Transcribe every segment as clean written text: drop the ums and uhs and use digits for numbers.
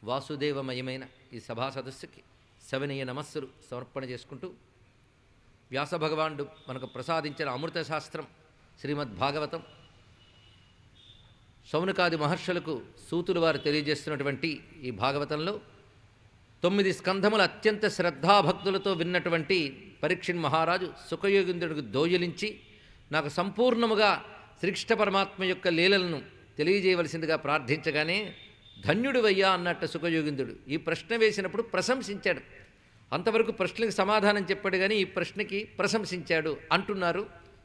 వాసుదేవమయమైన ఈ సభా సదస్సుకి సవినయ నమస్సులు సమర్పణ చేసుకుంటూ వ్యాసభగవానుడు మనకు ప్రసాదించిన అమృత శాస్త్రం శ్రీమద్భాగవతం శౌనకాది మహర్షులకు సూతులు వారు తెలియజేస్తున్నటువంటి ఈ భాగవతంలో 9 స్కంధముల అత్యంత శ్రద్ధాభక్తులతో విన్నటువంటి పరీక్షణ్ మహారాజు సుఖయోగింద్రుడికి దోయలించి నాకు సంపూర్ణముగా శ్రీకృష్ణ పరమాత్మ యొక్క లీలలను తెలియజేయవలసిందిగా ప్రార్థించగానే ధన్యుడివయ్యా అన్నట్టు సుఖయోగింద్రుడు ఈ ప్రశ్న వేసినప్పుడు ప్రశంసించాడు. అంతవరకు ప్రశ్నలకు సమాధానం చెప్పాడు కానీ ఈ ప్రశ్నకి ప్రశంసించాడు అంటున్నారు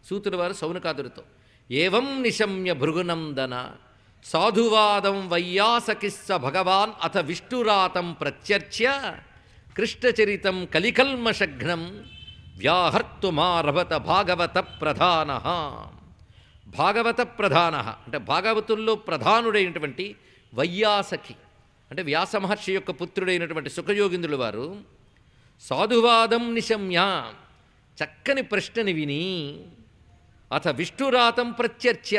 సూతుల వారు శౌనకాదుడితో. ఏవం నిశమ్య భృగునందన సాధువాదం వయ్యాసకిస్స భగవాన్ అథ విష్ణురాతం ప్రత్యర్చ్య కృష్ణచరితం కలికల్మషఘ్నం వ్యాహర్తుమారభత భాగవత ప్రధాన. భాగవత ప్రధాన అంటే భాగవతుల్లో ప్రధానుడైనటువంటి వయ్యాసకి అంటే వ్యాసమహర్షి యొక్క పుత్రుడైనటువంటి సుఖయోగింద్రుల వారు సాధువాదం నిశమ్య చక్కని ప్రశ్నని విని అథ విష్ణురాతం ప్రత్యర్చ్య.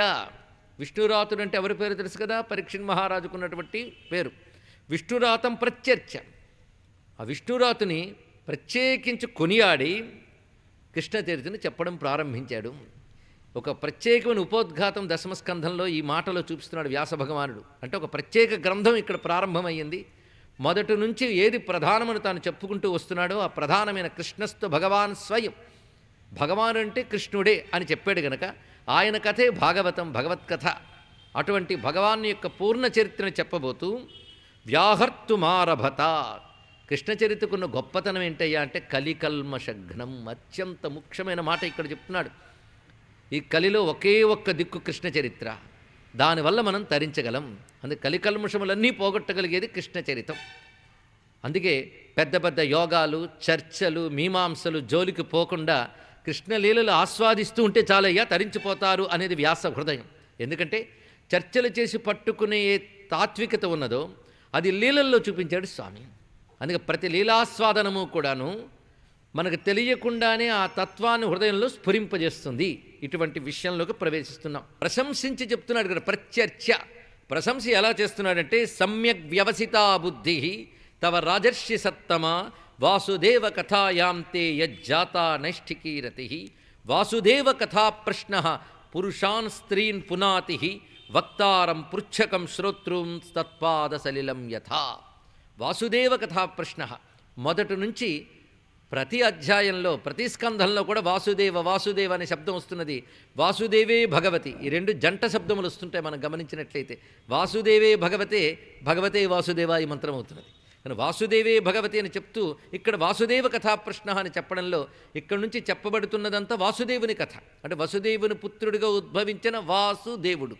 విష్ణురాతుడు అంటే ఎవరి పేరు తెలుసు కదా, పరీక్షణ్ మహారాజుకున్నటువంటి పేరు. విష్ణురాతం ప్రత్యర్చ్య ఆ విష్ణురాతుని ప్రత్యేకించి కొనియాడి కృష్ణచరితను చెప్పడం ప్రారంభించాడు. ఒక ప్రత్యేకమైన ఉపోద్ఘాతం దశమస్కంధంలో ఈ మాటలో చూపిస్తున్నాడు వ్యాస భగవానుడు. అంటే ఒక ప్రత్యేక గ్రంథం ఇక్కడ ప్రారంభమయ్యింది. మొదటి నుంచి ఏది ప్రధానమని తాను చెప్పుకుంటూ వస్తున్నాడో ఆ ప్రధానమైన కృష్ణస్థు భగవాన్ స్వయం, భగవాను అంటే కృష్ణుడే అని చెప్పాడు గనక ఆయన కథే భాగవతం, భగవత్కథ. అటువంటి భగవాన్ యొక్క పూర్ణ చరిత్రను చెప్పబోతూ వ్యాహర్తుమారభత. కృష్ణ చరిత్రకున్న గొప్పతనం ఏంటయ్యా అంటే కలికల్మషఘ్నం. అత్యంత ముఖ్యమైన మాట ఇక్కడ చెప్తున్నాడు. ఈ కలిలో ఒకే ఒక్క దిక్కు కృష్ణ చరిత్ర, దానివల్ల మనం తరించగలం. అందుకే కలికల్మషములన్నీ పోగొట్టగలిగేది కృష్ణ చరితం. అందుకే పెద్ద పెద్ద యోగాలు, చర్చలు, మీమాంసలు జోలికి పోకుండా కృష్ణలీలలు ఆస్వాదిస్తూ ఉంటే చాలయ్యా తరించిపోతారు అనేది వ్యాస హృదయం. ఎందుకంటే చర్చలు చేసి పట్టుకునే ఏ తాత్వికత ఉన్నదో అది లీలల్లో చూపించాడు స్వామి. అందుకే ప్రతి లీలాస్వాదనము కూడాను మనకు తెలియకుండానే ఆ తత్వాన్ని హృదయంలో స్ఫురింపజేస్తుంది. ఇటువంటి విషయంలోకి ప్రవేశిస్తున్నాం. ప్రశంసించి చెప్తున్నాడు ఇక్కడ ప్రత్యర్చ. ప్రశంస ఎలా చేస్తున్నాడంటే సమ్యక్ వ్యవసితా బుద్ధి తవ రాజర్షి సత్తమ వాసుదేవ కథాయాంతే యజ్జాతా నైష్ఠికీరతి వాసుదేవ కథా ప్రశ్న పురుషాన్ స్త్రీన్ పునాతి వక్తారం పృచ్ఛకం శ్రోతృం తత్పాద సలిలం యథా. వాసుదేవ కథా ప్రశ్న మొదటి నుంచి ప్రతి అధ్యాయంలో ప్రతి స్కంధంలో కూడా వాసుదేవ వాసుదేవ అనే శబ్దం వస్తున్నది. వాసుదేవే భగవతి ఈ రెండు జంట శబ్దములు వస్తుంటాయి మనం గమనించినట్లయితే. వాసుదేవే భగవతే భగవతే వాసుదేవ ఈ మంత్రం అవుతున్నది. కానీ వాసుదేవే భగవతి అని చెప్తూ ఇక్కడ వాసుదేవ కథా ప్రశ్న అని చెప్పడంలో ఇక్కడి నుంచి చెప్పబడుతున్నదంతా వాసుదేవుని కథ. అంటే వసుదేవుని పుత్రుడిగా ఉద్భవించిన వాసుదేవుడు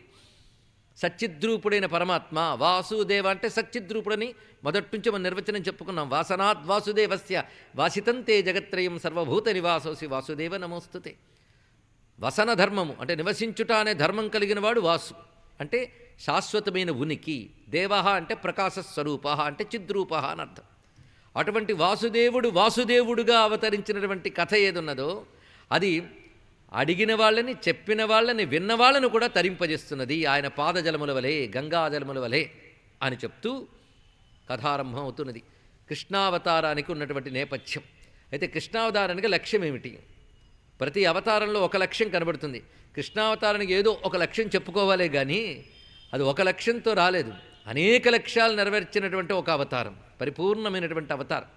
సచ్చిద్రూపుడైన పరమాత్మ. వాసుదేవ అంటే సచ్చిద్రూపుడని మొదటి నుంచి మనం నిర్వచనం చెప్పుకున్నాం. వాసనాద్ వాసుదేవస్య వాసితంతే జగత్రయం సర్వభూత నివాసోసి వాసుదేవ నమోస్తుతే. వసన ధర్మము అంటే నివసించుట అనే ధర్మం కలిగిన వాడు వాసు అంటే శాశ్వతమైన ఉనికి. దేవ అంటే ప్రకాశస్వరూప అంటే చిద్రూప అని అర్థం. అటువంటి వాసుదేవుడు వాసుదేవుడుగా అవతరించినటువంటి కథ ఏదున్నదో అది అడిగిన వాళ్ళని, చెప్పిన వాళ్ళని, విన్న వాళ్ళను కూడా తరింపజేస్తున్నది. ఆయన పాదజలముల వలె, గంగాజలముల వలె అని చెప్తూ కథారంభం అవుతున్నది. కృష్ణావతారానికి ఉన్నటువంటి నేపథ్యం. అయితే కృష్ణావతారానికి లక్ష్యం ఏమిటి? ప్రతి అవతారంలో ఒక లక్ష్యం కనబడుతుంది. కృష్ణావతారానికి ఏదో ఒక లక్ష్యం చెప్పుకోవాలే కానీ అది ఒక లక్ష్యంతో రాలేదు. అనేక లక్ష్యాలు నెరవేర్చినటువంటి ఒక అవతారం, పరిపూర్ణమైనటువంటి అవతారం.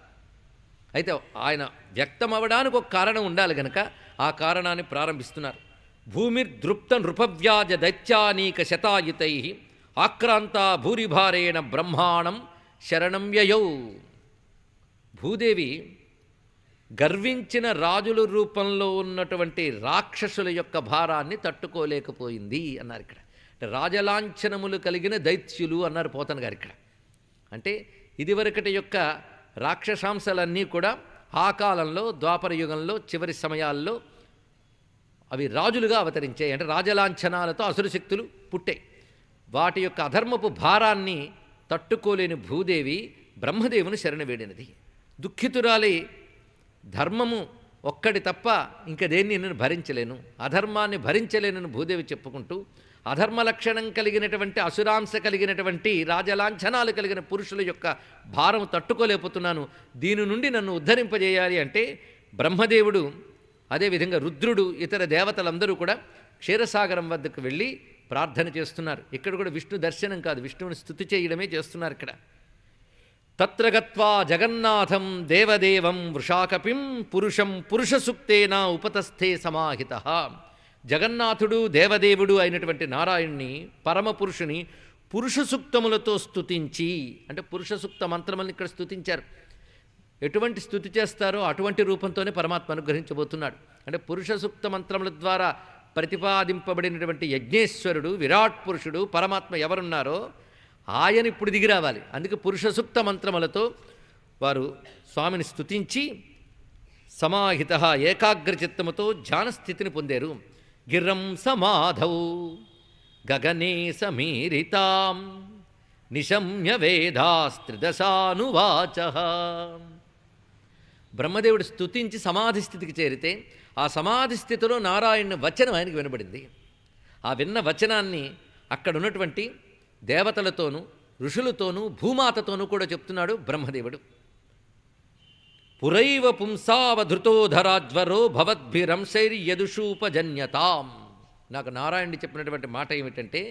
అయితే ఆయన వ్యక్తం అవ్వడానికి ఒక కారణం ఉండాలి గనక ఆ కారణాన్ని ప్రారంభిస్తున్నారు. భూమిర్దృప్త నృపవ్యాజ దైత్యానీక శతాయుతై ఆక్రాంత భూరిభారేణ బ్రహ్మాణం శరణం యయౌ. భూదేవి గర్వించిన రాజుల రూపంలో ఉన్నటువంటి రాక్షసుల యొక్క భారాన్ని తట్టుకోలేకపోయింది అన్నారు ఇక్కడ. రాజలాంఛనములు కలిగిన దైత్యులు అన్నారు పోతన గారు ఇక్కడ. అంటే ఇదివరకటి యొక్క రాక్షసాంశాలన్నీ కూడా ఆ కాలంలో ద్వాపర యుగంలో చివరి సమయాల్లో అవి రాజులుగా అవతరించాయి. అంటే రాజలాంఛనాలతో అసురు శక్తులు పుట్టాయి. వాటి యొక్క అధర్మపు భారాన్ని తట్టుకోలేని భూదేవి బ్రహ్మదేవుని శరణ వేడినది. దుఃఖితురాలి ధర్మము ఒక్కడి తప్ప ఇంక దేన్ని నేను భరించలేను, అధర్మాన్ని భరించలేనని భూదేవి చెప్పుకుంటూ అధర్మ లక్షణం కలిగినటువంటి అసురాంశ కలిగినటువంటి రాజలాంఛనాలు కలిగిన పురుషుల యొక్క భారం తట్టుకోలేకపోతున్నాను, దీని నుండి నన్ను ఉద్ధరింపజేయాలి అంటే బ్రహ్మదేవుడు, అదేవిధంగా రుద్రుడు, ఇతర దేవతలందరూ కూడా క్షీరసాగరం వద్దకు వెళ్ళి ప్రార్థన చేస్తున్నారు. ఇక్కడ కూడా విష్ణు దర్శనం కాదు, విష్ణువుని స్తుతి చేయడమే చేస్తున్నారు ఇక్కడ. తత్ర గత్వా జగన్నాథం దేవదేవం వృషాకపిం పురుషం పురుషసూక్తేన ఉపతస్థే సమాహిత. జగన్నాథుడు దేవదేవుడు అయినటువంటి నారాయణ్ణి, పరమపురుషుని పురుష సూక్తములతో స్తుతించి, అంటే పురుష సూక్త మంత్రములను ఇక్కడ స్తుతించారు. ఎటువంటి స్తుతి చేస్తారో అటువంటి రూపంతోనే పరమాత్మ అనుగ్రహించబోతున్నాడు. అంటే పురుష సూక్త మంత్రముల ద్వారా ప్రతిపాదింపబడినటువంటి యజ్ఞేశ్వరుడు, విరాట్ పురుషుడు, పరమాత్మ ఎవరున్నారో ఆయన ఇప్పుడు దిగి రావాలి. అందుకే పురుష సూక్త మంత్రములతో వారు స్వామిని స్తుతించి సమాహిత ఏకాగ్రచిత్తముతో ధ్యానస్థితిని పొందారు. గిర్రం సమాధౌ గగనే సమీరితాం నిశమ్య వేదాస్త్రిదశానువాచ. బ్రహ్మదేవుడు స్తుతించి సమాధి స్థితికి చేరితే ఆ సమాధి స్థితిలో నారాయణ వచనం ఆయనకి వినబడింది. ఆ విన్న వచనాన్ని అక్కడ ఉన్నటువంటి దేవతలతోనూ ఋషులతోనూ భూమాతతోనూ కూడా చెప్తున్నాడు బ్రహ్మదేవుడు. పురైవ పుంసావధృతోధరాజ్వరో భవద్భిరంశైర్యదుషూపజన్యతాం. నాకు నారాయణుడు చెప్పినటువంటి మాట ఏమిటంటే,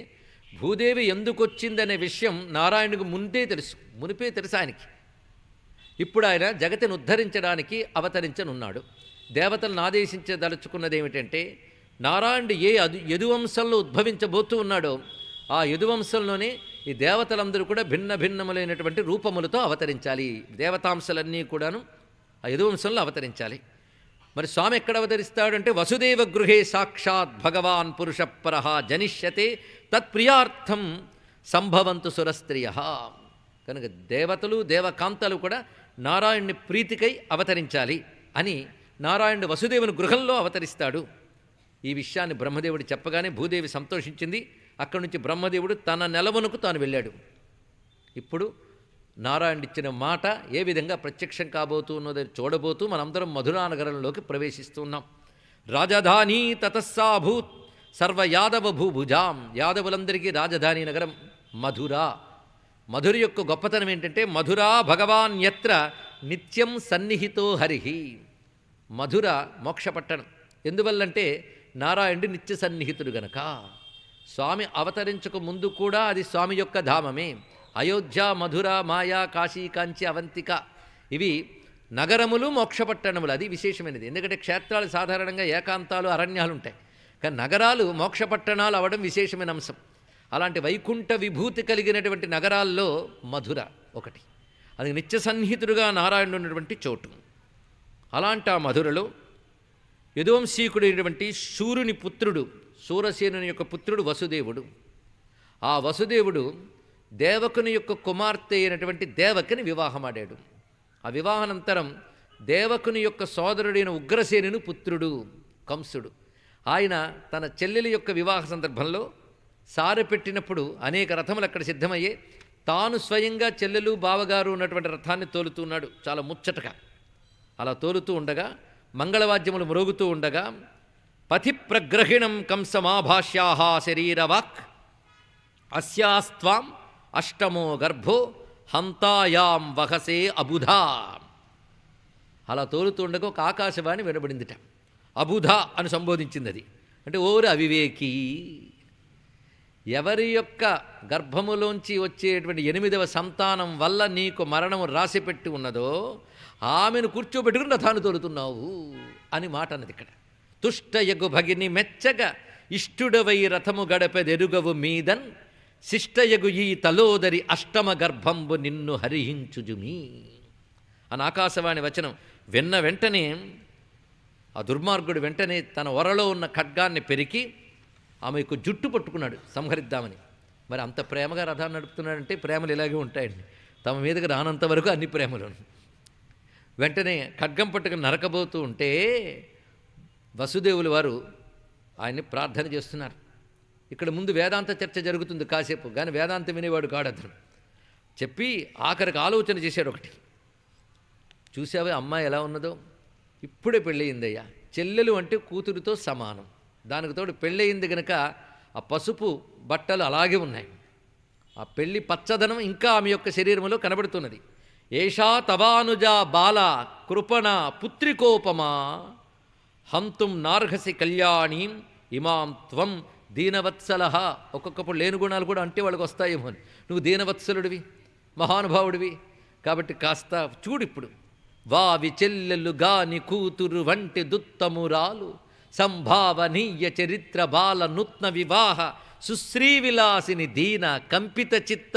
భూదేవి ఎందుకొచ్చిందనే విషయం నారాయణుడికి ముందే తెలుసు, మునిపే తెలుసు ఆయనకి. ఇప్పుడు ఆయన జగతిని ఉద్ధరించడానికి అవతరించనున్నాడు. దేవతలను ఆదేశించదలుచుకున్నది ఏమిటంటే, నారాయణుడు ఏ యదువంశంలో ఉద్భవించబోతూ ఉన్నాడో ఆ యదువంశంలోనే ఈ దేవతలందరూ కూడా భిన్న భిన్నములైనటువంటి రూపములతో అవతరించాలి. దేవతాంశలన్నీ కూడాను ఆ యదువంశంలో అవతరించాలి. మరి స్వామి ఎక్కడ అవతరిస్తాడంటే, వసుదేవ గృహే సాక్షాత్ భగవాన్ పురుషపర జనిష్యతే తత్ప్రియార్థం సంభవంతు సురస్త్రియ. కనుక దేవతలు దేవకాంతలు కూడా నారాయణుని ప్రీతికై అవతరించాలి అని నారాయణుడు వసుదేవుని గృహంలో అవతరిస్తాడు. ఈ విషయాన్ని బ్రహ్మదేవుడు చెప్పగానే భూదేవి సంతోషించింది. అక్కడి నుంచి బ్రహ్మదేవుడు తన నెలవనుకు తాను వెళ్ళాడు. ఇప్పుడు నారాయణుడు ఇచ్చిన మాట ఏ విధంగా ప్రత్యక్షం కాబోతూ ఉన్నదో చూడబోతూ మనందరం మధురా నగరంలోకి ప్రవేశిస్తున్నాం. రాజధాని తతస్సాభూత్ సర్వయాదవ భూభుజాం. యాదవులందరికీ రాజధాని నగరం మధుర. మధుర యొక్క గొప్పతనం ఏంటంటే, మధురా భగవాన్ యత్ర నిత్యం సన్నిహితో హరిహి. మధుర మోక్షపట్టణం. ఎందువల్లంటే నారాయణుడు నిత్య సన్నిహితుడు గనక. స్వామి అవతరించక ముందు కూడా అది స్వామి యొక్క ధామమే. అయోధ్య, మధుర, మాయా, కాశీ, కాంచి, అవంతిక ఇవి నగరములు మోక్షపట్టణములు. అది విశేషమైనది. ఎందుకంటే క్షేత్రాలు సాధారణంగా ఏకాంతాలు అరణ్యాలు ఉంటాయి, కానీ నగరాలు మోక్షపట్టణాలు అవడం విశేషమైన అంశం. అలాంటి వైకుంఠ విభూతి కలిగినటువంటి నగరాల్లో మధుర ఒకటి. అది నిత్య సన్నిహితుడుగా నారాయణుడు ఉన్నటువంటి చోటు. అలాంటి ఆ మధురలో యదువంశీకుడైనటువంటి శూరుని పుత్రుడు, శూరసేనుని యొక్క పుత్రుడు వసుదేవుడు. ఆ వసుదేవుడు దేవకుని యొక్క కుమార్తె అయినటువంటి దేవకిని వివాహమాడాడు. ఆ వివాహానంతరం దేవకుని యొక్క సోదరుడైన ఉగ్రసేనుని పుత్రుడు కంసుడు, ఆయన తన చెల్లెలి యొక్క వివాహ సందర్భంలో సారె పెట్టినప్పుడు అనేక రథములు అక్కడ సిద్ధమయ్యే, తాను స్వయంగా చెల్లెలు బావగారు ఉన్నటువంటి రథాన్ని తోలుతున్నాడు చాలా ముచ్చటగా. అలా తోలుతూ ఉండగా మంగళవాద్యములు మ్రోగుతూ ఉండగా పథి ప్రగ్రహిణం కంసమాభాష్యాహ శరీరవాక్ అస్యాస్త్వాం అష్టమో గర్భో హంతాయాం వహసే అబుధా. అలా తోలుతూ ఉండగా ఒక ఆకాశవాణి వినబడిందిట. అబుధ అని సంబోధించింది. అది అంటే ఓరి అవివేకి, ఎవరి యొక్క గర్భములోంచి వచ్చేటువంటి 8వ సంతానం వల్ల నీకు మరణము రాసిపెట్టి ఉన్నదో ఆమెను కూర్చోబెట్టుకుని రథాన్ని తోలుతున్నావు అని మాట అన్నది ఇక్కడ. తుష్టయగు భగిని మెచ్చగ ఇష్టుడవై రథము గడపెదెరుగవు మీదన్ శిష్టయగు ఈ తలోదరి అష్టమ గర్భంబు నిన్ను హరిహించుజుమి అని ఆకాశవాణి వచనం విన్న వెంటనే ఆ దుర్మార్గుడు వెంటనే తన ఒరలో ఉన్న ఖడ్గాన్ని పెరికి ఆమె యొక్క జుట్టు పట్టుకున్నాడు సంహరిద్దామని. మరి అంత ప్రేమగా రథాన్ని నడుపుతున్నాడంటే ప్రేమలు ఇలాగే ఉంటాయండి. తమ మీదకి రానంత వరకు అన్ని ప్రేమలు. వెంటనే ఖడ్గం పట్టుకుని నరకబోతూ ఉంటే వసుదేవులు వారు ఆయన్ని ప్రార్థన చేస్తున్నారు. ఇక్కడ ముందు వేదాంత చర్చ జరుగుతుంది కాసేపు, కానీ వేదాంతం వినేవాడు కాడు అతను. చెప్పి ఆఖరికి ఆలోచన చేశాడు ఒకటి. చూసావే అమ్మాయి ఎలా ఉన్నదో, ఇప్పుడే పెళ్ళయిందయ్యా. చెల్లెలు అంటే కూతురితో సమానం. దానికి తోడు పెళ్ళయింది కనుక ఆ పసుపు బట్టలు అలాగే ఉన్నాయి. ఆ పెళ్లి పచ్చదనం ఇంకా ఆమె యొక్క శరీరంలో కనబడుతున్నది. ఏషా తవానుజా బాల కృపణ పుత్రికోపమా హంతుం నార్హసి కళ్యాణీం ఇమాం త్వం దీనవత్సల. ఒక్కొక్కప్పుడు లేని గుణాలు కూడా అంటే వాళ్ళకి వస్తాయేమో అని. నువ్వు దీనవత్సలుడివి, మహానుభావుడివి, కాబట్టి కాస్త చూడిప్పుడు. వావి చెల్లెలుగా ని కూతురు వంటి దుత్తమురాలు సంభావనీయ చరిత్ర బాల నూత్న వివాహ సుశ్రీవిలాసిని దీన కంపిత చిత్త.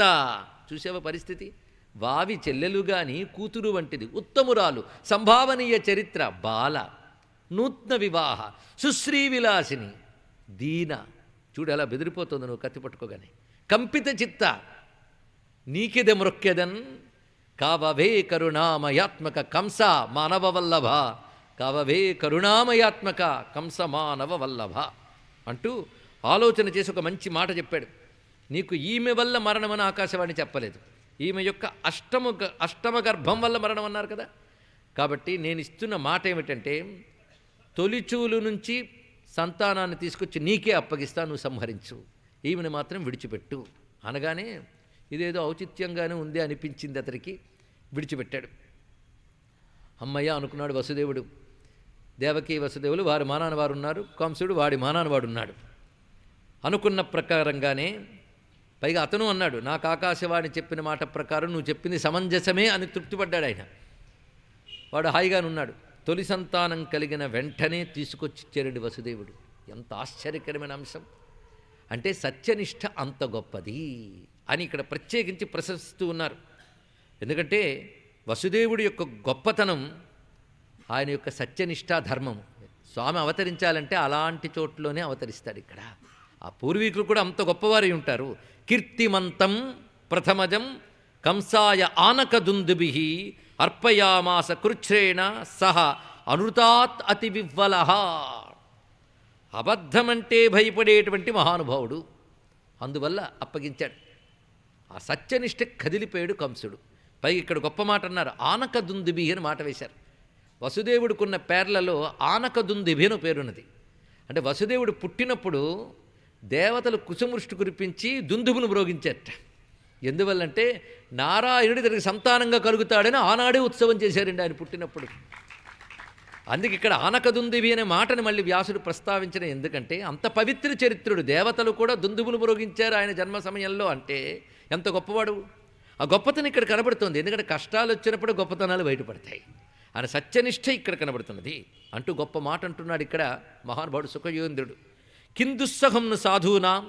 చూసావా పరిస్థితి? వావి చెల్లెలు గాని కూతురు వంటిది, ఉత్తమురాలు, సంభావనీయ చరిత్ర, బాల, నూత్న వివాహ, సుశ్రీవిలాసిని, దీన. చూడు ఎలా బెదిరిపోతుంది నువ్వు కత్తి పట్టుకోగానే. కంపిత చిత్త, నీకిదే మృక్కెదన్ కావవే కరుణామయాత్మక కంస మానవ వల్లభ, కావవే కరుణామయాత్మక కంస మానవ వల్లభ అంటూ ఆలోచన చేసి ఒక మంచి మాట చెప్పాడు. నీకు ఈమె వల్ల మరణమని ఆకాశవాణి చెప్పలేదు, ఈమె యొక్క అష్టమ గర్భం వల్ల మరణం అన్నారు కదా. కాబట్టి నేను ఇస్తున్న మాట ఏమిటంటే, తొలిచూలు నుంచి సంతానాన్ని తీసుకొచ్చి నీకే అప్పగిస్తా, నువ్వు సంహరించు, ఈమెను మాత్రం విడిచిపెట్టు అనగానే ఇదేదో ఔచిత్యంగానే ఉంది అనిపించింది అతనికి. విడిచిపెట్టాడు. అమ్మయ్య అనుకున్నాడు వసుదేవుడు. దేవకీ వసుదేవులు వారి మానాన వారు ఉన్నారు, కంసుడు వాడి మానాన వాడు ఉన్నాడు. అనుకున్న ప్రకారంగానే, పైగా అతను అన్నాడు, నాకు ఆకాశవాణి చెప్పిన మాట ప్రకారం నువ్వు చెప్పింది సమంజసమే అని తృప్తిపడ్డాడు ఆయన. వాడు హాయిగానున్నాడు. తొలి సంతానం కలిగిన వెంటనే తీసుకొచ్చిచ్చారండి వసుదేవుడు. ఎంత ఆశ్చర్యకరమైన అంశం అంటే, సత్యనిష్ట అంత గొప్పది అని ఇక్కడ ప్రత్యేకించి ప్రశంసిస్తూ ఉన్నారు. ఎందుకంటే వసుదేవుడి యొక్క గొప్పతనం ఆయన యొక్క సత్యనిష్టా ధర్మం. స్వామి అవతరించాలంటే అలాంటి చోట్లోనే అవతరిస్తాడు. ఇక్కడ ఆ పూర్వీకులు కూడా అంత గొప్పవారై ఉంటారు. కీర్తిమంతం ప్రథమజం కంసాయ ఆనకదుందుభి అర్పయామాస కృచ్ఛ్రేణ సహ అనృతాత్ అతి వివ్వల. అబద్ధమంటే భయపడేటువంటి మహానుభావుడు, అందువల్ల అప్పగించాడు. ఆ సత్యనిష్ట కదిలిపోయాడు కంసుడు. పైగా ఇక్కడ గొప్ప మాట అన్నారు, ఆనకదుందుభి అని మాట వేశారు. వసుదేవుడికున్న పేర్లలో ఆనకదుందుభి అని పేరున్నది. అంటే వసుదేవుడు పుట్టినప్పుడు దేవతలు కుసుమృష్టి కురిపించి దుందుబును మ్రోగించారట. ఎందువల్లంటే నారాయణుడు తనకి సంతానంగా కలుగుతాడని ఆనాడే ఉత్సవం చేశారండి ఆయన పుట్టినప్పుడు. అందుకే ఇక్కడ ఆనకదుందుభి అనే మాటని మళ్ళీ వ్యాసుడు ప్రస్తావించిన. ఎందుకంటే అంత పవిత్ర చరిత్రుడు, దేవతలు కూడా దుందుబును మ్రోగించారు ఆయన జన్మ సమయంలో. అంటే ఎంత గొప్పవాడు. ఆ గొప్పతనం ఇక్కడ కనబడుతుంది. ఎందుకంటే కష్టాలు వచ్చినప్పుడు గొప్పతనాలు బయటపడతాయి. ఆయన సత్యనిష్ట ఇక్కడ కనబడుతున్నది అంటూ గొప్ప మాట అంటున్నాడు ఇక్కడ మహానుభావుడు సుఖయోంద్రుడు. కిందుస్సహంను సాధూనాం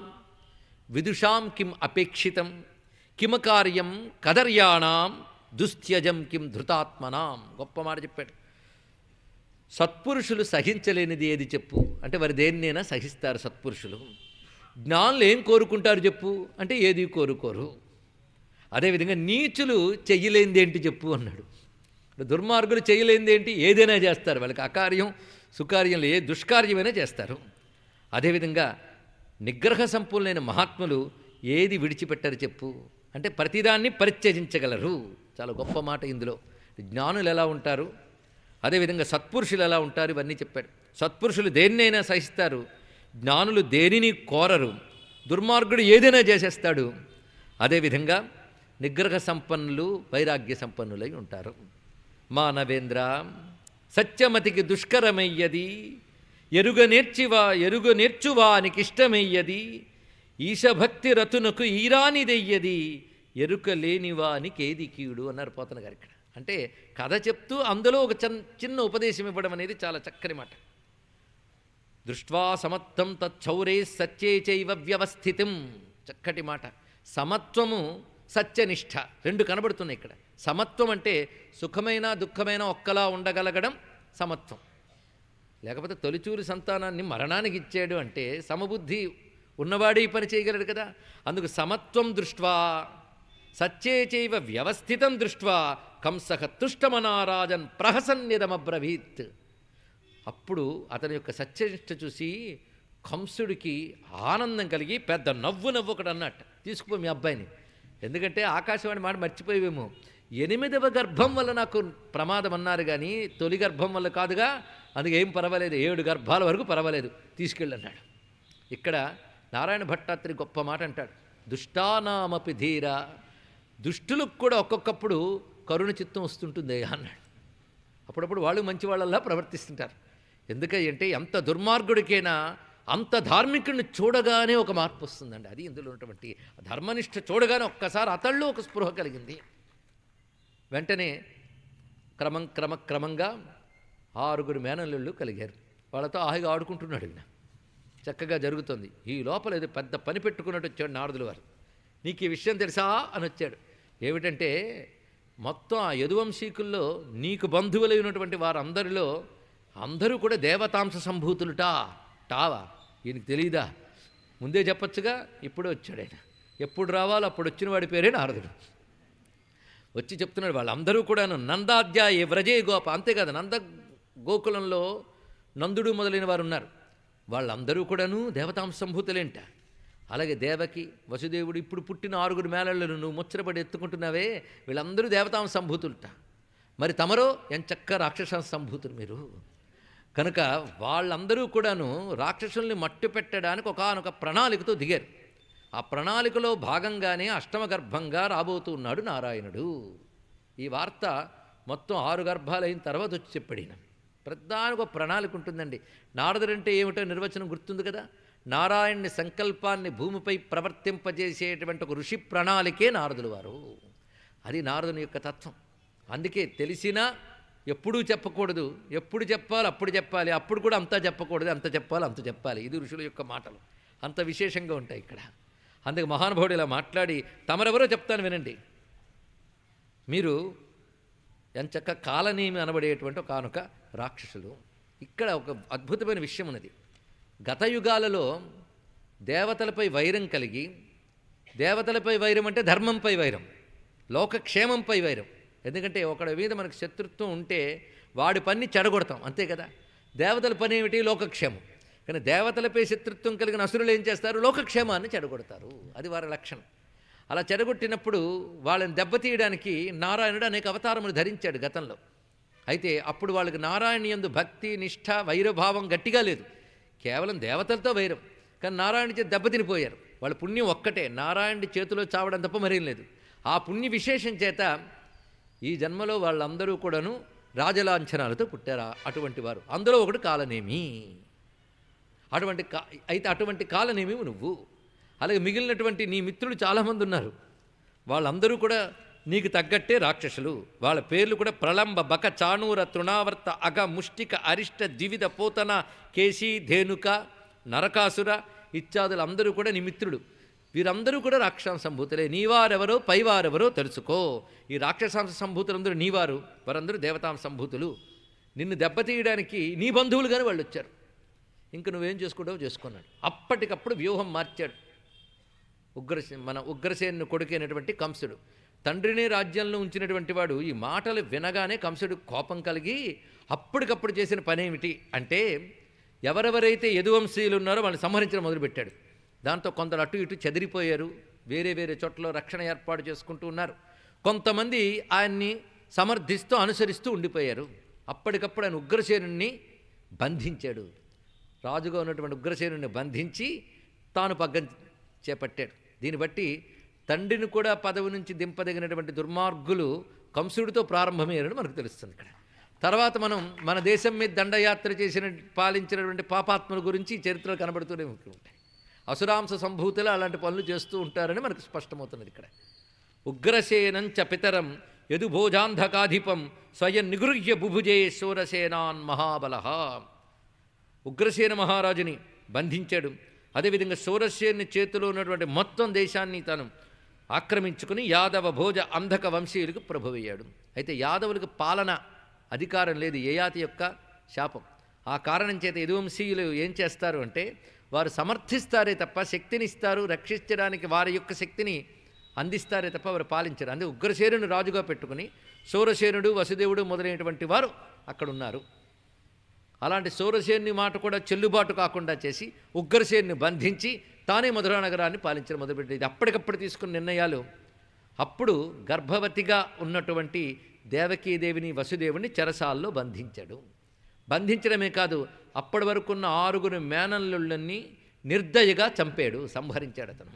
విదుషాం కిం అపేక్షితం కిమకార్యం కదర్యాణం దుస్థ్యజం కిం ధృతాత్మనాం. గొప్ప మాట చెప్పాడు. సత్పురుషులు సహించలేనిది ఏది చెప్పు అంటే వారు దేన్నైనా సహిస్తారు సత్పురుషులు. జ్ఞానులు ఏం కోరుకుంటారు చెప్పు అంటే ఏది కోరుకోరు. అదేవిధంగా నీచులు చెయ్యలేనిది ఏంటి చెప్పు అన్నాడు. దుర్మార్గులు చేయలేనిది ఏంటి? ఏదైనా చేస్తారు. వాళ్ళకి అకార్యం సుకార్యంలో ఏ దుష్కార్యమైనా చేస్తారు. అదేవిధంగా నిగ్రహ సంపూర్ణైన మహాత్ములు ఏది విడిచిపెట్టారు చెప్పు అంటే ప్రతిదాన్ని పరిత్యజించగలరు. చాలా గొప్ప మాట ఇందులో. జ్ఞానులు ఎలా ఉంటారు, అదేవిధంగా సత్పురుషులు ఎలా ఉంటారు, ఇవన్నీ చెప్పాడు. సత్పురుషులు దేన్నైనా సహిస్తారు, జ్ఞానులు దేనిని కోరరు, దుర్మార్గుడు ఏదైనా చేసేస్తాడు. అదేవిధంగా నిగ్రహ సంపన్నులు వైరాగ్య సంపన్నులై ఉంటారు. మానవేంద్ర సత్యమతికి దుష్కరమయ్యది ఎరుగ నేర్చువానికి ఇష్టమయ్యది ఈశభక్తి రతునకు ఈరానిదెయ్యది ఎరుక లేనివానికి ఏది కీడు అన్నారు పోతన గారు ఇక్కడ. అంటే కథ చెప్తూ అందులో ఒక చిన్న ఉపదేశం ఇవ్వడం అనేది చాలా చక్కని మాట. దృష్ట్వా సమత్వం తచ్చౌరే సత్యే చైవ వ్యవస్థితం. చక్కటి మాట. సమత్వము సత్యనిష్ట రెండు కనబడుతున్నాయి ఇక్కడ. సమత్వం అంటే సుఖమైన దుఃఖమైన ఒక్కలా ఉండగలగడం సమత్వం. లేకపోతే తొలిచూరి సంతానాన్ని మరణానికి ఇచ్చాడు అంటే సమబుద్ధి ఉన్నవాడే ఈ పని చేయగలడు కదా. అందుకు సమత్వం దృష్ట్వా సత్యే చైవ వ్యవస్థితం దృష్ట్వా కంసః తుష్టమనారాజన్ ప్రహసన్యదమబ్రవీత్. అప్పుడు అతని యొక్క సత్యనిష్ట చూసి కంసుడికి ఆనందం కలిగి పెద్ద నవ్వు ఒకటి అన్నట్టు, తీసుకుపో మీ అబ్బాయిని. ఎందుకంటే ఆకాశవాణి మాట మర్చిపోయేవేమో, 8వ గర్భం వల్ల నాకు ప్రమాదం అన్నారు కానీ తొలి గర్భం వల్ల కాదుగా, అందుకే ఏం పర్వాలేదు, 7 గర్భాల వరకు పర్వాలేదు, తీసుకెళ్ళన్నాడు. ఇక్కడ నారాయణ భట్టాత్రి గొప్ప మాట అంటాడు, దుష్టానామపి ధీర, దుష్టులకు కూడా ఒక్కొక్కప్పుడు కరుణ చిత్తం వస్తుంటుంది అన్నాడు. అప్పుడప్పుడు వాళ్ళు మంచి వాళ్ళలా ప్రవర్తిస్తుంటారు. ఎందుకంటే ఎంత దుర్మార్గుడికైనా అంత ధార్మికుడిని చూడగానే ఒక మార్పు వస్తుందండి. అది ఇందులో ఉన్నటువంటి ధర్మనిష్ట చూడగానే ఒక్కసారి అతళ్ళు ఒక స్పృహ కలిగింది. వెంటనే క్రమంగా 6 మేనల్లుళ్ళు కలిగారు. వాళ్ళతో హాయిగా ఆడుకుంటున్నాడు. ఈయన చక్కగా జరుగుతుంది. ఈ లోపల ఏదో పెద్ద పని పెట్టుకున్నట్టు వచ్చాడు నారదుల వారు. నీకు ఈ విషయం తెలుసా అని వచ్చాడు. ఏమిటంటే మొత్తం ఆ యదువంశీకుల్లో నీకు బంధువులైనటువంటి వారందరిలో అందరూ కూడా దేవతాంశ సంభూతులుటా. టావా ఈయనకి తెలియదా? ముందే చెప్పొచ్చుగా. ఇప్పుడే వచ్చాడు ఆయన. ఎప్పుడు రావాలో అప్పుడు వచ్చిన వాడి పేరే నారదుడు. వచ్చి చెప్తున్నాడు వాళ్ళందరూ కూడాను నందాధ్యాయ వ్రజే గోప. అంతేకాదు, నంద గోకులంలో నందుడు మొదలైన వారు ఉన్నారు. వాళ్ళందరూ కూడాను దేవతాంశ సంభూతులేంట. అలాగే దేవకి, వసుదేవుడు, ఇప్పుడు పుట్టిన 6 మేళలను నువ్వు ముచ్చటపడి ఎత్తుకుంటున్నావే, వీళ్ళందరూ దేవతాంశ సంభూతులుట. మరి తమరో ఎంచక్క రాక్షస సంభూతులు మీరు. కనుక వాళ్ళందరూ కూడాను రాక్షసుల్ని మట్టు పెట్టడానికి ఒకానొక ప్రణాళికతో దిగారు. ఆ ప్రణాళికలో భాగంగానే అష్టమ గర్భంగా రాబోతూ ఉన్నాడు నారాయణుడు. ఈ వార్త మొత్తం 6 గర్భాలైన తర్వాత వచ్చి చెప్పాడు ఈయన. ప్రధానికి ఒక ప్రణాళిక ఉంటుందండి. నారదుడంటే ఏమిటో నిర్వచనం గుర్తుంది కదా. నారాయణుని సంకల్పాన్ని భూమిపై ప్రవర్తింపజేసేటువంటి ఒక ఋషి ప్రణాళికే నారదుల వారు. అది నారదుని యొక్క తత్వం. అందుకే తెలిసినా ఎప్పుడూ చెప్పకూడదు, ఎప్పుడు చెప్పాలి అప్పుడు చెప్పాలి, అప్పుడు కూడా అంతా చెప్పకూడదు, అంత చెప్పాలి అంత చెప్పాలి. ఇది ఋషుల యొక్క మాటలు, అంత విశేషంగా ఉంటాయి ఇక్కడ. అందుకే మహానుభావుడు ఇలా మాట్లాడి, తమరెవరో చెప్తాను వినండి. మీరు ఎంచక్క కాలనేమి అనబడేటువంటి ఒకనొక రాక్షసులు. ఇక్కడ ఒక అద్భుతమైన విషయం ఉన్నది. గత యుగాలలో దేవతలపై వైరం కలిగి, దేవతలపై వైరం అంటే ధర్మంపై వైరం, లోకక్షేమంపై వైరం. ఎందుకంటే ఒకడి మీద మనకు శత్రుత్వం ఉంటే వాడి పని చెడగొడతాం, అంతే కదా. దేవతల పని ఏమిటి? లోకక్షేమం. కానీ దేవతలపై శత్రుత్వం కలిగిన అసురులు ఏం చేస్తారు? లోకక్షేమాన్ని చెడగొడతారు. అది వారి లక్షణం. అలా చెడగొట్టినప్పుడు వాళ్ళని దెబ్బతీయడానికి నారాయణుడు అనేక అవతారములు ధరించాడు గతంలో. అయితే అప్పుడు వాళ్ళకి నారాయణ యందు భక్తి, నిష్ఠ, వైరభావం గట్టిగా లేదు. కేవలం దేవతలతో వైరం. కానీ నారాయణ చేతి దెబ్బతినిపోయారు. వాళ్ళ పుణ్యం ఒక్కటే, నారాయణుడి చేతిలో చావడం తప్ప మరేం లేదు. ఆ పుణ్య విశేషం చేత ఈ జన్మలో వాళ్ళందరూ కూడాను రాజలాంఛనాలతో పుట్టారు. అటువంటి వారు అందులో ఒకడు కాలనేమి. అటువంటి కాలనేమి నువ్వు. అలాగే మిగిలినటువంటి నీ మిత్రులు చాలామంది ఉన్నారు. వాళ్ళందరూ కూడా నీకు తగ్గట్టే రాక్షసులు. వాళ్ళ పేర్లు కూడా ప్రళంబ, బక, చాణూర, తృణావర్త, అగ, ముష్టిక, అరిష్ట, దివిద, పోతన, కేశీ, ధేనుక, నరకాసుర ఇత్యాదులు అందరూ కూడా నీ మిత్రుడు. వీరందరూ కూడా రాక్షసాంశ సంభూతులే. నీవారెవరో పైవారెవరో తెలుసుకో. ఈ రాక్షసాంశ సంభూతులందరూ నీవారు, వారందరూ దేవతాంశ సంభూతులు. నిన్ను దెబ్బతీయడానికి నీ బంధువులుగానే వాళ్ళు వచ్చారు. ఇంక నువ్వేం చేసుకుంటావో చేసుకున్నాడు. అప్పటికప్పుడు వ్యూహం మార్చాడు. మన ఉగ్రసేను కొడుకైనటువంటి కంసుడు, తండ్రిని రాజ్యంలో ఉంచినటువంటి వాడు, ఈ మాటలు వినగానే కంసుడు కోపం కలిగి అప్పటికప్పుడు చేసిన పనేమిటి అంటే, ఎవరెవరైతే యదువంశీయులు ఉన్నారో వాళ్ళని సంహరించడం మొదలుపెట్టాడు. దాంతో కొందరు అటు ఇటు చెదిరిపోయారు, వేరే వేరే చోట్ల రక్షణ ఏర్పాటు చేసుకుంటూ ఉన్నారు. కొంతమంది ఆయన్ని సమర్థిస్తూ అనుసరిస్తూ ఉండిపోయారు. అప్పటికప్పుడు ఆయన ఉగ్రసేనుణ్ణి బంధించాడు. రాజుగా ఉన్నటువంటి ఉగ్రసేనుని బంధించి తాను పగ్గం చేపట్టాడు. దీన్ని బట్టి తండ్రిని కూడా పదవి నుంచి దింపదగినటువంటి దుర్మార్గులు కంసుడితో ప్రారంభమయ్యారని మనకు తెలుస్తుంది. ఇక్కడ తర్వాత మనం మన దేశం మీద దండయాత్ర పాలించినటువంటి పాపాత్మల గురించి చరిత్రలు కనబడుతూనే ఉంటాయి. అసురాంశ సంభూతులు అలాంటి పనులు చేస్తూ ఉంటారని మనకు స్పష్టమవుతున్నది. ఇక్కడ ఉగ్రసేనంచ పితరం యదుభోజాంధకాధిపం స్వయం నిగృహ్య బుభుజే శూరసేనాన్ మహాబల. ఉగ్రసేన మహారాజుని బంధించాడు. అదేవిధంగా శూరసేని చేతిలో ఉన్నటువంటి మొత్తం దేశాన్ని తను ఆక్రమించుకుని యాదవ భోజ అంధక వంశీయులకు ప్రభువయ్యాడు. అయితే యాదవులకు పాలన అధికారం లేదు, యయాతి యొక్క శాపం. ఆ కారణం చేత యదువంశీయులు ఏం చేస్తారు అంటే, వారు సమర్థిస్తారే తప్ప శక్తినిస్తారు, రక్షించడానికి వారి యొక్క శక్తిని అందిస్తారే తప్ప వారు పాలించరు. అందుకే ఉగ్రసేనుడు రాజుగా పెట్టుకుని శూరసేనుడు, వసుదేవుడు మొదలైనటువంటి వారు అక్కడ ఉన్నారు. అలాంటి శూరసేనుని మాట కూడా చెల్లుబాటు కాకుండా చేసి ఉగ్రసేనుని బంధించి తానే మధురా నగరాన్ని పాలించడం మొదలుపెట్టేది. అప్పటికప్పుడు తీసుకున్న నిర్ణయాలు. అప్పుడు గర్భవతిగా ఉన్నటువంటి దేవకీదేవిని, వసుదేవుని చెరసాల్లో బంధించాడు. బంధించడమే కాదు, అప్పటి వరకున్న 6 మేనల్లుళ్ళని నిర్దయగా చంపాడు, సంహరించాడు అతను.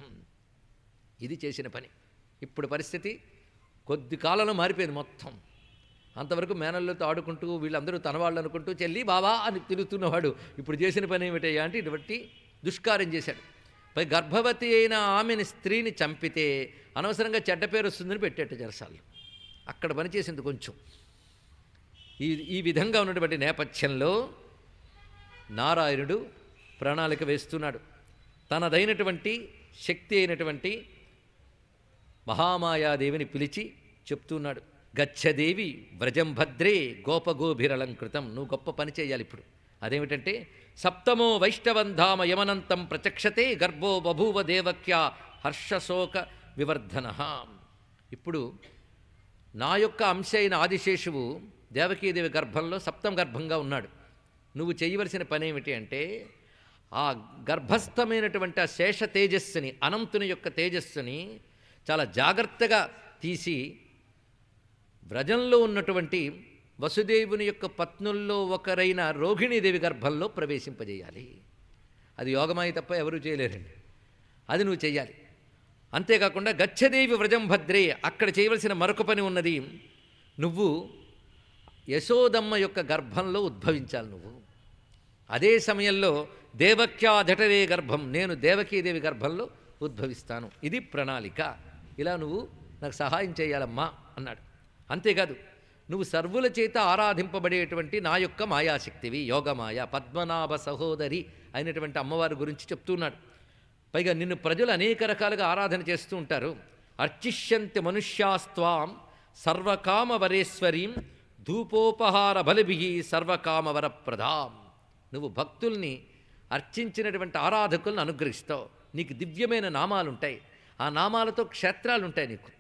ఇది చేసిన పని. ఇప్పుడు పరిస్థితి కొద్ది కాలంలో మారిపోయింది మొత్తం. అంతవరకు మేనల్లతో ఆడుకుంటూ వీళ్ళందరూ తన వాళ్ళు అనుకుంటూ చెల్లి బావా అని తిరుగుతున్నవాడు ఇప్పుడు చేసిన పని ఏమిటయ్యా అంటే ఇటువంటి దుష్కార్యం చేశాడు. పై గర్భవతి అయిన ఆమెని స్త్రీని చంపితే అనవసరంగా చెడ్డ పేరు వస్తుందని పెట్టేట జరసాలు. అక్కడ పనిచేసింది కొంచెం. ఈ విధంగా ఉన్నటువంటి నేపథ్యంలో నారాయణుడు ప్రణాళిక వేస్తున్నాడు. తనదైనటువంటి శక్తి అయినటువంటి మహామాయాదేవిని పిలిచి చెప్తున్నాడు, గచ్చదేవి వ్రజం భద్రే గోపగోభిరలంకృతం. నువ్వు గొప్ప పని చేయాలి ఇప్పుడు. అదేమిటంటే సప్తమో వైష్ణవంధామ యమనంతం ప్రచక్షతే గర్భో బభూవ దేవక్య హర్షశోక వివర్ధన. ఇప్పుడు నా యొక్క అంశ అయిన ఆదిశేషువు దేవకీదేవి గర్భంలో సప్తం గర్భంగా ఉన్నాడు. నువ్వు చేయవలసిన పని ఏమిటి అంటే ఆ గర్భస్థమైనటువంటి ఆ శేష తేజస్సుని, అనంతుని యొక్క తేజస్సుని చాలా జాగ్రత్తగా తీసి వ్రజంలో ఉన్నటువంటి వసుదేవుని యొక్క పత్నుల్లో ఒకరైన రోహిణీదేవి గర్భంలో ప్రవేశింపజేయాలి. అది యోగమాయి తప్ప ఎవరూ చేయలేరండి. అది నువ్వు చెయ్యాలి. అంతేకాకుండా గచ్చదేవి వ్రజం భద్రే, అక్కడ చేయవలసిన మరొక పని ఉన్నది. నువ్వు యశోదమ్మ యొక్క గర్భంలో ఉద్భవించాలి నువ్వు. అదే సమయంలో దేవక్యాధటరే గర్భం, నేను దేవకీదేవి గర్భంలో ఉద్భవిస్తాను. ఇది ప్రణాళిక. ఇలా నువ్వు నాకు సహాయం చేయాలమ్మా అన్నాడు. అంతేకాదు, నువ్వు సర్వుల చేత ఆరాధింపబడేటువంటి నా యొక్క మాయాశక్తివి, యోగమాయ, పద్మనాభ సహోదరి అయినటువంటి అమ్మవారి గురించి చెప్తున్నాడు. పైగా నిన్ను ప్రజలు అనేక రకాలుగా ఆరాధన చేస్తూ ఉంటారు. అర్చిష్యంతి మనుష్యాస్త్వాం సర్వకామవరేశ్వరీం ధూపోపహార బలిభి సర్వకామవరప్రదాం. నువ్వు భక్తుల్ని అర్చించినటువంటి ఆరాధకులను అనుగ్రహిస్తావు. నీకు దివ్యమైన నామాలుంటాయి. ఆ నామాలతో క్షేత్రాలు ఉంటాయి. నీకు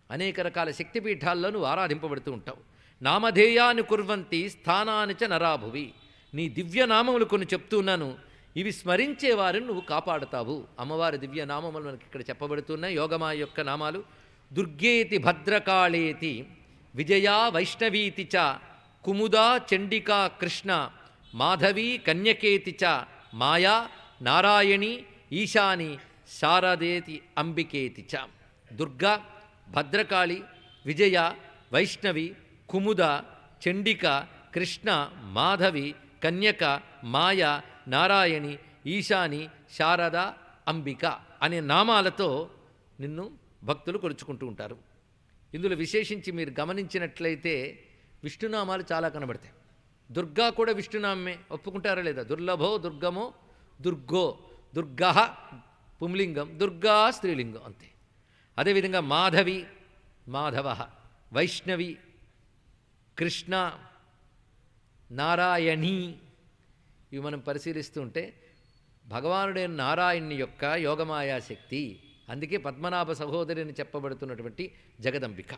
అనేక రకాల శక్తిపీఠాల్లో నువ్వు ఆరాధింపబడుతూ ఉంటావు. నామధేయాన్ని కుర్వంతి స్థానాన్ని చ నరాభువి. నీ దివ్య నామములు కొన్ని చెప్తున్నాను, ఇవి స్మరించే వారిని నువ్వు కాపాడుతావు. అమ్మవారి దివ్య నామములు మనకి ఇక్కడ చెప్పబడుతున్నాయి. యోగమాయ యొక్క నామాలు దుర్గేతి భద్రకాళేతి విజయా వైష్ణవీతి చ కుముదా చండికా కృష్ణ మాధవీ కన్యకేతి చ మాయా నారాయణి ఈశాని శారదేతి అంబికేతి చ. దుర్గా, భద్రకాళి, విజయ, వైష్ణవి, కుముద, చండిక, కృష్ణ, మాధవి, కన్యక, మాయ, నారాయణి, ఈశాని, శారద, అంబిక అనే నామాలతో నిన్ను భక్తులు కొలుచుకుంటూ ఉంటారు. ఇందులో విశేషించి మీరు గమనించినట్లయితే విష్ణునామాలు చాలా కనబడతాయి. దుర్గా కూడా విష్ణునామే, ఒప్పుకుంటారా లేదా? దుర్లభో దుర్గమో దుర్గో, దుర్గా పుంలింగం, దుర్గా స్త్రీలింగం, అంతే. అదేవిధంగా మాధవి, మాధవ, వైష్ణవి, కృష్ణ, నారాయణి, ఇవి మనం పరిశీలిస్తూ ఉంటే భగవానుడైన నారాయణుని యొక్క యోగమాయాశక్తి. అందుకే పద్మనాభ సహోదరి అని చెప్పబడుతున్నటువంటి జగదంబిక.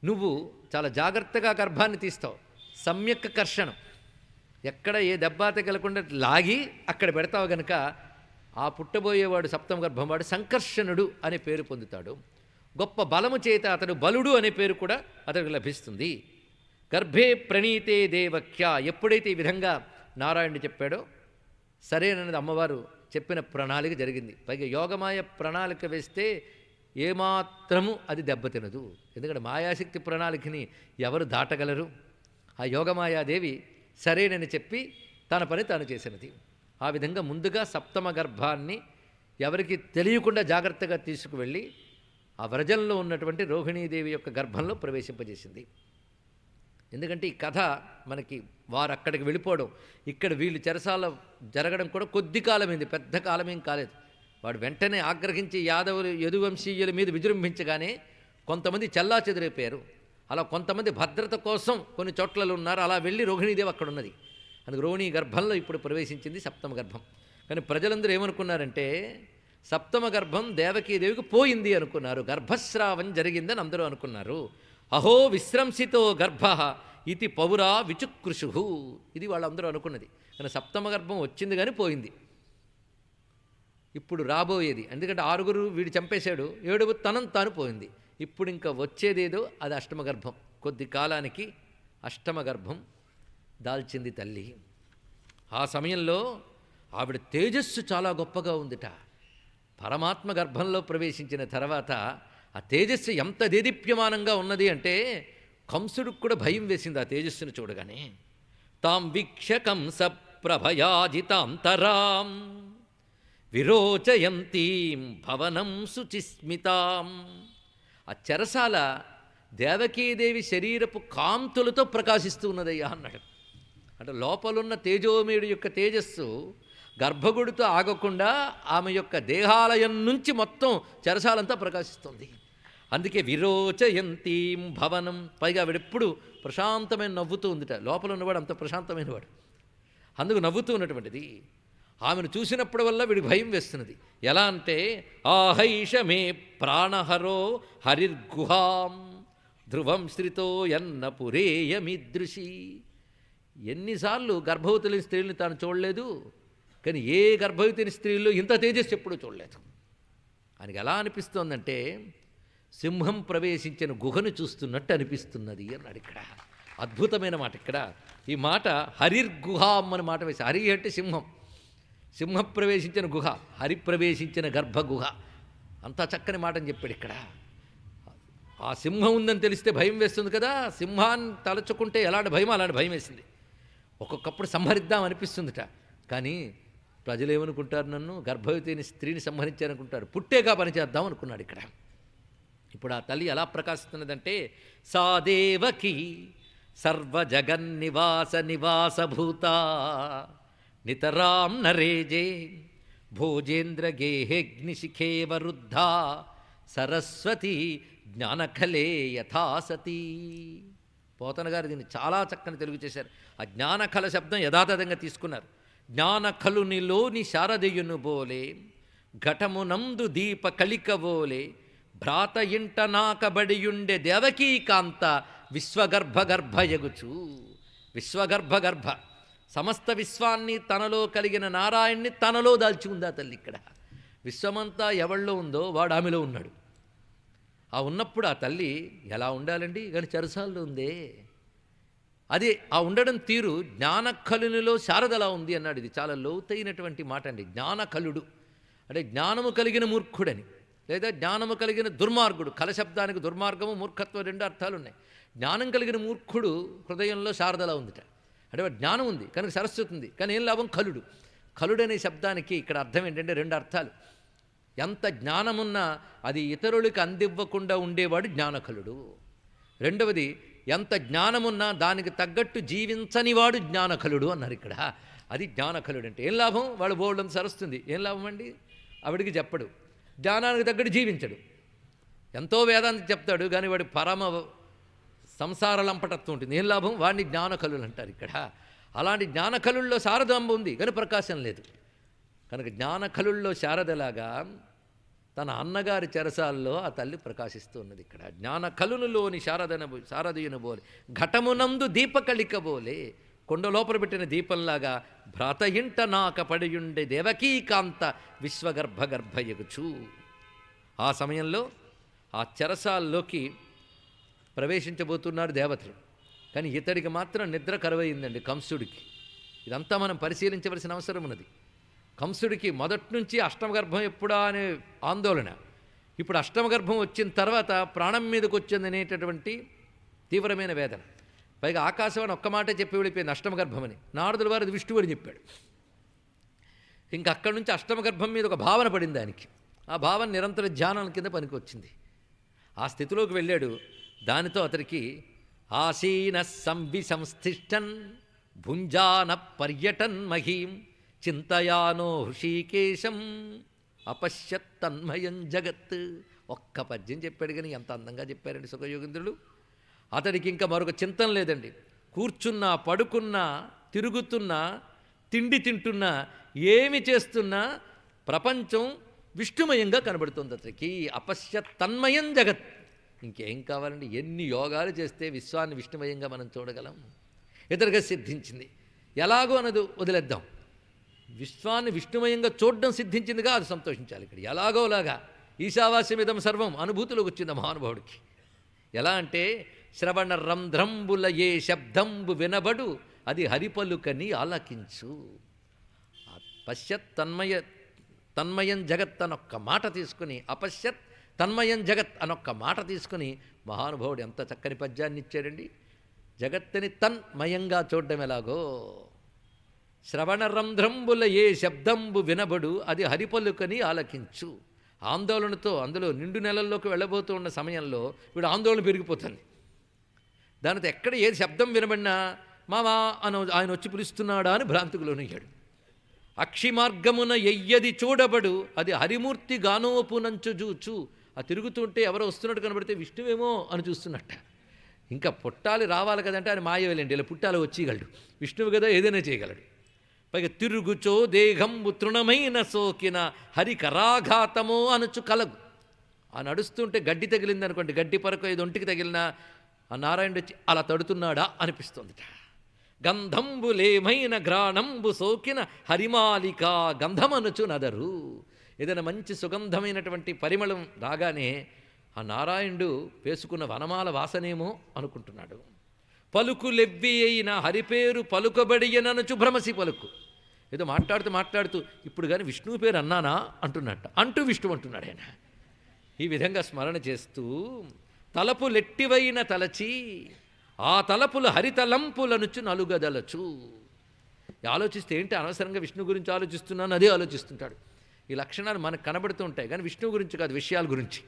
నువ్వు చాలా జాగ్రత్తగా గర్భాన్ని తీస్తావు. సమ్యక్ కర్షణం, ఎక్కడ ఏ దెబ్బ తగలకుండా లాగి అక్కడ పెడతావు గనక ఆ పుట్టబోయేవాడు సప్తమ గర్భం వాడు సంకర్షణుడు అనే పేరు పొందుతాడు. గొప్ప బలము చేత అతడు బలుడు అనే పేరు కూడా అతడికి లభిస్తుంది. గర్భే ప్రణీతే దేవక్య, ఎప్పుడైతే ఈ విధంగా నారాయణుడు చెప్పాడో సరేనన్నది అమ్మవారు చెప్పిన ప్రణాళిక జరిగింది. పైగా యోగమాయ ప్రణాళిక వేస్తే ఏమాత్రము అది దెబ్బతినదు. ఎందుకంటే మాయాశక్తి ప్రణాళికని ఎవరు దాటగలరు? ఆ యోగమాయాదేవి సరేనని చెప్పి తన పని తాను చేసినది. ఆ విధంగా ముందుగా సప్తమ గర్భాన్ని ఎవరికి తెలియకుండా జాగ్రత్తగా తీసుకువెళ్ళి ఆ వ్రజంలో ఉన్నటువంటి రోహిణీదేవి యొక్క గర్భంలో ప్రవేశింపజేసింది. ఎందుకంటే ఈ కథ మనకి వారు అక్కడికి వెళ్ళిపోవడం, ఇక్కడ వీళ్ళు చెరసాల జరగడం కూడా కొద్ది కాలమైంది, పెద్ద కాలమేం కాలేదు. వాడు వెంటనే ఆగ్రహించి యాదవులు యదువంశీయుల మీద విజృంభించగానే కొంతమంది చల్లా చెదిరైపోయారు. అలా కొంతమంది భద్రత కోసం కొన్ని చోట్లలో ఉన్నారు. అలా వెళ్ళి రోహిణీదేవి అక్కడ ఉన్నది. అందుకు రోహిణీ గర్భంలో ఇప్పుడు ప్రవేశించింది సప్తమ గర్భం. కానీ ప్రజలందరూ ఏమనుకున్నారంటే సప్తమ గర్భం దేవకీదేవికి పోయింది అనుకున్నారు. గర్భస్రావం జరిగిందని అందరూ అనుకున్నారు. అహో విశ్రంసితో గర్భ ఇది పౌరా విచుకృషు, ఇది వాళ్ళందరూ అనుకున్నది. కానీ సప్తమ గర్భం వచ్చింది కానీ పోయింది. ఇప్పుడు రాబోయేది, ఎందుకంటే 6 వీడు చంపేశాడు, 7 తనం తాను పోయింది. ఇప్పుడు ఇంకా వచ్చేదేదో అది అష్టమ గర్భం. కొద్ది కాలానికి అష్టమ గర్భం దాల్చింది తల్లి. ఆ సమయంలో ఆవిడ తేజస్సు చాలా గొప్పగా ఉందిట. పరమాత్మ గర్భంలో ప్రవేశించిన తర్వాత ఆ తేజస్సు ఎంత దేదీప్యమానంగా ఉన్నది అంటే కంసుడికి కూడా భయం వేసింది ఆ తేజస్సును చూడగానే. తాం వీక్ష కంస ప్రభయాజితాంతరాం విరోచయంతీం భవనం శుచిస్మితాం. ఆ చెరసాల దేవకీదేవి శరీరపు కాంతులతో ప్రకాశిస్తూ ఉన్నదయ్యా అన్నాడు. అంటే లోపలున్న తేజోమయుడి యొక్క తేజస్సు గర్భగుడితో ఆగకుండా ఆమె యొక్క దేహాలయం నుంచి మొత్తం చెరసాలంతా ప్రకాశిస్తుంది. అందుకే విరోచయంతీం భవనం. పైగా ఆవిడెప్పుడు ప్రశాంతమైన నవ్వుతూ ఉందిట. లోపల ఉన్నవాడు అంత ప్రశాంతమైనవాడు, అందుకు నవ్వుతూ ఉన్నటువంటిది. ఆమెను చూసినప్పుడు వల్ల వీడికి భయం వేస్తున్నది. ఎలా అంటే ఆహైష మే ప్రాణహరో హరిర్గుహాం ధ్రువం శ్రితో ఎన్న పురేయమిదృశి. ఎన్నిసార్లు గర్భవతులైన స్త్రీలను తాను చూడలేదు, కానీ ఏ గర్భవతిని స్త్రీల్లో ఇంత తేజస్సు ఎప్పుడూ చూడలేదు. ఆయనకి ఎలా అనిపిస్తోందంటే సింహం ప్రవేశించిన గుహను చూస్తున్నట్టు అనిపిస్తున్నది అన్నాడు. ఇక్కడ అద్భుతమైన మాట. ఇక్కడ ఈ మాట హరిర్గుహాం అని మాట వేసి, హరి అంటే సింహం, సింహం ప్రవేశించిన గుహ, హరి ప్రవేశించిన గర్భగుహ. అంతా చక్కని మాట అని చెప్పాడు ఇక్కడ. ఆ సింహం ఉందని తెలిస్తే భయం వేస్తుంది కదా, సింహాన్ని తలచుకుంటే ఎలాంటి భయం అలాంటి భయం వేసింది. ఒక్కొక్కప్పుడు సంహరిద్దాం అనిపిస్తుందిట, కానీ ప్రజలు ఏమనుకుంటారు, నన్ను గర్భవతిని స్త్రీని సంహరించారనుకుంటారు, పుట్టేగా పనిచేద్దాం అనుకున్నాడు ఇక్కడ. ఇప్పుడు ఆ తల్లి ఎలా ప్రకాశిస్తున్నదంటే సా దేవకి సర్వజగన్నివాస నివాసభూత నితరాం నరేజే భోజేంద్ర గేహేగ్నిశిఖే వరుద్ధ సరస్వతి జ్ఞానఖలే యథాసతి. పోతన గారు దీన్ని చాలా చక్కని తెలుగు చేశారు. ఆ జ్ఞానఖల శబ్దం యథాతథంగా తీసుకున్నారు. జ్ఞానఖలునిలోని శారదయును బోలే ఘటమునందు దీప కలికబోలే భ్రాత ఇంట నాకబడియుండే దేవకీకాంత విశ్వగర్భగర్భయగుచు. విశ్వగర్భగర్భ సమస్త విశ్వాన్ని తనలో కలిగిన నారాయణ్ణి తనలో దాల్చి ఉందా తల్లి. ఇక్కడ విశ్వమంతా ఎవళ్ళో ఉందో వాడు ఆమెలో ఉన్నాడు. ఆ ఉన్నప్పుడు ఆ తల్లి ఎలా ఉండాలండి, కానీ చెరసాల్లో ఉందే. అది ఆ ఉండడం తీరు జ్ఞానకలునిలో శారదలా ఉంది అన్నాడు. ఇది చాలా లోతైనటువంటి మాట అండి. జ్ఞానకలుడు అంటే జ్ఞానము కలిగిన మూర్ఖుడని, లేదా జ్ఞానము కలిగిన దుర్మార్గుడు. కలశబ్దానికి దుర్మార్గము మూర్ఖత్వం రెండు అర్థాలు ఉన్నాయి. జ్ఞానం కలిగిన మూర్ఖుడు హృదయంలో శారదలా ఉందిట. అంటే వాడు జ్ఞానం ఉంది కనుక సరస్వతి ఉంది, కానీ ఏం లాభం కలుడు. కలుడనే శబ్దానికి ఇక్కడ అర్థం ఏంటంటే రెండు అర్థాలు. ఎంత జ్ఞానమున్నా అది ఇతరులకు అందివ్వకుండా ఉండేవాడు జ్ఞానకలుడు. రెండవది, ఎంత జ్ఞానమున్నా దానికి తగ్గట్టు జీవించనివాడు జ్ఞానకలుడు అన్నారు ఇక్కడ. అది జ్ఞానకలుడు అంటే. ఏం లాభం, వాడు బోల్డంత సరస్తుంది, ఏం లాభం అండి, ఆవిడికి చెప్పడు. జ్ఞానానికి తగ్గట్టు జీవించడు. ఎంతో వేదాంతి చెప్తాడు, కానీ వాడి పరమ సంసార లంపటత్వం ఉంటుంది. ఏం లాభం, వాడిని జ్ఞానకలులు అంటారు ఇక్కడ. అలాంటి జ్ఞానకలుల్లో శారదాంబ ఉంది, కానీ ప్రకాశం లేదు. కనుక జ్ఞానకలుల్లో శారదలాగా తన అన్నగారి చెరసాల్లో ఆ తల్లి ప్రకాశిస్తూ ఉన్నది ఇక్కడ. జ్ఞానకలునిలోని శారదయును బోలే ఘటమునందు దీపకళికబోలే. కొండ లోపల పెట్టిన దీపంలాగా భ్రాత ఇంట నాక పడియుండే దేవకీకాంత విశ్వగర్భగర్భయగుచు. ఆ సమయంలో ఆ చెరసాల్లోకి ప్రవేశించబోతున్నారు దేవతలు, కానీ ఇతడికి మాత్రం నిద్ర కరువైందండి కంసుడికి. ఇదంతా మనం పరిశీలించవలసిన అవసరం ఉన్నది. కంసుడికి మొదటి నుంచి అష్టమగర్భం ఎప్పుడా అనే ఆందోళన. ఇప్పుడు అష్టమగర్భం వచ్చిన తర్వాత ప్రాణం మీదకి వచ్చిందనేటటువంటి తీవ్రమైన వేదన. పైగా ఆకాశవాణి ఒక్క మాటే చెప్పి వెళ్ళిపోయింది అష్టమగర్భమని. నారదుల వారు అది విష్ణువు అని చెప్పాడు. ఇంకా అక్కడి నుంచి అష్టమగర్భం మీద ఒక భావన పడింది ఆయనకి. ఆ భావన నిరంతర ధ్యానం కింద పనికి వచ్చింది. ఆ స్థితిలోకి వెళ్ళాడు. దానితో అతనికి ఆసీన సంవిసంస్థిష్టన్ భుంజాన పర్యటన్ మహీం చింతయానో హృషీకేశం అపశ్యత్ తన్మయం జగత్. ఒక్క పద్యం చెప్పాడు, కానీ ఎంత అందంగా చెప్పారండి సుఖయోగేంద్రులు. అతడికి ఇంకా మరొక చింతన లేదండి. కూర్చున్నా, పడుకున్నా, తిరుగుతున్నా, తిండి తింటున్నా, ఏమి చేస్తున్నా ప్రపంచం విష్ణుమయంగా కనబడుతుంది అతనికి. అపశ్యత్ తన్మయం జగత్. ఇంకేం కావాలండి, ఎన్ని యోగాలు చేస్తే విశ్వాన్ని విష్ణుమయంగా మనం చూడగలం. ఇతరుగా సిద్ధించింది. ఎలాగో అన్నది వదిలేద్దాం, విశ్వాన్ని విష్ణుమయంగా చూడడం సిద్ధించిందిగా, అది సంతోషించాలి. ఇక్కడ ఎలాగోలాగా ఈశావాస్యమిదం సర్వం అనుభూతిలోకి వచ్చింది మహానుభావుడికి. ఎలా అంటే శ్రవణ రంధ్రంబుల ఏ శబ్దంబు వినబడు అది హరిపలుకని ఆలకించు. పశ్యత్ తన్మయం జగత్ అనొక్క మాట తీసుకుని, అపశ్యత్ తన్మయం జగత్ అనొక్క మాట తీసుకుని మహానుభావుడు ఎంత చక్కని పద్యాన్ని ఇచ్చాడండి. జగత్తుని తన్మయంగా చూడడం ఎలాగో, శ్రవణరంధ్రంబుల ఏ శబ్దంబు వినబడు అది హరిపలుకని ఆలకించు. ఆందోళనతో అందులో నిండు నెలల్లోకి వెళ్ళబోతూ ఉన్న సమయంలో వీడు ఆందోళన పెరిగిపోతుంది. దానితో ఎక్కడ ఏది శబ్దం వినబడినా మావా అని ఆయన వచ్చి పిలుస్తున్నాడా అని భ్రాంతికి లోనయ్యాడు. అక్షి మార్గమున ఎయ్యది చూడబడు అది హరిమూర్తి గానోపునంచు జూచు. ఆ తిరుగుతుంటే ఎవరో వస్తున్నట్టు కనబడితే విష్ణువేమో అని చూస్తున్నట్ట. ఇంకా పుట్టాలి రావాలి కదంటే ఆయన మాయవేలేండి, ఇలా పుట్టాలి వచ్చేయగలడు. విష్ణువు కదా ఏదైనా చేయగలడు. పైగా తిరుగుచో దేహంబు తృణమైన సోకిన హరి కరాఘాతమో అనుచు కలగు. ఆ నడుస్తుంటే గడ్డి తగిలిందనుకోండి, గడ్డి పరకు ఇది ఒంటికి తగిలినా ఆ నారాయణుడు వచ్చి అలా తడుతున్నాడా అనిపిస్తుందిట. గంధంబులేమైన గ్రాణంబు సోకిన హరిమాలిక గంధమనుచు నదరు. ఏదైనా మంచి సుగంధమైనటువంటి పరిమళం రాగానే ఆ నారాయణుడు వేసుకున్న వనమాల వాసనేమో అనుకుంటున్నాడు. పలుకులెవ్వి అయిన హరిపేరు పలుకబడియననుచు భ్రమసి పలుకు. ఏదో మాట్లాడుతూ ఇప్పుడు కానీ విష్ణువు పేరు అన్నానా అంటూ విష్ణు అంటున్నాడు ఆయన. ఈ విధంగా స్మరణ చేస్తూ తలపులెట్టివైన తలచి ఆ తలపులు హరితలంపులనుచు నలుగదలచు. ఆలోచిస్తే ఏంటి అనవసరంగా విష్ణు గురించి ఆలోచిస్తున్నాను అదే ఆలోచిస్తుంటాడు. ఈ లక్షణాలు మనకు కనబడుతూ ఉంటాయి, కానీ విష్ణువు గురించి కాదు, విషయాల గురించి.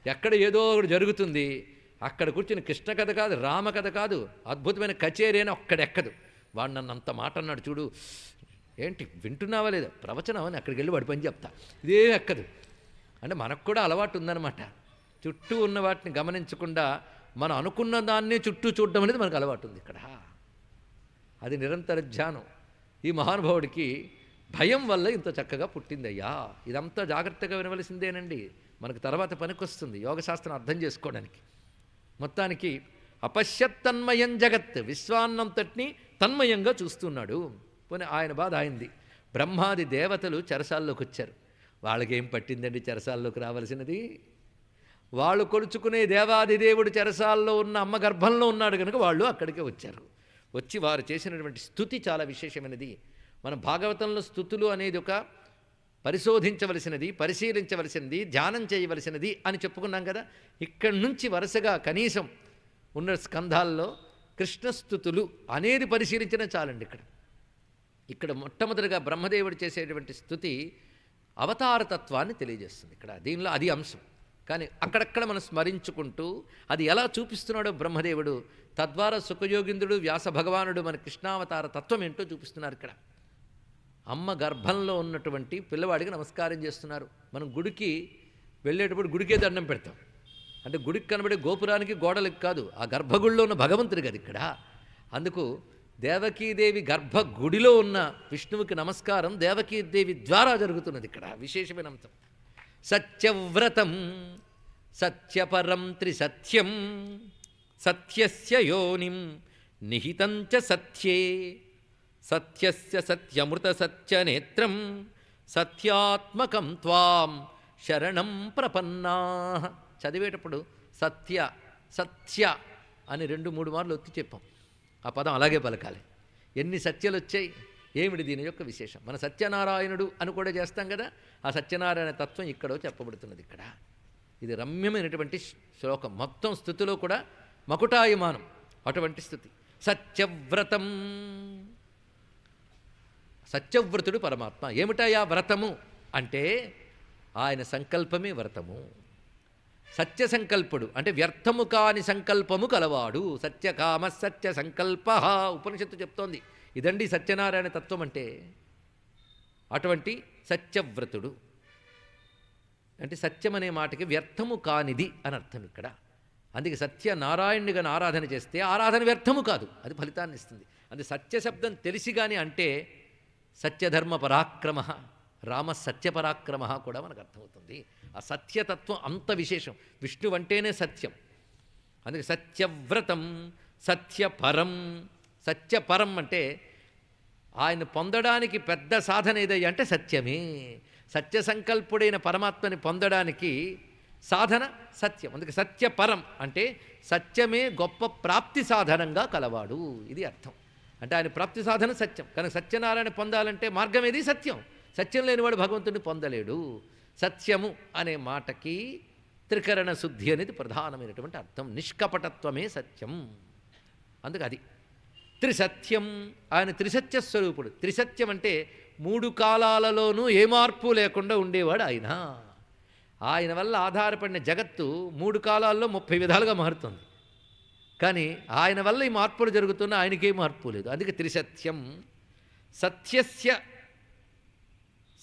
ఎక్కడ ఏదో ఒకటి జరుగుతుంది, అక్కడ కూర్చుని కృష్ణ కథ కాదు, రామకథ కాదు, అద్భుతమైన కచేరీ అని ఒక్కడెక్కదు. వాడు నన్ను అంత మాట అన్నాడు చూడు, ఏంటి వింటున్నావా లేదా, ప్రవచనం అని అక్కడికి వెళ్ళి వాడి పని చెప్తా, ఇదే ఎక్కదు. అంటే మనకు కూడా అలవాటు ఉందన్నమాట. చుట్టూ ఉన్న వాటిని గమనించకుండా మనం అనుకున్న దాన్నే చుట్టూ చూడడం అనేది మనకు అలవాటు ఉంది ఇక్కడ. అది నిరంతర ధ్యానం. ఈ మహానుభావుడికి భయం వల్ల ఇంత చక్కగా పుట్టిందయ్యా. ఇదంతా జాగ్రత్తగా వినవలసిందేనండి, మనకు తర్వాత పనికొస్తుంది యోగశాస్త్రం అర్థం చేసుకోవడానికి. మొత్తానికి అపశ్యత్ తన్మయం జగత్, విశ్వాన్నంతటినీ తన్మయంగా చూస్తున్నాడు. పోనీ ఆయన బాధ అయింది. బ్రహ్మాది దేవతలు చెరసాల్లోకి వచ్చారు. వాళ్ళకేం పట్టిందండి చెరసాల్లోకి రావాల్సినది? వాళ్ళు కొలుచుకునే దేవాదిదేవుడు చెరసాల్లో ఉన్న అమ్మ గర్భంలో ఉన్నాడు కనుక వాళ్ళు అక్కడికే వచ్చారు. వచ్చి వారు చేసినటువంటి స్తుతి చాలా విశేషమైనది. మన భాగవతంలో స్తుతులు అనేది ఒక పరిశోధించవలసినది, పరిశీలించవలసినది, ధ్యానం చేయవలసినది అని చెప్పుకున్నాం కదా. ఇక్కడి నుంచి వరుసగా కనీసం ఉన్న స్కంధాల్లో కృష్ణస్తుతులు అనేది పరిశీలించినా చాలండి. ఇక్కడ మొట్టమొదటిగా బ్రహ్మదేవుడు చేసేటువంటి స్తుతి అవతారతత్వాన్ని తెలియజేస్తుంది. ఇక్కడ దీనిలో అది అంశం. కానీ అక్కడక్కడ మనం స్మరించుకుంటూ అది ఎలా చూపిస్తున్నాడో బ్రహ్మదేవుడు, తద్వారా సుఖయోగింద్రుడు వ్యాస భగవానుడు మన కృష్ణావతార తత్వం ఏంటో చూపిస్తున్నారు. ఇక్కడ అమ్మ గర్భంలో ఉన్నటువంటి పిల్లవాడికి నమస్కారం చేస్తున్నారు. మనం గుడికి వెళ్ళేటప్పుడు గుడికే దండం పెడతాం. అంటే గుడికి కనబడే గోపురానికి గోడలకు కాదు, ఆ గర్భగుడిలో ఉన్న భగవంతుడి కదా ఇక్కడ. అందుకు దేవకీదేవి గర్భగుడిలో ఉన్న విష్ణువుకి నమస్కారం దేవకీదేవి ద్వారా జరుగుతున్నది. ఇక్కడ విశేషమైన అంశం. సత్యవ్రతం సత్యపరం త్రిసత్యం సత్యస్య యోనిం నిహితంచ సత్యే సత్యస్య సత్యమృత సత్యనేత్రం సత్యాత్మకం త్వాం శరణం ప్రపన్నాః. చదివేటప్పుడు సత్య సత్య అని 2-3 మార్లు ఒత్తి చెప్పాం. ఆ పదం అలాగే పలకాలి. ఎన్ని సత్యాలు వచ్చాయి, ఏమిటి దీని యొక్క విశేషం? మన సత్యనారాయణుడు అని కూడా చేస్తాం కదా, ఆ సత్యనారాయణ తత్వం ఇక్కడో చెప్పబడుతున్నది. ఇక్కడ ఇది రమ్యమైనటువంటి శ్లోకం. మొత్తం స్థుతిలో కూడా మకుటాయమానం అటువంటి స్థుతి. సత్యవ్రతం, సత్యవ్రతుడు పరమాత్మ. ఏమిటాయా వ్రతము అంటే ఆయన సంకల్పమే వ్రతము. సత్య సంకల్పుడు అంటే వ్యర్థము కాని సంకల్పము కలవాడు. సత్యకామ సత్య సంకల్ప ఉపనిషత్తు చెప్తోంది. ఇదండి సత్యనారాయణ తత్వం అంటే. అటువంటి సత్యవ్రతుడు అంటే సత్యం అనే మాటకి వ్యర్థము కానిది అని అర్థం ఇక్కడ. అందుకే సత్యనారాయణుడిగా ఆరాధన చేస్తే ఆరాధన వ్యర్థము కాదు, అది ఫలితాన్ని ఇస్తుంది. అందుకే సత్యశబ్దం తెలిసి కానీ అంటే సత్యధర్మ పరాక్రమ, రామ సత్యపరాక్రమ కూడా మనకు అర్థమవుతుంది. ఆ సత్యతత్వం అంత విశేషం. విష్ణువు అంటేనే సత్యం. అందుకే సత్యవ్రతం సత్యపరం. సత్యపరం అంటే ఆయన పొందడానికి పెద్ద సాధన ఏదయ్యా అంటే సత్యమే. సత్య సంకల్పుడైన పరమాత్మని పొందడానికి సాధన సత్యం. అందుకే సత్యపరం అంటే సత్యమే గొప్ప ప్రాప్తి సాధనంగా కలవాడు, ఇది అర్థం. అంటే ఆయన ప్రాప్తి సాధన సత్యం. కనుక సత్యనారాయణ పొందాలంటే మార్గం ఏది? సత్యం. సత్యం లేనివాడు భగవంతుడిని పొందలేడు. సత్యము అనే మాటకి త్రికరణ శుద్ధి అనేది ప్రధానమైనటువంటి అర్థం. నిష్కపటత్వమే సత్యం. అందుకు అది త్రిసత్యం. ఆయన త్రిసత్య స్వరూపుడు. త్రిసత్యం అంటే 3 కాలాలలోనూ ఏ మార్పు లేకుండా ఉండేవాడు ఆయన. ఆయన వల్ల ఆధారపడిన జగత్తు 3 కాలాల్లో 30 విధాలుగా మారుతుంది. కానీ ఆయన వల్ల ఈ మార్పులు జరుగుతున్న ఆయనకే మార్పు లేదు. అందుకే త్రిసత్యం.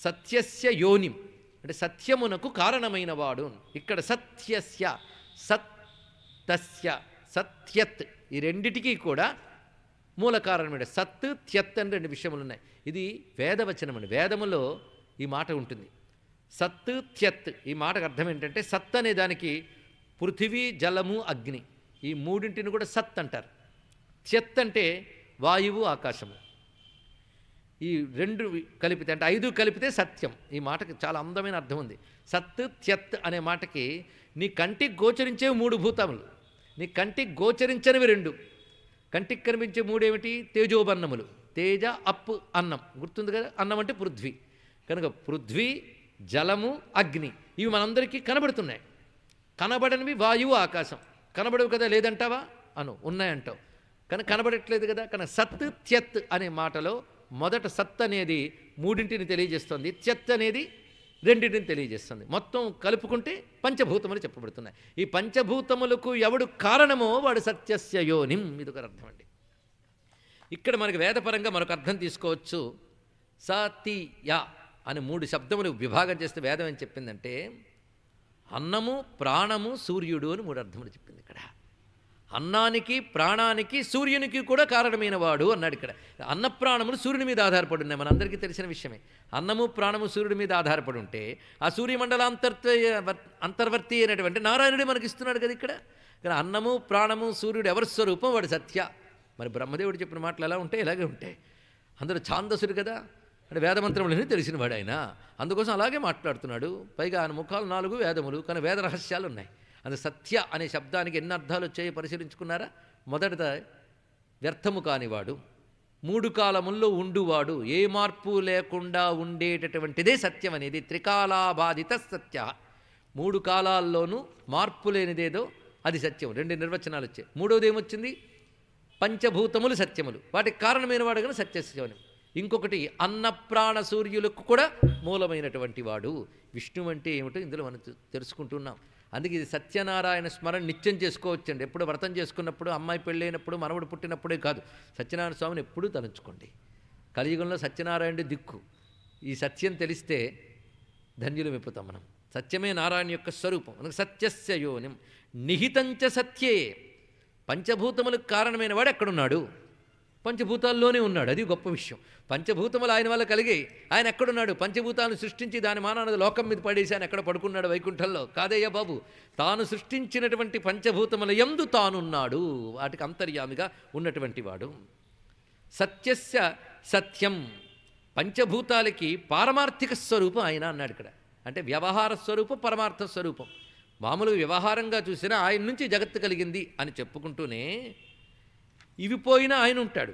సత్యస్య యోనిం అంటే సత్యమునకు కారణమైన వాడు. ఇక్కడ సత్యస్య, సత్తస్య, సత్యత్ ఈ రెండిటికీ కూడా మూల కారణమైన సత్ త్యత్ అని 2 విషయములు ఉన్నాయి. ఇది వేదవచనం అండి. వేదములో ఈ మాట ఉంటుంది. సత్ త్యత్ ఈ మాటకు అర్థం ఏంటంటే సత్ అనే దానికి పృథివీ, జలము, అగ్ని ఈ 3ంటిని కూడా సత్ అంటారు. త్యత్ అంటే వాయువు, ఆకాశము. ఈ 2 కలిపితే అంటే 5 కలిపితే సత్యం. ఈ మాటకి చాలా అందమైన అర్థం ఉంది. సత్ త్యత్ అనే మాటకి నీ కంటికి గోచరించేవి 3 భూతములు, నీ కంటికి గోచరించనివి 2. కంటికి కనిపించే 3 ఏమిటి? తేజోబన్నములు. తేజ, అప్పు, అన్నం. గుర్తుంది కదా? అన్నం అంటే పృథ్వీ. కనుక పృథ్వీ, జలము, అగ్ని ఇవి మనందరికీ కనబడుతున్నాయి. కనబడనివి వాయువు, ఆకాశం. కనబడవు కదా, లేదంటావా? ఉన్నాయంటావు. కానీ కనబడట్లేదు కదా. కానీ సత్ త్యత్ అనే మాటలో మొదట సత్ అనేది 3ంటిని తెలియజేస్తుంది, త్యత్ అనేది 2ంటిని తెలియజేస్తుంది. మొత్తం కలుపుకుంటే పంచభూతములు చెప్పబడుతున్నాయి. ఈ పంచభూతములకు ఎవడు కారణమో వాడు సత్యస్య యోనిం. ఇదొక అర్థం అండి. ఇక్కడ మనకి వేదపరంగా మరొక అర్థం తీసుకోవచ్చు. సతియ అని 3 శబ్దములు విభాగం చేస్తే వేదం ఏం చెప్పిందంటే అన్నము, ప్రాణము, సూర్యుడు అని 3 అర్థములు చెప్పింది. ఇక్కడ అన్నానికి, ప్రాణానికి, సూర్యునికి కూడా కారణమైన వాడు అన్నాడు. ఇక్కడ అన్నప్రాణములు సూర్యుని మీద ఆధారపడి ఉన్నాయి. మనందరికీ తెలిసిన విషయమే. అన్నము, ప్రాణము సూర్యుడి మీద ఆధారపడి ఉంటే ఆ సూర్యమండల అంతర్వర్తి అయినటువంటి నారాయణుడే మనకి ఇస్తున్నాడు కదా. ఇక్కడ అన్నము, ప్రాణము, సూర్యుడు ఎవరి స్వరూపం? వాడు సత్య. మరి బ్రహ్మదేవుడు చెప్పిన మాటలు ఎలా ఉంటాయి? ఇలాగే ఉంటాయి. అందరూ ఛాందసుడు కదా, అంటే వేదమంత్రములని తెలిసినవాడు ఆయన. అందుకోసం అలాగే మాట్లాడుతున్నాడు. పైగా ఆయన ముఖాలు 4 వేదములు, కానీ వేద రహస్యాలు ఉన్నాయి. అది సత్య అనే శబ్దానికి ఎన్ని అర్థాలు వచ్చాయో పరిశీలించుకున్నారా? మొదటిద వ్యర్థము కానివాడు, 3 కాలముల్లో ఉండువాడు, ఏ మార్పు లేకుండా ఉండేటటువంటిదే సత్యం అనేది. త్రికాలాబాధిత సత్య. 3 కాలాల్లోనూ మార్పు లేనిదేదో అది సత్యం. 2 నిర్వచనాలు వచ్చాయి. 3వది ఏమొచ్చింది? పంచభూతములు సత్యములు, వాటికి కారణమైన వాడు కనుక సత్యశివని. ఇంకొకటి అన్నప్రాణ సూర్యులకు కూడా మూలమైనటువంటి వాడు. విష్ణువు అంటే ఏమిటో ఇందులో మనం తెలుసుకుంటున్నాం. అందుకే ఇది సత్యనారాయణ స్మరణ నిత్యం చేసుకోవచ్చండి. ఎప్పుడు వ్రతం చేసుకున్నప్పుడు, అమ్మాయి పెళ్ళైనప్పుడు, మనవడు పుట్టినప్పుడే కాదు, సత్యనారాయణ స్వామిని ఎప్పుడూ తలంచుకోండి. కలియుగంలో సత్యనారాయణుడి దిక్కు. ఈ సత్యం తెలిస్తే ధన్యులు మెప్పుతాం మనం. సత్యమే నారాయణ యొక్క స్వరూపం. మనకు సత్యస్య యోనిం నిహితంచ సత్యే. పంచభూతములకు కారణమైన వాడు ఎక్కడున్నాడు? పంచభూతాల్లోనే ఉన్నాడు. అది గొప్ప విషయం. పంచభూతములు ఆయన వల్ల కలిగాయి. ఆయన ఎక్కడున్నాడు? పంచభూతాలను సృష్టించి దాని మానాన్ని లోకం మీద పడేసి ఆయన ఎక్కడ పడుకున్నాడు? వైకుంఠంలో కాదయ్యా బాబు. తాను సృష్టించినటువంటి పంచభూతముల యందు తానున్నాడు. వాటికి అంతర్యామిగా ఉన్నటువంటి వాడు. సత్యస్య సత్యం. పంచభూతాలకి పారమార్థిక స్వరూపం ఆయన అన్నాడు ఇక్కడ. అంటే వ్యవహార స్వరూపం, పరమార్థ స్వరూపం. మామూలుగా వ్యవహారంగా చూసినా ఆయన నుంచి జగత్తు కలిగింది అని చెప్పుకుంటూనే ఇవి పోయినా ఆయన ఉంటాడు.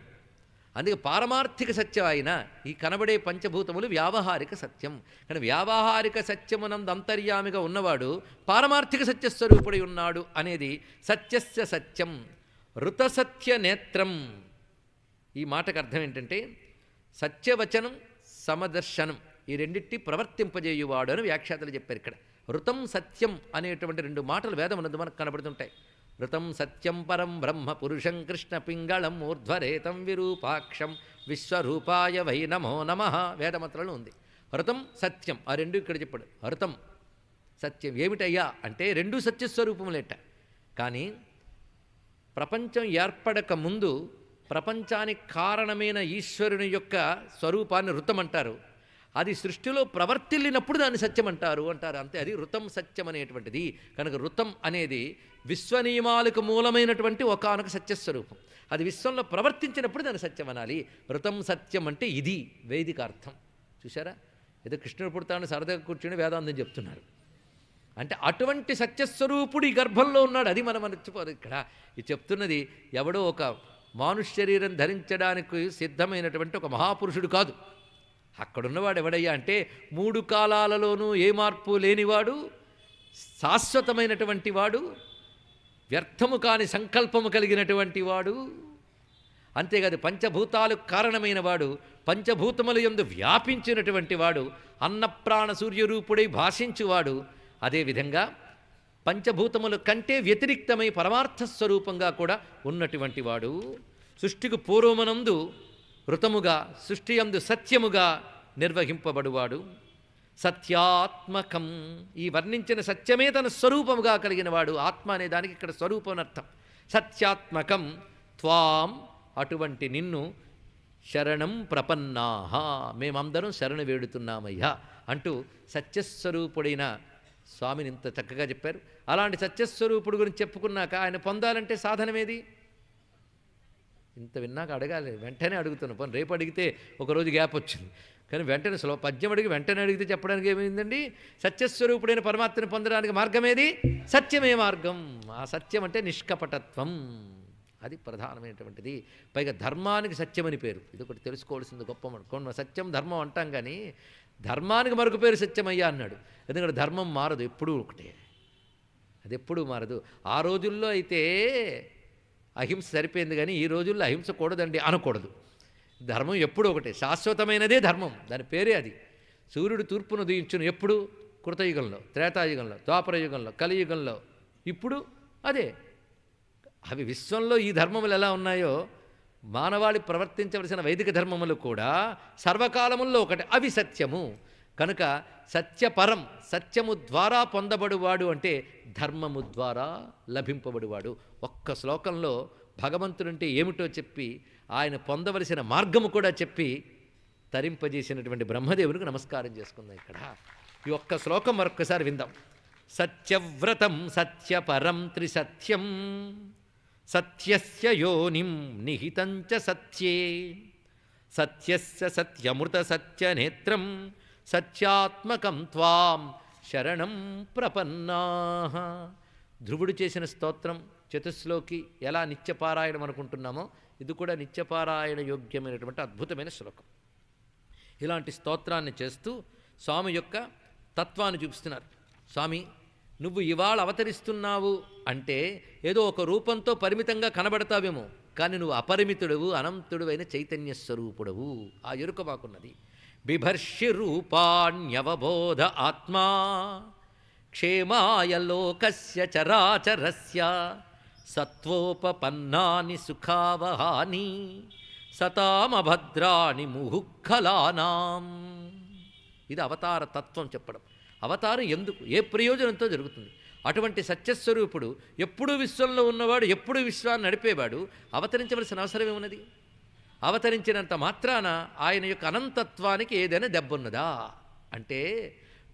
అందుకే పారమార్థిక సత్యం ఆయన. ఈ కనబడే పంచభూతములు వ్యావహారిక సత్యం. కానీ వ్యావహారిక సత్యమునందు అంతర్యామిగా ఉన్నవాడు పారమార్థిక సత్యస్వరూపుడై ఉన్నాడు అనేది సత్యస్య సత్యం. ఋతసత్య నేత్రం. ఈ మాటకు అర్థం ఏంటంటే సత్యవచనం, సమదర్శనం ఈ రెండింటి ప్రవర్తింపజేయువాడు అని వ్యాఖ్యాతలు చెప్పారు. ఇక్కడ ఋతం సత్యం అనేటువంటి 2 మాటలు వేదమునందు మనకు కనబడుతుంటాయి. ఋతం సత్యం పరం బ్రహ్మ పురుషం కృష్ణ పింగళం ఊర్ధ్వరేతం విరూపాక్షం విశ్వరూపాయ వై నమో నమః వేదమంత్రంలో ఉంది. ఋతం సత్యం ఆ 2 ఇక్కడ చెప్పాడు. ఋతం సత్యం ఏమిటయ్యా అంటే 2 సత్యస్వరూపములేట. కానీ ప్రపంచం ఏర్పడక ముందు ప్రపంచానికి కారణమైన ఈశ్వరుని యొక్క స్వరూపాన్ని ఋతం అంటారు. అది సృష్టిలో ప్రవర్తిల్లినప్పుడు దాన్ని సత్యం అంటారు అంతే. అది ఋతం సత్యం అనేటువంటిది. కనుక ఋతం అనేది విశ్వనియమాలకు మూలమైనటువంటి ఒకానొక సత్యస్వరూపం. అది విశ్వంలో ప్రవర్తించినప్పుడు దాన్ని సత్యం అనాలి. ఋతం సత్యం అంటే ఇది వైదిక అర్థం. చూసారా? ఏదో కృష్ణుడు పుడతాను సరదాగా కూర్చొని వేదాంతం చెప్తున్నారు. అంటే అటువంటి సత్యస్వరూపుడు ఈ గర్భంలో ఉన్నాడు. అది మనం మర్చిపోదు. ఇక్కడ ఇది చెప్తున్నది ఎవడో ఒక మానుష్య శరీరం ధరించడానికి సిద్ధమైనటువంటి ఒక మహాపురుషుడు కాదు. అక్కడున్నవాడు ఎవడయ్యా అంటే 3 కాలాలలోనూ ఏ మార్పు లేనివాడు, శాశ్వతమైనటువంటి వాడు, వ్యర్థము కాని సంకల్పము కలిగినటువంటి వాడు. అంతేకాదు పంచభూతాలు కారణమైన వాడు, పంచభూతముల యందు వ్యాపించినటువంటి వాడు, అన్నప్రాణ సూర్యరూపుడై భాషించువాడు. అదేవిధంగా పంచభూతముల కంటే వ్యతిరిక్తమై పరమార్థ స్వరూపంగా కూడా ఉన్నటువంటి వాడు. సృష్టికి పూర్వమునందు ఋతముగా, సృష్టి యందు సత్యముగా నిర్వహింపబడువాడు. సత్యాత్మకం, ఈ వర్ణించిన సత్యమే తన స్వరూపముగా కలిగిన వాడు. ఆత్మ అనే దానికి ఇక్కడ స్వరూపం అర్థం. సత్యాత్మకం త్వాం, అటువంటి నిన్ను శరణం ప్రపన్నాహ, మేమందరం శరణ వేడుతున్నామయ్యా అంటూ సత్యస్వరూపుడైన స్వామిని ఇంత చక్కగా చెప్పారు. అలాంటి సత్యస్వరూపుడు గురించి చెప్పుకున్నాక ఆయన పొందాలంటే సాధనమేది? ఇంత విన్నాక అడగాలి, వెంటనే అడుగుతున్నాను. పోనీ రేపు అడిగితే ఒకరోజు గ్యాప్ వచ్చింది, కానీ వెంటనే పద్యం అడిగి వెంటనే అడిగితే చెప్పడానికి ఏమైందండి? సత్యస్వరూపుడైన పరమాత్మని పొందడానికి మార్గమేది? సత్యమే మార్గం. ఆ సత్యం అంటే నిష్కపటత్వం, అది ప్రధానమైనటువంటిది. పైగా ధర్మానికి సత్యమని పేరు. ఇది ఒకటి తెలుసుకోవాల్సింది గొప్ప. సత్యం ధర్మం అంటాం, కానీ ధర్మానికి మరొక పేరు సత్యమయ్యా అన్నాడు. ఎందుకంటే ధర్మం మారదు, ఎప్పుడూ ఒకటే, అది ఎప్పుడూ మారదు. ఆ రోజుల్లో అయితే అహింస సరిపోయింది, కానీ ఈ రోజుల్లో అహింస కూడదండి అనకూడదు. ధర్మం ఎప్పుడూ ఒకటే, శాశ్వతమైనదే ధర్మం, దాని పేరే అది. సూర్యుడు తూర్పును ఉదయించును ఎప్పుడు? కృతయుగంలో, త్రేతాయుగంలో, ద్వాపరయుగంలో, కలియుగంలో, ఇప్పుడు అదే. అవి విశ్వంలో ఈ ధర్మములు ఎలా ఉన్నాయో మానవాళి ప్రవర్తించవలసిన వైదిక ధర్మములు కూడా సర్వకాలముల్లో ఒకటి, అవి సత్యము. కనుక సత్యపరం, సత్యము ద్వారా పొందబడువాడు అంటే ధర్మము ద్వారా లభింపబడువాడు. ఒక్క శ్లోకంలో భగవంతుడంటే ఏమిటో చెప్పి ఆయన పొందవలసిన మార్గము కూడా చెప్పి తరింపజేసినటువంటి బ్రహ్మదేవునికి నమస్కారం చేసుకుందాం. ఇక్కడ ఈ ఒక్క శ్లోకం మరొక్కసారి విందాం. సత్యవ్రతం సత్యపరం త్రిసత్యం, సత్యస్య యోనిం నిహితంచ సత్యే, సత్యస్య సత్యమృత సత్యనేత్రం, సత్యాత్మకం త్వాం శరణం ప్రపన్నాః. ధ్రువుడు చేసిన స్తోత్రం చతుశ్లోకి ఎలా నిత్యపారాయణం అనుకుంటున్నామో ఇది కూడా నిత్యపారాయణ యోగ్యమైనటువంటి అద్భుతమైన శ్లోకం. ఇలాంటి స్తోత్రాన్ని చేస్తూ స్వామి యొక్క తత్వాన్ని చూపిస్తున్నారు. స్వామి, నువ్వు ఇవాళ అవతరిస్తున్నావు అంటే ఏదో ఒక రూపంతో పరిమితంగా కనబడతావేమో, కానీ నువ్వు అపరిమితుడవు, అనంతుడు అయిన చైతన్య స్వరూపుడవు. ఆ ఎరుక మాకున్నది. బిభర్షి రూపాణ్యవబోధ ఆత్మా, క్షేమాయ లోకస్య చరాచరస్య, సత్వోపపన్నాని సుఖావహాని, సతామభద్రాణి ముహుఃఖలానాం. ఇది అవతార తత్వం చెప్పడం. అవతారం ఎందుకు, ఏ ప్రయోజనంతో జరుగుతుంది? అటువంటి సత్యస్వరూపుడు, ఎప్పుడూ విశ్వంలో ఉన్నవాడు, ఎప్పుడూ విశ్వాన్ని నడిపేవాడు, అవతరించవలసిన అవసరం ఏమున్నది? అవతరించినంత మాత్రాన ఆయన యొక్క అనంతత్వానికి ఏదైనా దెబ్బున్నదా అంటే,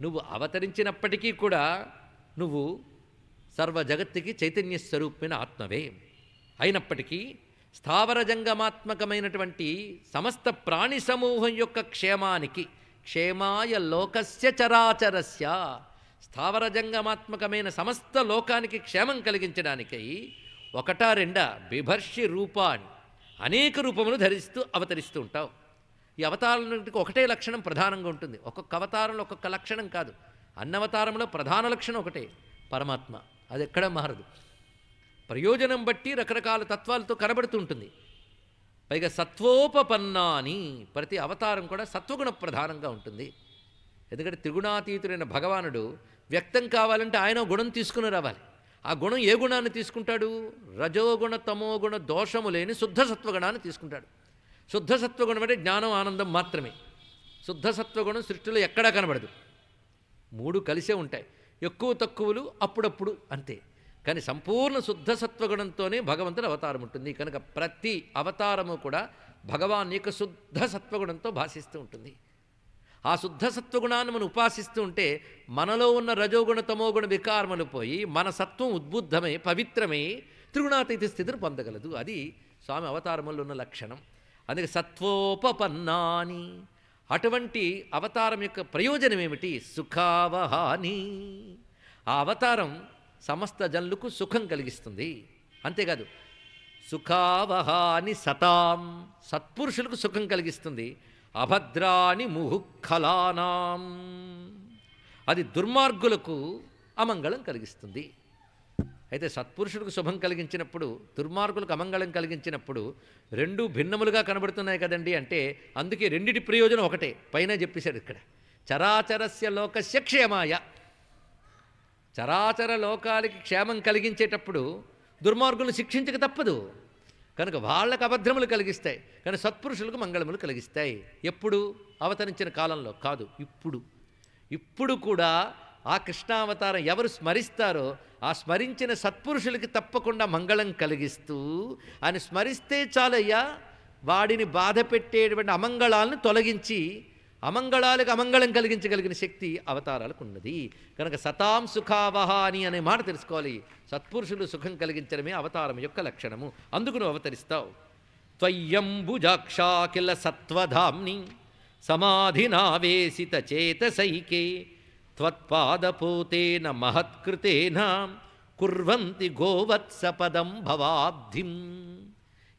నువ్వు అవతరించినప్పటికీ కూడా నువ్వు సర్వ జగత్తుకి చైతన్య స్వరూపమైన ఆత్మవే. అయినప్పటికీ స్థావర జంగమాత్మకమైనటువంటి సమస్త ప్రాణి సమూహం యొక్క క్షేమానికి, క్షేమాయ లోకస్య చరాచరస్య, స్థావర జంగమాత్మకమైన సమస్త లోకానికి క్షేమం కలిగించడానికై ఒకటా రెండా బిభర్షి రూపాన్ని, అనేక రూపములు ధరిస్తూ అవతరిస్తూ ఉంటావు. ఈ అవతారానికి ఒకటే లక్షణం ప్రధానంగా ఉంటుంది. ఒక్కొక్క అవతారంలో ఒక్కొక్క లక్షణం కాదు. అన్నవతారంలో ప్రధాన లక్షణం ఒకటే, పరమాత్మ. అది ఎక్కడా మారదు. ప్రయోజనం బట్టి రకరకాల తత్వాలతో కనబడుతూ ఉంటుంది. పైగా సత్వోపపన్నాని, ప్రతి అవతారం కూడా సత్వగుణ ప్రధానంగా ఉంటుంది. ఎందుకంటే త్రిగుణాతీతుడైన భగవానుడు వ్యక్తం కావాలంటే ఆయన గుణం తీసుకుని రావాలి. ఆ గుణం ఏ గుణాన్ని తీసుకుంటాడు? రజోగుణ తమోగుణ దోషము లేని శుద్ధ సత్వగుణాన్ని తీసుకుంటాడు. శుద్ధ సత్వగుణం అంటే జ్ఞానం, ఆనందం మాత్రమే. శుద్ధ సత్వగుణం సృష్టిలో ఎక్కడా కనబడదు. 3 కలిసే ఉంటాయి, ఎక్కువ తక్కువలు అప్పుడప్పుడు అంతే. కానీ సంపూర్ణ శుద్ధ సత్వగుణంతోనే భగవంతుడి అవతారం ఉంటుంది. కనుక ప్రతి అవతారము కూడా భగవాన్ యొక్క శుద్ధ సత్వగుణంతో భాషిస్తూ ఉంటుంది. ఆ శుద్ధ సత్వగుణాన్ని మనం ఉపాసిస్తూ ఉంటే మనలో ఉన్న రజోగుణ తమోగుణ వికారములు పోయి మన సత్వం ఉద్బుద్ధమై పవిత్రమై త్రిగుణాతీత స్థితిని పొందగలదు. అది స్వామి అవతారములో ఉన్న లక్షణం. అందుకే సత్వోపపన్నాని. అటువంటి అవతారం యొక్క ప్రయోజనం ఏమిటి? సుఖావహాని. ఆ అవతారం సమస్త జనులకు సుఖం కలిగిస్తుంది. అంతేకాదు సుఖావహాని సతాం, సత్పురుషులకు సుఖం కలిగిస్తుంది. అభద్రాని ముహుఃఖలానాం, అది దుర్మార్గులకు అమంగళం కలిగిస్తుంది. అయితే సత్పురుషులకు శుభం కలిగించినప్పుడు దుర్మార్గులకు అమంగళం కలిగించినప్పుడు రెండూ భిన్నములుగా కనబడుతున్నాయి కదండి అంటే అందుకే రెండిటి ప్రయోజనం ఒకటే. పైన చెప్పేశాడు ఇక్కడ, చరాచరస్య లోకస్య క్షేమాయ. చరాచర లోకాలకి క్షేమం కలిగించేటప్పుడు దుర్మార్గులను శిక్షించక తప్పదు కనుక వాళ్ళకు అభద్రములు కలిగిస్తాయి, కానీ సత్పురుషులకు మంగళములు కలిగిస్తాయి. ఎప్పుడు? అవతరించిన కాలంలో కాదు, ఇప్పుడు కూడా ఆ కృష్ణావతారం ఎవరు స్మరిస్తారో ఆ స్మరించిన సత్పురుషులకి తప్పకుండా మంగళం కలిగిస్తూ, ఆయన స్మరిస్తే చాలయ్యా వాడిని బాధ పెట్టేటువంటి అమంగళాలను తొలగించి అమంగళాలకు అమంగళం కలిగించగలిగిన శక్తి అవతారాలకు ఉన్నది. కనుక సతాం సుఖావహాని అనే మాట తెలుసుకోవాలి. సత్పురుషులు సుఖం కలిగించడమే అవతారం యొక్క లక్షణము. అందుకు నువ్వు అవతరిస్తావు. త్వయ్యంబుజాక్షా కిల సత్వధామ్ని సమాధినావేశిత చేతసైకే త్వత్పాదపోతేన మహత్కృతేన కుర్వంతి గోవత్సపదం భవాబ్ధిం.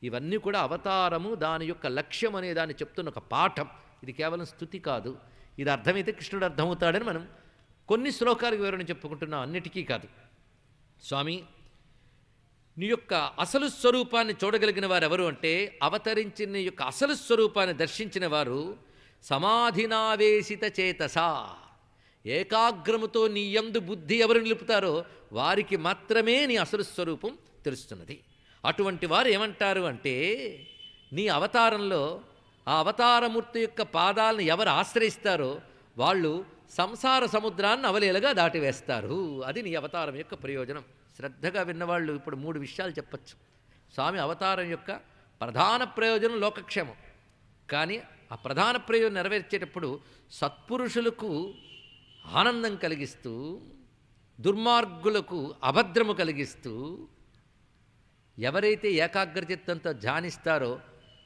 ఇవన్నీ కూడా అవతారము దాని యొక్క లక్ష్యం అనే దాన్ని చెప్తున్న ఒక పాఠం. ఇది కేవలం స్తుతి కాదు. ఇది అర్థమైతే కృష్ణుడు అర్థమవుతాడని మనం కొన్ని శ్లోకాలకు వివరణ చెప్పుకుంటున్నాం, అన్నిటికీ కాదు. స్వామి, నీ యొక్క అసలు స్వరూపాన్ని చూడగలిగిన వారు ఎవరు అంటే అవతరించిన నీ యొక్క అసలు స్వరూపాన్ని దర్శించిన వారు సమాధినావేశిత చేతసా, ఏకాగ్రముతో నీ యందు బుద్ధి ఎవరు నిలుపుతారో వారికి మాత్రమే నీ అసలు స్వరూపం తెలుస్తున్నది. అటువంటి వారు ఏమంటారు అంటే నీ అవతారంలో ఆ అవతారమూర్తి యొక్క పాదాలను ఎవరు ఆశ్రయిస్తారో వాళ్ళు సంసార సముద్రాన్ని అవలేలుగా దాటివేస్తారు. అది నీ అవతారం యొక్క ప్రయోజనం. శ్రద్ధగా విన్నవాళ్ళు ఇప్పుడు 3 విషయాలు చెప్పచ్చు. స్వామి అవతారం యొక్క ప్రధాన ప్రయోజనం లోకక్షేమం, కానీ ఆ ప్రధాన ప్రయోజనం నెరవేర్చేటప్పుడు సత్పురుషులకు ఆనందం కలిగిస్తూ దుర్మార్గులకు అభద్రము కలిగిస్తూ ఎవరైతే ఏకాగ్రచిత్తంతో ధ్యానిస్తారో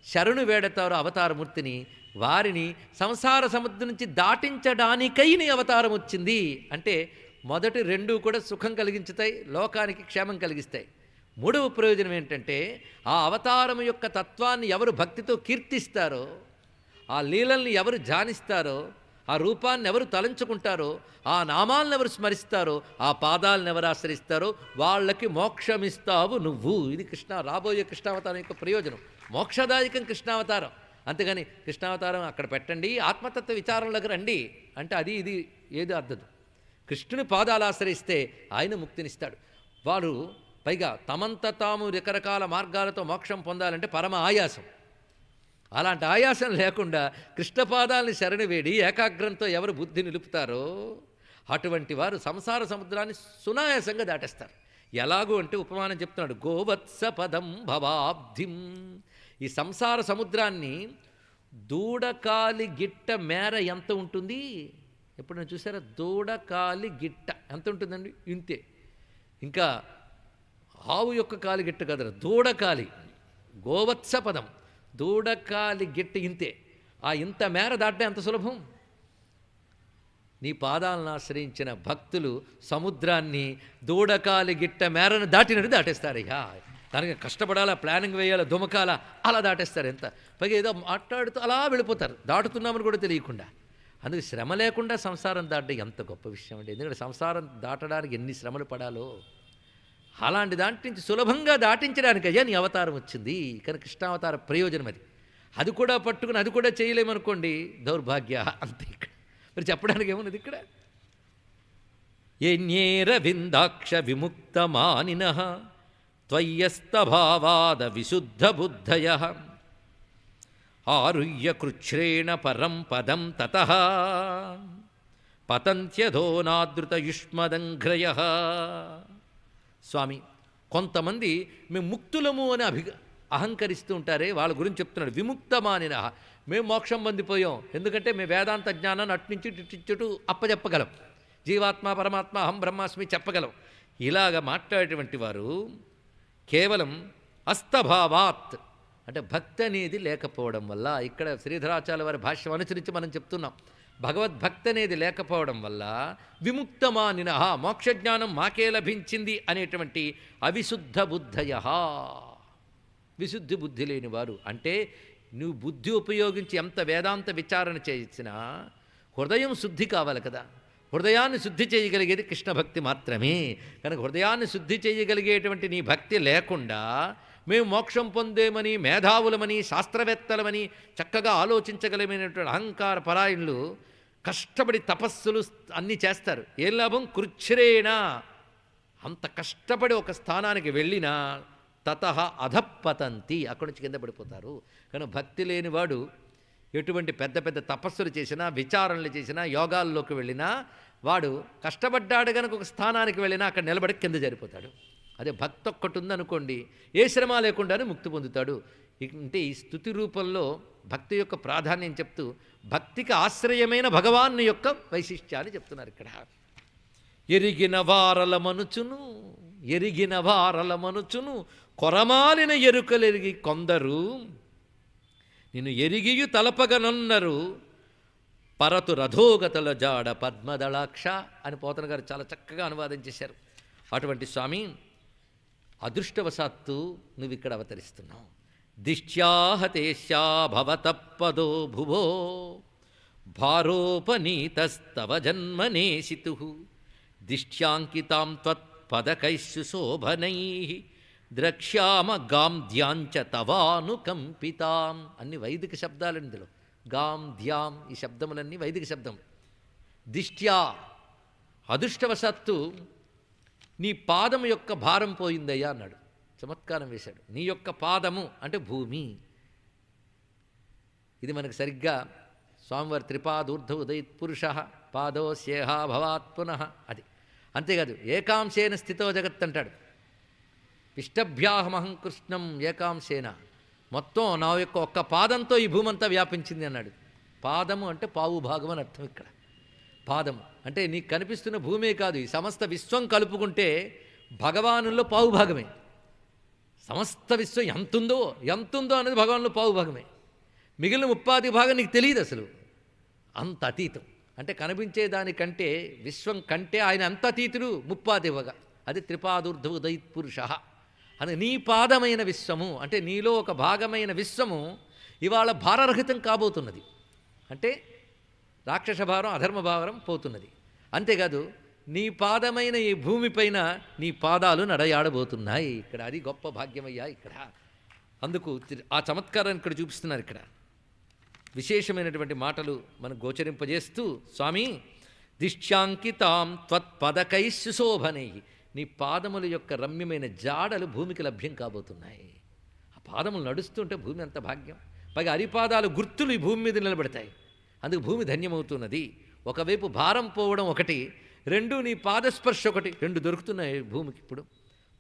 శరణు వేడతారో అవతారమూర్తిని వారిని సంసార సముద్రం నుంచి దాటించడానికై నీ అవతారం వచ్చింది. అంటే మొదటి 2 కూడా సుఖం కలిగించుతాయి, లోకానికి క్షేమం కలిగిస్తాయి. 3వ ప్రయోజనం ఏంటంటే ఆ అవతారం యొక్క తత్వాన్ని ఎవరు భక్తితో కీర్తిస్తారో, ఆ లీలల్ని ఎవరు ధ్యానిస్తారో, ఆ రూపాన్ని ఎవరు తలంచుకుంటారో, ఆ నామాలను ఎవరు స్మరిస్తారో, ఆ పాదాలను ఎవరు ఆశ్రయిస్తారో వాళ్ళకి మోక్షమిస్తావు నువ్వు. ఇది రాబోయే కృష్ణావతారం యొక్క ప్రయోజనం. మోక్షదాయకం కృష్ణావతారం. అంతేగాని కృష్ణావతారం అక్కడ పెట్టండి, ఆత్మతత్వ విచారంలోకి రండి అంటే అది ఇది ఏది అర్థదు. కృష్ణుని పాదాలు ఆశ్రయిస్తే ఆయన ముక్తినిస్తాడు. వారు పైగా తమంత తాము రకరకాల మార్గాలతో మోక్షం పొందాలంటే పరమ ఆయాసం. అలాంటి ఆయాసం లేకుండా కృష్ణపాదాలని శరణు వేడి ఏకాగ్రంతో ఎవరు బుద్ధి నిలుపుతారో అటువంటి వారు సంసార సముద్రాన్ని సునాయాసంగా దాటేస్తారు. ఎలాగూ అంటే ఉపమానం చెప్తున్నాడు, గోవత్సపదం భవాబ్ధిం. ఈ సంసార సముద్రాన్ని దూడకాలి గిట్ట మేర ఎంత ఉంటుంది ఎప్పుడైనా చూసారా? దూడకాలి గిట్ట ఎంత ఉంటుందండి? ఇంతే. ఇంకా ఆవు యొక్క కాలి గిట్ట కదరా, దూడకాలి. గోవత్సపదం దూడకాలి గిట్ట ఇంతే. ఆ ఇంత మేర దాటడం ఎంత సులభం? నీ పాదాలను ఆశ్రయించిన భక్తులు సముద్రాన్ని దూడకాలి గిట్ట మేరను దాటినట్టు దాటేస్తారయ్యా. దానికి కష్టపడాలా, ప్లానింగ్ వేయాలా, దుమకాలా, అలా దాటేస్తారు. ఎంత పైగా ఏదో మాట్లాడుతూ అలా వెళ్ళిపోతారు, దాటుతున్నామని కూడా తెలియకుండా. అందుకు శ్రమ లేకుండా సంసారం దాటడం ఎంత గొప్ప విషయం అండి. ఎందుకంటే సంసారం దాటడానికి ఎన్ని శ్రమలు పడాలో అలాంటి దాంట్ నుంచి సులభంగా దాటించడానికి అయ్యా నీ అవతారం వచ్చింది. కానీ కృష్ణావతార ప్రయోజనం అది. అది కూడా పట్టుకుని అది కూడా చేయలేమనుకోండి, దౌర్భాగ్య. అంతే. ఇక్కడ మరి చెప్పడానికి ఏమున్నది? ఇక్కడ ఏన్యేరవిందాక్ష విముక్తమానినః త్వయ్యస్తభావాద విశుద్ధ బుద్ధయః ఆరుహ్య కృచ్ఛ్రేణ పరం పదం తతః పతంత్యధో నాదృతయుష్మదంఘ్రయః. స్వామి, కొంతమంది మేము ముక్తులము అని అహంకరిస్తూ ఉంటారే వాళ్ళ గురించి చెప్తున్నాడు. విముక్తమానిన, మేము మోక్షం పొందిపోయాం, ఎందుకంటే మేము వేదాంత జ్ఞానాన్ని అట్నుంచి ఇటు అప్పచెప్పగలం, జీవాత్మ పరమాత్మ అహం బ్రహ్మాస్మి చెప్పగలం. ఇలాగ మాట్లాడేటువంటి వారు కేవలం అస్తభావాత్ అంటే భక్తి అనేది లేకపోవడం వల్ల, ఇక్కడ శ్రీధరాచార్య వారి భాష్యం అనుసరించి మనం చెప్తున్నాం, భగవద్భక్తి అనేది లేకపోవడం వల్ల విముక్తమానిన, మోక్షజ్ఞానం మాకే లభించింది అనేటువంటి అవిశుద్ధ బుద్ధయ. విశుద్ధి బుద్ధి లేనివారు అంటే నువ్వు బుద్ధి ఉపయోగించి ఎంత వేదాంత విచారణ చేసినా హృదయం శుద్ధి కావాలి కదా. హృదయాన్ని శుద్ధి చేయగలిగేది కృష్ణ భక్తి మాత్రమే. కనుక హృదయాన్ని శుద్ధి చేయగలిగేటువంటి నీ భక్తి లేకుండా మేము మోక్షం పొందేమని, మేధావులమని, శాస్త్రవేత్తలమని చక్కగా ఆలోచించగలమైనటువంటి అహంకార పరాయణులు కష్టపడి తపస్సులు అన్నీ చేస్తారు. ఏం లాభం? కృచ్ఛ్రేణ. అంత కష్టపడి ఒక స్థానానికి వెళ్ళినా తతః అధప్పతంతి, అక్కడి నుంచి కింద పడిపోతారు. కానీ భక్తి లేనివాడు ఎటువంటి పెద్ద పెద్ద తపస్సులు చేసినా, విచారణలు చేసినా, యోగాల్లోకి వెళ్ళినా వాడు కష్టపడ్డాడు కనుక ఒక స్థానానికి వెళ్ళినా అక్కడ నిలబడి కింద జరిపోతాడు. అదే భక్తి ఒక్కటి ఉందనుకోండి, ఏ శ్రమ లేకుండానే ముక్తి పొందుతాడు. అంటే ఈ స్తుతి రూపంలో భక్తి యొక్క ప్రాధాన్యం చెప్తూ భక్తికి ఆశ్రయమైన భగవాను యొక్క వైశిష్ట్యాన్ని చెప్తున్నారు ఇక్కడ. ఎరిగిన వారల మనుచును కొరమాలిన ఎరుకలెరిగి కొందరు నిన్ను ఎరిగియు తలపగనొన్నరు పరతు రథోగతల జాడ పద్మదళాక్ష అని పోతన గారు చాలా చక్కగా అనువాదం చేశారు. అటువంటి స్వామి, అదృష్టవశాత్తు నువ్వు ఇక్కడ అవతరిస్తున్నావు. దిష్ట్యాహతేశ్యా భవతప్పదో భువో భారోపనీతస్తవ జన్మనేసితు దిష్ట్యాంకితాం త్వత్పదకైస్సు శోభనైః ద్రక్ష్యామ గాంధ్యాంచ తవానుకంపితాం. అన్ని వైదిక శబ్దాలు ఇందులో. గాం ధ్యాం ఈ శబ్దములన్నీ వైదిక శబ్దం. దిష్ట్యా అదృష్టవశాత్తు నీ పాదము యొక్క భారం పోయిందయ్యా అన్నాడు. చమత్కారం వేశాడు. నీ యొక్క పాదము అంటే భూమి. ఇది మనకు సరిగ్గా స్వామివారి త్రిపాదూర్ధ ఉదయత్ పురుష పాదోస్యేహ భవాత్ పునః అది. అంతేకాదు ఏకాంశేన స్థితో జగత్ అంటాడు. ఇష్టభ్యాహమహం కృష్ణం ఏకాంశేన, మొత్తం నా యొక్క ఒక్క పాదంతో ఈ భూమంతా వ్యాపించింది అన్నాడు. పాదము అంటే పావు భాగం అని అర్థం. ఇక్కడ పాదము అంటే నీకు కనిపిస్తున్న భూమే కాదు, ఈ సమస్త విశ్వం కలుపుకుంటే భగవానుల్లో పావు భాగమే. సమస్త విశ్వం ఎంతుందో అనేది భగవానులో పావు భాగమే. మిగిలిన 30 భాగం నీకు తెలియదు అసలు. అంత అతీతం అంటే కనిపించే దానికంటే విశ్వం కంటే ఆయన అంత అతీతుడు 30 అది త్రిపాదూర్ధ ఉదయత్ పురుష అని. నీ పాదమైన విశ్వము అంటే నీలో ఒక భాగమైన విశ్వము ఇవాళ భారరహితం కాబోతున్నది. అంటే రాక్షస భారం అధర్మ భారం పోతున్నది. అంతేకాదు నీ పాదమైన ఈ భూమిపైన నీ పాదాలు నడయాడబోతున్నాయి. ఇక్కడ అది గొప్ప భాగ్యమయ్యా ఇక్కడ. అందుకు ఆ చమత్కారాన్ని ఇక్కడ చూపిస్తున్నారు. ఇక్కడ విశేషమైనటువంటి మాటలు మనకు గోచరింపజేస్తూ స్వామి దిష్ట్యాంకితాం త్వత్పదకైః సుశోభనైః, నీ పాదముల యొక్క రమ్యమైన జాడలు భూమికి లభ్యం కాబోతున్నాయి. ఆ పాదములు నడుస్తుంటే భూమి అంత భాగ్యం. పైగా అరిపాదాలు గుర్తులు ఈ భూమి మీద నిలబడతాయి. అందుకు భూమి ధన్యమవుతున్నది. ఒకవైపు భారం పోవడం ఒకటి, రెండు నీ పాదస్పర్శ ఒకటి, రెండు దొరుకుతున్నాయి భూమికి. ఇప్పుడు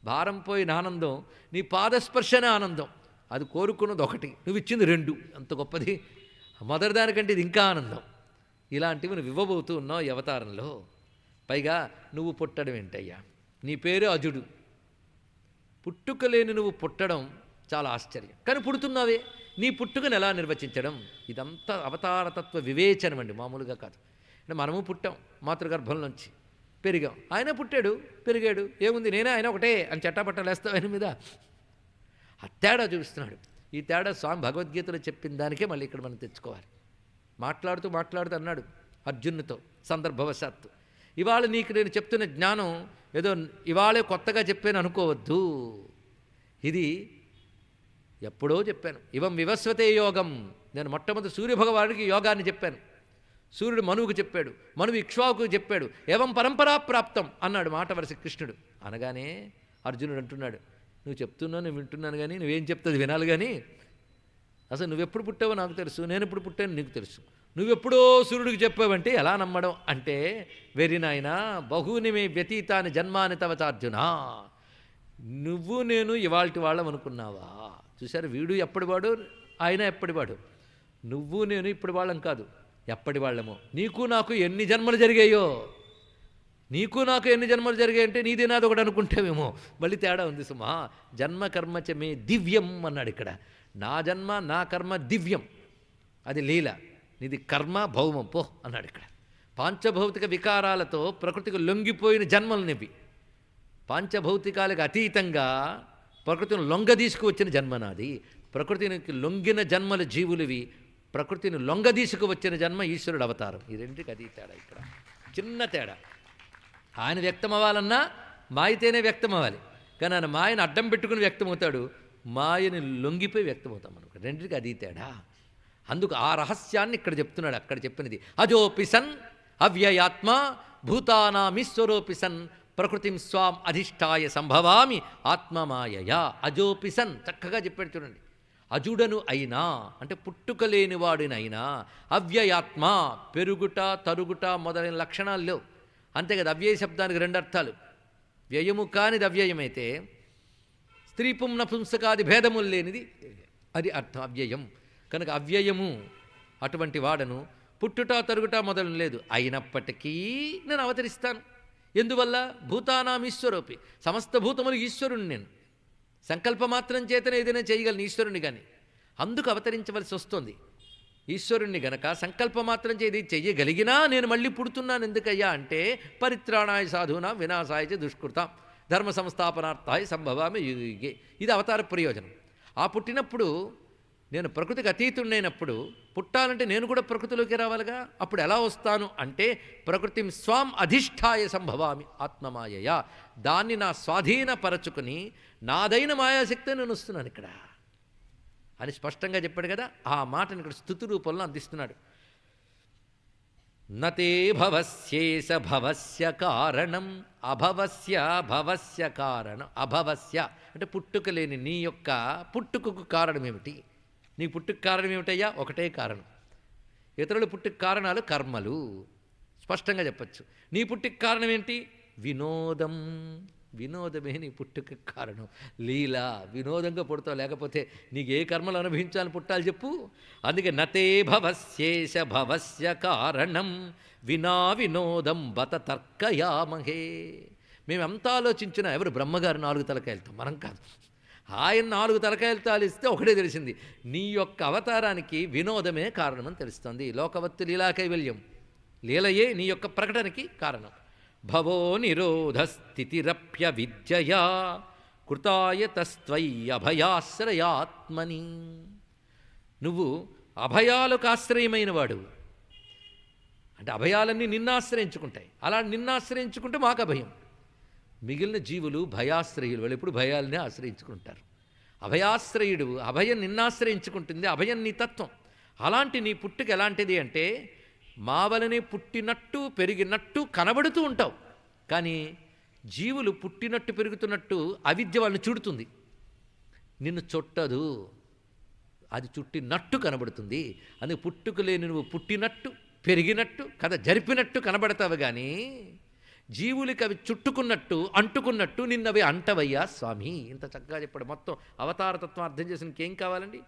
భారం పోయిన ఆనందం, నీ పాదస్పర్శనే ఆనందం. అది కోరుకున్నది ఒకటి, నువ్వు ఇచ్చింది రెండు. అంత గొప్పది. మొదటి దానికంటే ఇది ఇంకా ఆనందం. ఇలాంటివి నువ్వు ఇవ్వబోతూ ఉన్నావు ఈ అవతారంలో. పైగా నువ్వు పుట్టడం ఏంటయ్యా? నీ పేరు అజుడు. పుట్టుక లేని నువ్వు పుట్టడం చాలా ఆశ్చర్యం. కానీ పుడుతున్నావే, నీ పుట్టుకను ఎలా నిర్వచించడం? ఇదంతా అవతారతత్వ వివేచనం అండి, మామూలుగా కాదు. అంటే మనము పుట్టాం మాతృగర్భంలోంచి, పెరిగాం. ఆయన పుట్టాడు, పెరిగాడు, ఏముంది నేనే ఆయన ఒకటే అని చట్టాపట్టలేస్తావు ఆయన మీద. ఆ తేడా చూపిస్తున్నాడు. ఈ తేడా స్వామి భగవద్గీతలో చెప్పిన దానికే మళ్ళీ ఇక్కడ మనం తెచ్చుకోవాలి. మాట్లాడుతూ అన్నాడు అర్జునుతో సందర్భవశాత్తు. ఇవాళ నీకు నేను చెప్తున్న జ్ఞానం ఏదో ఇవాళే కొత్తగా చెప్పాను అనుకోవద్దు. ఇది ఎప్పుడో చెప్పాను. ఇవం వివస్వతే యోగం. నేను మొట్టమొదటి సూర్యభగవానికి యోగాన్ని చెప్పాను. సూర్యుడు మనువుకు చెప్పాడు, మనువు ఇక్ష్వాకు చెప్పాడు. ఏవం పరంపరా ప్రాప్తం అన్నాడు మాట వరుస కృష్ణుడు. అనగానే అర్జునుడు అంటున్నాడు, నువ్వు చెప్తున్నావు నేను వింటున్నాను, కానీ నువ్వేం చెప్తుంది వినాలి. కానీ అసలు నువ్వెప్పుడు పుట్టావో నాకు తెలుసు, నేను ఎప్పుడు పుట్టానో నీకు తెలుసు. నువ్వెప్పుడో సూర్యుడికి చెప్పావంటే ఎలా నమ్మడం అంటే, వెరి నాయనా బహూని మే వ్యతీతాని జన్మాని తవచార్జున. నువ్వు నేను ఇవాల్టి వాళ్ళం అనుకున్నావా? చూశారు, వీడు ఎప్పటివాడు, ఆయన ఎప్పటివాడు. నువ్వు నేను ఇప్పుడు వాళ్ళం కాదు, ఎప్పటి వాళ్ళమో. నీకు నాకు ఎన్ని జన్మలు జరిగాయో, నీకు నాకు ఎన్ని జన్మలు జరిగాయంటే నీది నాది ఒకటి అనుకుంటావేమో. మళ్ళీ తేడా ఉంది సుమా. జన్మ కర్మచ మే దివ్యం అన్నాడు ఇక్కడ. నా జన్మ నా కర్మ దివ్యం, అది లీల. నీది కర్మ భౌమం పో అన్నాడు ఇక్కడ. పాంచభౌతిక వికారాలతో ప్రకృతికి లొంగిపోయిన జన్మలు నివి. పాంచభౌతికాలకు అతీతంగా ప్రకృతిని లొంగదీసుకు వచ్చిన జన్మ నాది. ప్రకృతికి లొంగిన జన్మల జీవులవి, ప్రకృతిని లొంగదీసుకు వచ్చిన జన్మ ఈశ్వరుడు అవతారం. ఈ రెండుకి అది తేడా, ఇక్కడ చిన్న తేడా. ఆయన వ్యక్తం అవ్వాలన్నా మాయతేనే వ్యక్తం అవ్వాలి, కానీ ఆయన మాయను అడ్డం పెట్టుకుని వ్యక్తమవుతాడు, మాయని లొంగిపోయి వ్యక్తమవుతాం మనకు. రెండింటికి అది తేడా. అందుకు ఆ రహస్యాన్ని ఇక్కడ చెప్తున్నాడు. అక్కడ చెప్పినది అజోపిసన్ అవ్యయాత్మ భూతానామీశ్వరోపిసన్ ప్రకృతిం స్వాం అధిష్టాయ సంభవామి ఆత్మమాయయా. అజోపిసన్ చక్కగా చెప్పాడు చూడండి. అజుడను అయినా అంటే పుట్టుక లేనివాడినైనా, అవ్యయాత్మ పెరుగుట తరుగుట మొదలైన లక్షణాలు లేవు. అంతే కదా, అవ్యయ శబ్దానికి రెండు అర్థాలు. వ్యయము కానిది అవ్యయమైతే, స్త్రీ పుంసకాది భేదములు లేనిది అది అర్థం అవ్యయం. కనుక అవ్యయము అటువంటి వాడను, పుట్టుట తరుగుట మొదలు లేదు, అయినప్పటికీ నేను అవతరిస్తాను. ఎందువల్ల? భూతానాం ఈశ్వరోపి, సమస్త భూతములు ఈశ్వరుణ్ణి నేను. సంకల్పమాత్రం చేతనే ఏదైనా చేయగలను ఈశ్వరుణ్ణి, కానీ అందుకు అవతరించవలసి వస్తుంది. ఈశ్వరుణ్ణి గనక సంకల్పమాత్రం చేది చెయ్యగలిగినా నేను మళ్ళీ పుడుతున్నాను. ఎందుకయ్యా అంటే పరిత్రాణాయ సాధూనాం వినాశాయ చ దుష్కృతాం ధర్మ సంస్థాపనార్థాయ సంభవామి యుగే. ఇది అవతార ప్రయోజనం. ఆ పుట్టినప్పుడు నేను ప్రకృతికి అతీతుడైనప్పుడు పుట్టాలంటే నేను కూడా ప్రకృతిలోకి రావాలిగా. అప్పుడు ఎలా వస్తాను అంటే ప్రకృతిం స్వాం అధిష్టాయ సంభవామి ఆత్మమాయయా. దాన్ని నా స్వాధీనపరచుకుని నాదైన మాయాశక్తి నేను వస్తున్నాను ఇక్కడ అని స్పష్టంగా చెప్పాడు కదా. ఆ మాటను ఇక్కడ స్తుతి రూపంలో అందిస్తున్నాడు. నతే భవస్యేస భవస్య కారణం అభవస్య భవస్య కారణం. అభవస్య అంటే పుట్టుక లేని నీ యొక్క పుట్టుకకు కారణం ఏమిటి? నీ పుట్టుక కారణం ఏమిటయ్యా? ఒకటే కారణం. ఇతరుల పుట్టుక కారణాలు కర్మలు, స్పష్టంగా చెప్పచ్చు. నీ పుట్టుక కారణం ఏంటి? వినోదం. వినోదమే నీ పుట్టుక కారణం. లీల, వినోదంగా పుడతావు, లేకపోతే నీకు ఏ కర్మలు అనుభవించాలని పుట్టాలి చెప్పు. అందుకే నతే భవస్యేష భవస్య కారణం వినా వినోదం బత తర్కయామహే. మేము ఎంత ఆలోచించినా ఎవరు? బ్రహ్మగారు 4 తలకాయలతో, మనం కాదు. ఆయన 4 తలకాయలతో ఆలిస్తే ఒకటే తెలిసింది, నీ యొక్క అవతారానికి వినోదమే కారణమని తెలుస్తుంది. లోకవత్తు లీలా కైవల్యం, లీలయే నీ యొక్క ప్రకటనకి కారణం. భవో నిరోధ స్థితిరప్య విద్యయా కృతాయ తస్త్వయ్యభయాశ్రయాత్మని. నువ్వు అభయాలకు ఆశ్రయమైన వాడు అంటే అభయాలన్నీ నిన్నాశ్రయించుకుంటాయి. అలా నిన్నాశ్రయించుకుంటే మాకు అభయం. మిగిలిన జీవులు భయాశ్రయులు, వాళ్ళు ఎప్పుడు భయాలనే ఆశ్రయించుకుంటారు. అభయాశ్రయుడు, అభయం నిన్నాశ్రయించుకుంటుంది, అభయం నీ తత్వం. అలాంటి నీ పుట్టుక ఎలాంటిది అంటే మా వలనే పుట్టినట్టు పెరిగినట్టు కనబడుతూ ఉంటావు, కానీ జీవులు పుట్టినట్టు పెరుగుతున్నట్టు అవిద్య వాళ్ళని చుడుతుంది, నిన్ను చుట్టదు. అది చుట్టినట్టు కనబడుతుంది. అందుకే పుట్టుక లేని నువ్వు పుట్టినట్టు పెరిగినట్టు కథ జరిపినట్టు కనబడతావు, కానీ జీవులకి అవి చుట్టుకున్నట్టు అంటుకున్నట్టు నిన్నవి అంటవయ్యా స్వామి. ఇంత చక్కగా చెప్పాడు. మొత్తం అవతారతత్వం అర్థం చేసి ఇంకేం కావాలండి?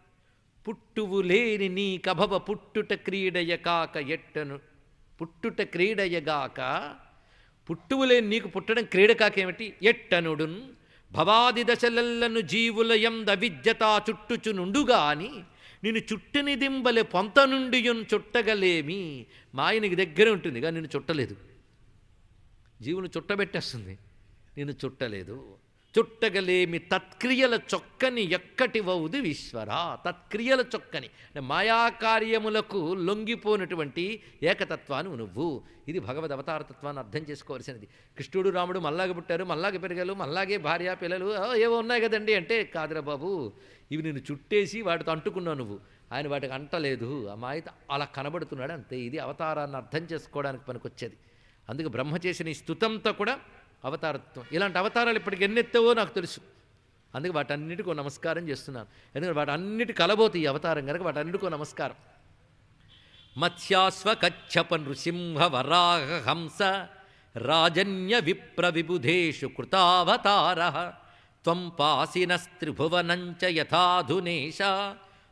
పుట్టువు లేని నీ కభవ పుట్టుట క్రీడయ కాక ఎట్టను. పుట్టుట క్రీడయగాక, పుట్టువు లేని నీకు పుట్టడం క్రీడ కాకేమిటి? ఎట్టనుడున్ భవాది దశలెల్లను జీవుల యంద విద్యతా చుట్టుచునుండుగా అని నిన్ను చుట్టని దింబలే పొంత నుండి చుట్టగలేమి. మాయనికి దగ్గరే ఉంటుంది కానీ నిన్ను చుట్టలేదు. జీవుని చుట్టబెట్టేస్తుంది, నిన్ను చుట్టలేదు. చుట్టగలేమి తత్క్రియల చొక్కని ఎక్కటివౌది ఈశ్వర. తత్క్రియల చొక్కని మాయాకార్యములకు లొంగిపోయినటువంటి ఏకతత్వాన్ని నువ్వు. ఇది భగవద్ అవతారతత్వాన్ని అర్థం చేసుకోవాల్సినది. కృష్ణుడు రాముడు మల్లాగే పుట్టారు, మల్లాగే పెరగారు, మల్లాగే భార్య పిల్లలు ఏవో ఉన్నాయి కదండి అంటే, కాదురా బాబు, ఇవి నిన్ను చుట్టేసి వాటితో అంటుకున్నావు నువ్వు, ఆయన వాటికి అంటలేదు. ఆ మాయత అలా కనబడుతున్నాడు అంతే. ఇది అవతారాన్ని అర్థం చేసుకోవడానికి పనికొచ్చేది. అందుకే బ్రహ్మ చేసిన ఈ స్తుతంతో కూడా అవతారత్వం. ఇలాంటి అవతారాలు ఇప్పటికి ఎన్నెత్తవో నాకు తెలుసు. అందుకే వాటన్నిటికో నమస్కారం చేస్తున్నాను. ఎందుకంటే వాటన్నిటి కలబోతు ఈ అవతారం కనుక వాటన్నిటికో నమస్కారం. మత్స్యాశ్వ కచ్చప నృసింహ వరాహ హంస రాజన్య విప్ర విబుధేషు కృతావతార త్వం పాసినస్త్రిభువనంచ యథాధునేశ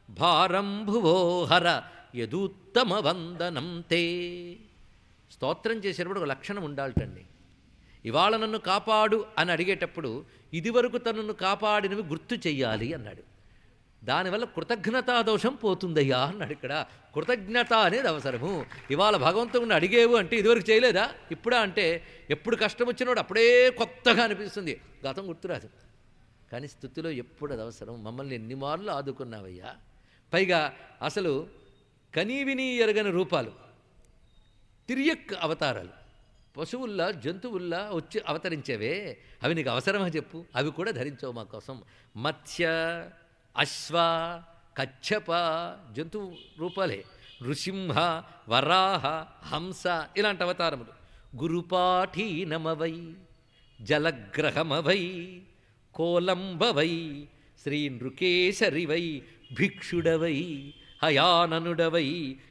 భారం భువోహర యదూత్తమ వందనం తే. స్తోత్రం చేసేటప్పుడు ఒక లక్షణం ఉండాలటండి. ఇవాళ నన్ను కాపాడు అని అడిగేటప్పుడు ఇదివరకు తనను కాపాడినవి గుర్తు చెయ్యాలి అన్నాడు. దానివల్ల కృతజ్ఞతా దోషం పోతుందయ్యా అన్నాడు. ఇక్కడ కృతజ్ఞత అనేది అవసరము. ఇవాళ భగవంతుడిని అడిగేవు అంటే ఇదివరకు చేయలేదా, ఇప్పుడా అంటే ఎప్పుడు కష్టం వచ్చినప్పుడు అప్పుడే కొత్తగా అనిపిస్తుంది, గతం గుర్తురాదు. కానీ స్తుతిలో ఎప్పుడు అది అవసరం. మమ్మల్ని ఎన్ని మార్లు ఆదుకున్నావయ్యా. పైగా అసలు కనీవిని ఎరగని రూపాలు, తిరియక్ అవతారాలు, పశువుల్లా జంతువుల్లా వచ్చి అవతరించేవే, అవి నీకు అవసరమా చెప్పు? అవి కూడా ధరించవు మా కోసం. మత్స్య, అశ్వ, కచ్చప జంతువు రూపాలే, నృసింహ, వరాహ, హంస ఇలాంటి అవతారములు. గురుపాఠీనమవై, జలగ్రహమవై, కోలంబవై, శ్రీ నృకేశరివై, భిక్షుడవై, హయాననుడవై,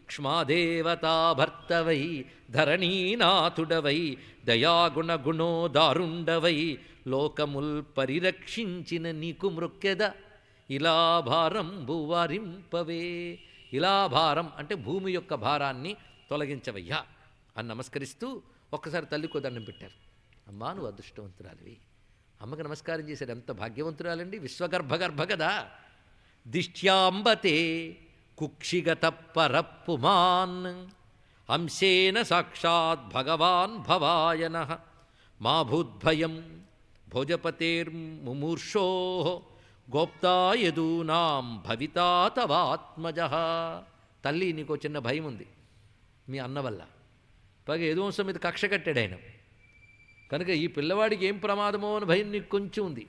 క్ష్మాదేవతాభర్తవై, ధరణీనాథుడవై, దయాగుణ గుణోదారుండవై, లోకముల్ పరిరక్షించిన నీకు మృక్కెద ఇలా భారంబు వారింపవే. ఇలా భారం అంటే భూమి యొక్క భారాన్ని తొలగించవయ్యా అని నమస్కరిస్తూ ఒక్కసారి తల్లికో దండం పెట్టారు. అమ్మా నువ్వు అదృష్టవంతురాలివి. అమ్మకి నమస్కారం చేశారు. ఎంత భాగ్యవంతురాలండి, విశ్వగర్భగర్భ కదా. దిష్ట్యాంబతే కుక్షిగత పరప్పుమాన్ అంశేన సాక్షాత్ భగవాన్ భవాయన మా భూద్భయం భోజపతేర్ముమూర్షో గోప్తా యదూనాం భవితా తవాత్మజ. తల్లి నీకు చిన్న భయం ఉంది మీ అన్న వల్ల. పైగా యదువంశం మీద కక్ష కట్టాడు ఆయన కనుక ఈ పిల్లవాడికి ఏం ప్రమాదమో అని భయం నీకు కొంచెం ఉంది.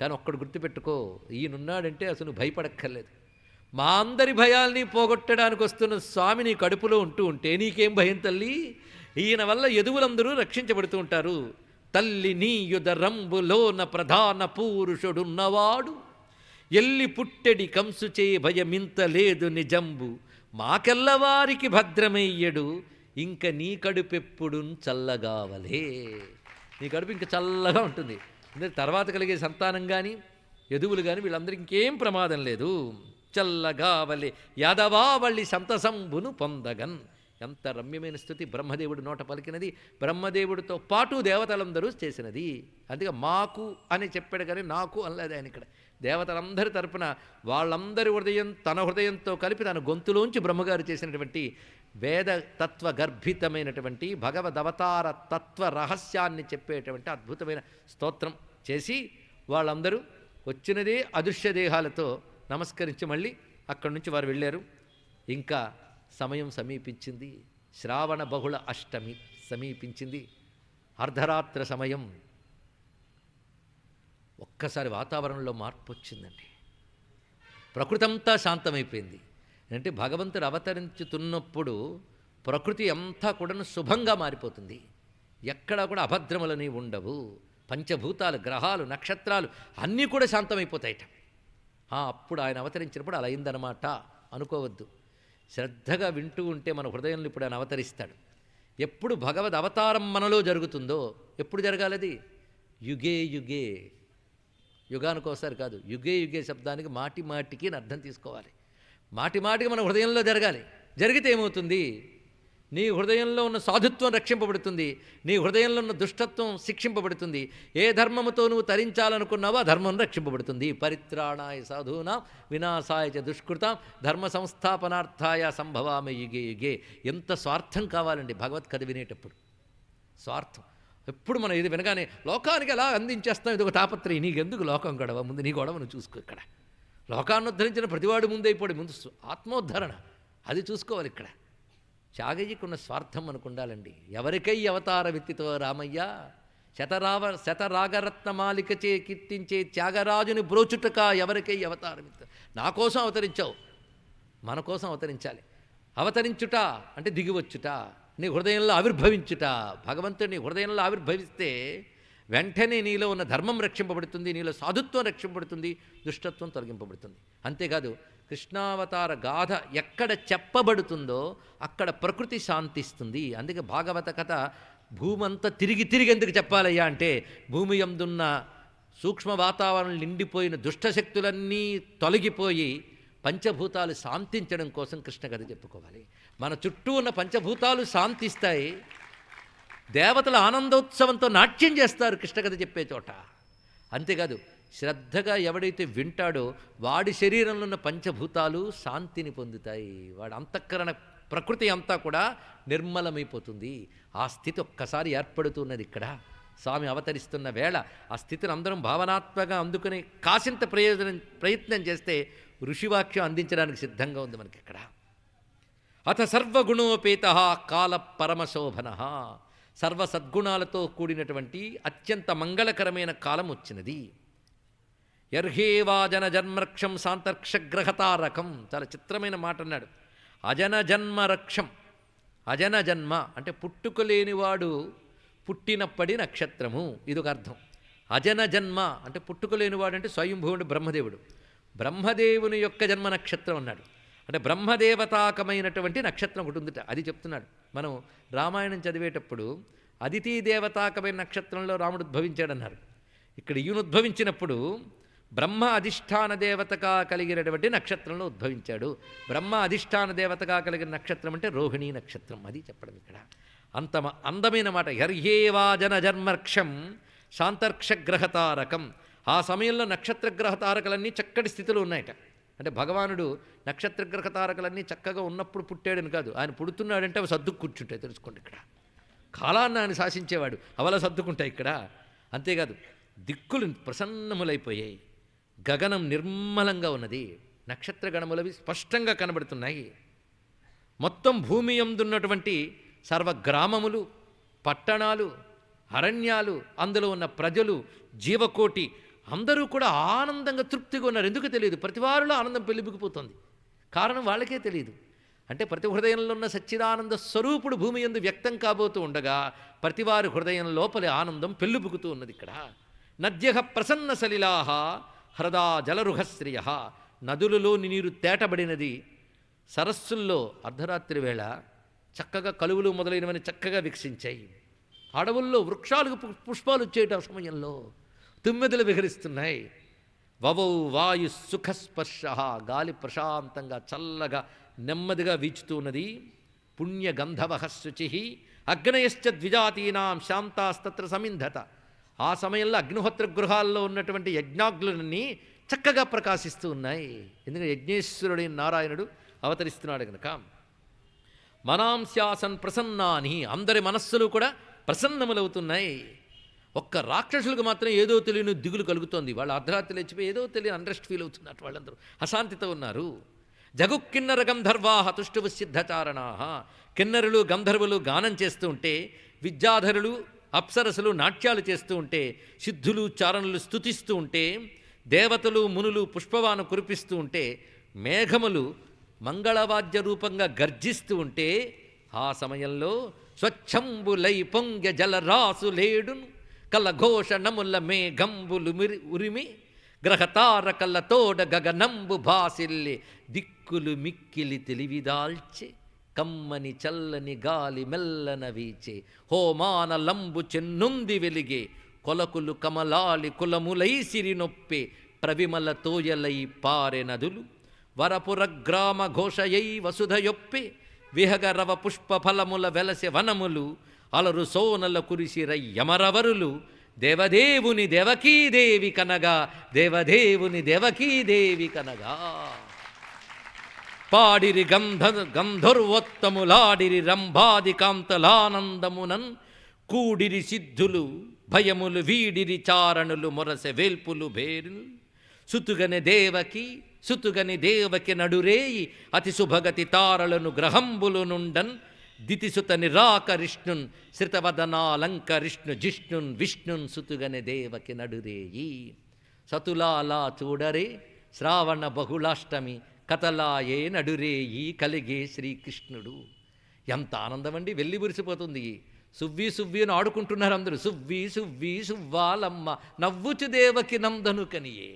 కానీ ఒక్కడు గుర్తుపెట్టుకో, ఈయనున్నాడంటే అసలు భయపడక్కర్లేదు. మా అందరి భయాల్ని పోగొట్టడానికి వస్తున్న స్వామి నీ కడుపులో ఉంటూ ఉంటే నీకేం భయం తల్లి? ఈయన వల్ల యదువులందరూ రక్షించబడుతూ ఉంటారు. తల్లి నీ యుధరంబులోన ప్రధాన పురుషుడున్నవాడు ఎల్లి పుట్టెడి కంసుచే భయమింత లేదు నిజంబు మాకెల్లవారికి భద్రమయ్యడు ఇంక నీ కడుపెప్పుడు చల్లగావలే. నీ కడుపు ఇంక చల్లగా ఉంటుంది. అంటే తర్వాత కలిగే సంతానం కానీ యదువులు కానీ వీళ్ళందరికీ ఇంకేం ప్రమాదం లేదు. చల్లగావలే యాదవావళి సంతసంబును పొందగన్. ఎంత రమ్యమైన స్థుతి బ్రహ్మదేవుడు నోట పలికినది, బ్రహ్మదేవుడితో పాటు దేవతలందరూ చేసినది. అందుకే మాకు అని చెప్పాడు కానీ నాకు అనలేదు ఆయన. ఇక్కడ దేవతలందరి తరపున వాళ్ళందరి హృదయం తన హృదయంతో కలిపి తన గొంతులోంచి బ్రహ్మగారు చేసినటువంటి వేద తత్వ గర్భితమైనటువంటి భగవదవతార తత్వ రహస్యాన్ని చెప్పేటువంటి అద్భుతమైన స్తోత్రం చేసి వాళ్ళందరూ వచ్చినదే అదృశ్య దేహాలతో నమస్కరించి మళ్ళీ అక్కడి నుంచి వారు వెళ్ళారు. ఇంకా సమయం సమీపించింది. శ్రావణ బహుళ అష్టమి సమీపించింది. అర్ధరాత్ర సమయం. ఒక్కసారి వాతావరణంలో మార్పు వచ్చిందండి. ప్రకృతి అంతా శాంతమైపోయింది. అంటే భగవంతుడు అవతరించుతున్నప్పుడు ప్రకృతి అంతా కూడా శుభంగా మారిపోతుంది. ఎక్కడా కూడా అభద్రములని ఉండవు. పంచభూతాలు, గ్రహాలు, నక్షత్రాలు అన్నీ కూడా శాంతమైపోతాయట. అప్పుడు ఆయన అవతరించినప్పుడు అలా అయిందనమాట అనుకోవద్దు. శ్రద్ధగా వింటూ ఉంటే మన హృదయంలో ఇప్పుడు ఆయన అవతరిస్తాడు. ఎప్పుడు భగవద్ అవతారం మనలో జరుగుతుందో, ఎప్పుడు జరగాలది? యుగే యుగే, యుగానికోసారి కాదు. యుగే యుగే శబ్దానికి మాటి మాటికి అర్థం తీసుకోవాలి. మాటి మాటికి మన హృదయంలో జరగాలి. జరిగితే ఏమవుతుంది? నీ హృదయంలో ఉన్న సాధుత్వం రక్షింపబడుతుంది, నీ హృదయంలో ఉన్న దుష్టత్వం శిక్షింపబడుతుంది. ఏ ధర్మముతో నువ్వు తరించాలనుకున్నావో ఆ ధర్మం రక్షింపబడుతుంది. పరిత్రాణాయ సాధూనాం వినాశాయ చ దుష్కృతాం ధర్మ సంస్థాపనార్థాయ సంభవామి యుగే యుగే. ఎంత స్వార్థం కావాలండి భగవత్ కథ వినేటప్పుడు. స్వార్థం ఎప్పుడు మనం ఇది వినగానే లోకానికి ఎలా అందించేస్తాం, ఇది ఒక తాపత్రయం. నీకెందుకు లోకం గొడవ? ముందు నీ గొడవ నువ్వు చూసుకో. ఇక్కడ లోకాన్ని ఉద్ధరించిన ప్రతివాడు ముందైపోయి ముందు ఆత్మోద్ధరణ అది చూసుకోవాలి. ఇక్కడ త్యాగయ్యకున్న స్వార్థం మనకు ఉండాలండి. ఎవరికై అవతార విత్తితో రామయ్య శతరాగరత్నమాలిక చే కీర్తించే త్యాగరాజుని బ్రోచుటక ఎవరికై అవతార విత్త. నా కోసం అవతరించావు, మన కోసం అవతరించాలి. అవతరించుట అంటే దిగివచ్చుట, నీ హృదయంలో ఆవిర్భవించుట. భగవంతుడు నీ హృదయంలో ఆవిర్భవిస్తే వెంటనే నీలో ఉన్న ధర్మం రక్షింపబడుతుంది, నీలో సాధుత్వం రక్షింపబడుతుంది, దుష్టత్వం తొలగింపబడుతుంది. అంతేకాదు కృష్ణావతార గాథ ఎక్కడ చెప్పబడుతుందో అక్కడ ప్రకృతి శాంతిస్తుంది. అందుకే భాగవత కథ భూమంతా తిరిగి తిరిగి ఎందుకు చెప్పాలయ్యా అంటే, భూమి యందున్న సూక్ష్మ వాతావరణం నిండిపోయిన దుష్టశక్తులన్నీ తొలగిపోయి పంచభూతాలు శాంతించడం కోసం కృష్ణ కథ చెప్పుకోవాలి. మన చుట్టూ ఉన్న పంచభూతాలు శాంతిస్తాయి. దేవతలు ఆనందోత్సవంతో నాట్యం చేస్తారు కృష్ణ కథ చెప్పే చోట. అంతేకాదు శ్రద్ధగా ఎవడైతే వింటాడో వాడి శరీరంలో ఉన్న పంచభూతాలు శాంతిని పొందుతాయి. వాడి అంతఃకరణ ప్రకృతి అంతా కూడా నిర్మలమైపోతుంది. ఆ స్థితి ఒక్కసారి ఏర్పడుతున్నది ఇక్కడ. స్వామి అవతరిస్తున్న వేళ ఆ స్థితిని అందరం భావనాత్మకంగా అందుకుని కాసింత ప్రయత్నం చేస్తే ఋషివాక్యం అందించడానికి సిద్ధంగా ఉంది మనకి ఇక్కడ. అథ సర్వగుణోపేత కాల పరమశోభన, సర్వ సద్గుణాలతో కూడినటువంటి అత్యంత మంగళకరమైన కాలం వచ్చినది. యర్హేవాజన జన్మరక్షం సాంతర్క్షగ్రహతారకం, చాలా చిత్రమైన మాట అన్నాడు. అజన జన్మరక్షం, అజన జన్మ అంటే పుట్టుకలేనివాడు పుట్టినప్పటి నక్షత్రము, ఇదొక అర్థం. అజన జన్మ అంటే పుట్టుకలేనివాడు అంటే స్వయంభువుడు బ్రహ్మదేవుడు, బ్రహ్మదేవుని యొక్క జన్మ నక్షత్రం అన్నాడు. అంటే బ్రహ్మదేవతాకమైనటువంటి నక్షత్రం ఒకటి ఉందిట, అది చెప్తున్నాడు. మనం రామాయణం చదివేటప్పుడు అదితి దేవతాకమైన నక్షత్రంలో రాముడు ఉద్భవించాడన్నారు. ఇక్కడ ఈయన ఉద్భవించినప్పుడు బ్రహ్మ అధిష్టాన దేవతగా కలిగినటువంటి నక్షత్రంలో ఉద్భవించాడు. బ్రహ్మ అధిష్టాన దేవతగా కలిగిన నక్షత్రం అంటే రోహిణీ నక్షత్రం, అది చెప్పడం ఇక్కడ. అంత అందమైన మాట. హర్యేవాజన జన్మర్క్షం శాంతర్క్షగ్రహతారకం. ఆ సమయంలో నక్షత్రగ్రహ తారకలన్నీ చక్కటి స్థితిలో ఉన్నాయట. అంటే భగవానుడు నక్షత్రగ్రహ తారకలన్నీ చక్కగా ఉన్నప్పుడు పుట్టాడని కాదు, ఆయన పుడుతున్నాడంటే అవి సర్దుకు కూర్చుంటాయి. తెలుసుకోండి, ఇక్కడ కాలాన్ని ఆయన శాసించేవాడు, అవలా సర్దుకుంటాయి ఇక్కడ. అంతేకాదు దిక్కులు ప్రసన్నములైపోయాయి, గగనం నిర్మలంగా ఉన్నది, నక్షత్ర గణములవి స్పష్టంగా కనబడుతున్నాయి. మొత్తం భూమి యందున్నటువంటి సర్వగ్రామములు, పట్టణాలు, అరణ్యాలు, అందులో ఉన్న ప్రజలు, జీవకోటి అందరూ కూడా ఆనందంగా తృప్తిగా ఉన్నారు. ఎందుకు తెలియదు, ప్రతివారిలో ఆనందం పెళ్ళిబిగిపోతుంది. కారణం వాళ్ళకే తెలియదు. అంటే ప్రతి హృదయంలో ఉన్న సచ్చిదానంద స్వరూపుడు భూమి యందు వ్యక్తం కాబోతూ ఉండగా ప్రతివారి హృదయం లోపలి ఆనందం పెళ్ళిబుకుతూ ఉన్నది ఇక్కడ. నద్యః ప్రసన్న సలిలాహ హ్రదా జలరుహశ్రియ, నదులలోని నీరు తేటబడినది, సరస్సుల్లో అర్ధరాత్రి వేళ చక్కగా కలువులు మొదలైనవని చక్కగా వికసించాయి. అడవుల్లో వృక్షాలకు పుష్పాలు వచ్చేట సమయంలో తుమ్మెదలు విహరిస్తున్నాయి. వవౌ వాయు సుఖస్పర్శ, గాలి ప్రశాంతంగా చల్లగా నెమ్మదిగా వీచుతూ ఉన్నది. పుణ్యగంధవ శుచి అగ్నయశ్చ ద్విజాతీనాం శాంతాస్తత్ర సమింధత. ఆ సమయంలో అగ్నిహోత్ర గృహాల్లో ఉన్నటువంటి యజ్ఞాగ్నులన్నీ చక్కగా ప్రకాశిస్తూ ఉన్నాయి. ఎందుకంటే యజ్ఞేశ్వరుడైన నారాయణుడు అవతరిస్తున్నాడు కనుక. మనాంశాసన్ ప్రసన్నాని, అందరి మనస్సులు కూడా ప్రసన్నములవుతున్నాయి. ఒక్క రాక్షసులకు మాత్రం ఏదో తెలియని దిగులు కలుగుతోంది. వాళ్ళు అర్ధరాత్రి లేచిపోయి ఏదో తెలియని అన్రెస్ట్ ఫీల్ అవుతున్నట్టు వాళ్ళందరూ అశాంతితో ఉన్నారు. జగుక్కిన్నర గంధర్వాహ తుష్టువు సిద్ధచారణాహ, కిన్నరులు గంధర్వులు గానం చేస్తూ ఉంటే, విద్యాధరులు అప్సరసులు నాట్యాలు చేస్తూ ఉంటే, సిద్ధులు చారణులు స్తుతిస్తూ ఉంటే, దేవతలు మునులు పుష్పవాను కురిపిస్తూ ఉంటే, మేఘములు మంగళవాద్య రూపంగా గర్జిస్తూ ఉంటే, ఆ సమయంలో స్వచ్ఛంబులై పొంగె జలరాసులేడును కలఘోషణముల మేఘంబులు ఉరిమి గ్రహతారకల్లతోడ గగనంబు భాసిల్లి దిక్కులు మిక్కిలి తెలివిదాల్చే కమ్మని చల్లని గాలి మెల్లన వీచే హోమాన లంబు చెన్నుంది వెలిగే కొలకులు కమలాలి కులములై సిరినొప్పే ప్రవిమల తోయలై పారె నదులు వరపుర గ్రామ ఘోషయై వసుధయొప్పే విహగరవ పుష్ప ఫలముల వెలసె వనములు అలరు సోనల కురిసిరయ్యమరవరులు దేవదేవుని దేవకీదేవి కనగా, దేవదేవుని దేవకీదేవి కనగా. పాడిరి గంధర్వోత్తములాడిరి రంభాది కాంతలానందమునన్ కూడిరి సిద్ధులు భయములు వీడిరి చారణులు మొరసె వేల్పులు భేరులు సుతుగని దేవకి నడురేయి అతి శుభగతి తారలను గ్రహంబులు నుండన్ దితిసుత నిరాకరిష్ణున్ శ్రితవదనాలంకరిష్ణు జిష్ణున్ విష్ణున్ సుతుగని దేవకి నడురేయి. సతులాలా చూడరే శ్రావణ బహుళాష్టమి కథలాయే నడురేయి కలిగే శ్రీకృష్ణుడు. ఎంత ఆనందమండి, వెళ్ళి మురిసిపోతుంది. సువ్వి సువ్వి అని ఆడుకుంటున్నారు అందరూ. సువ్వి సువ్వి సువ్వాలమ్మ నవ్వుచు దేవకి నందనుకనియే.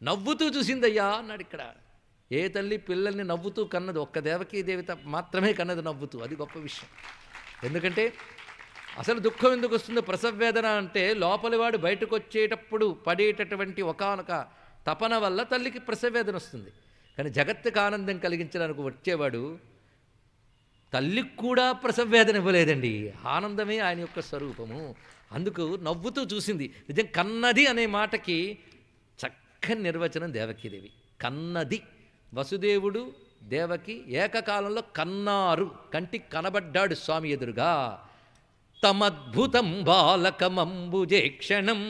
నవ్వుతూ చూసిందయ్యా అన్నాడు ఇక్కడ. ఏ తల్లి పిల్లల్ని నవ్వుతూ కన్నది? ఒక్క దేవకీ దేవత మాత్రమే కన్నది నవ్వుతూ. అది గొప్ప విషయం. ఎందుకంటే అసలు దుఃఖం ఎందుకు వస్తుందో, ప్రసవవేదన అంటే లోపలివాడు బయటకు వచ్చేటప్పుడు పడేటటువంటి ఒకానొక తపన వల్ల తల్లికి ప్రసవవేదన వస్తుంది. కానీ జగత్తుకు ఆనందం కలిగించడానికి వచ్చేవాడు తల్లికి కూడా ప్రసవవేదన ఇవ్వలేదండి. ఆనందమే ఆయన యొక్క స్వరూపము. అందుకు నవ్వుతూ చూసింది. నిజం కన్నది అనే మాటకి చక్కని నిర్వచనం దేవకీదేవి. కన్నది. వసుదేవుడు దేవకి ఏకకాలంలో కన్నారు, కంటికి కనబడ్డాడు స్వామి ఎదురుగా. తమద్భుతం బాలకమంబుజేక్షణం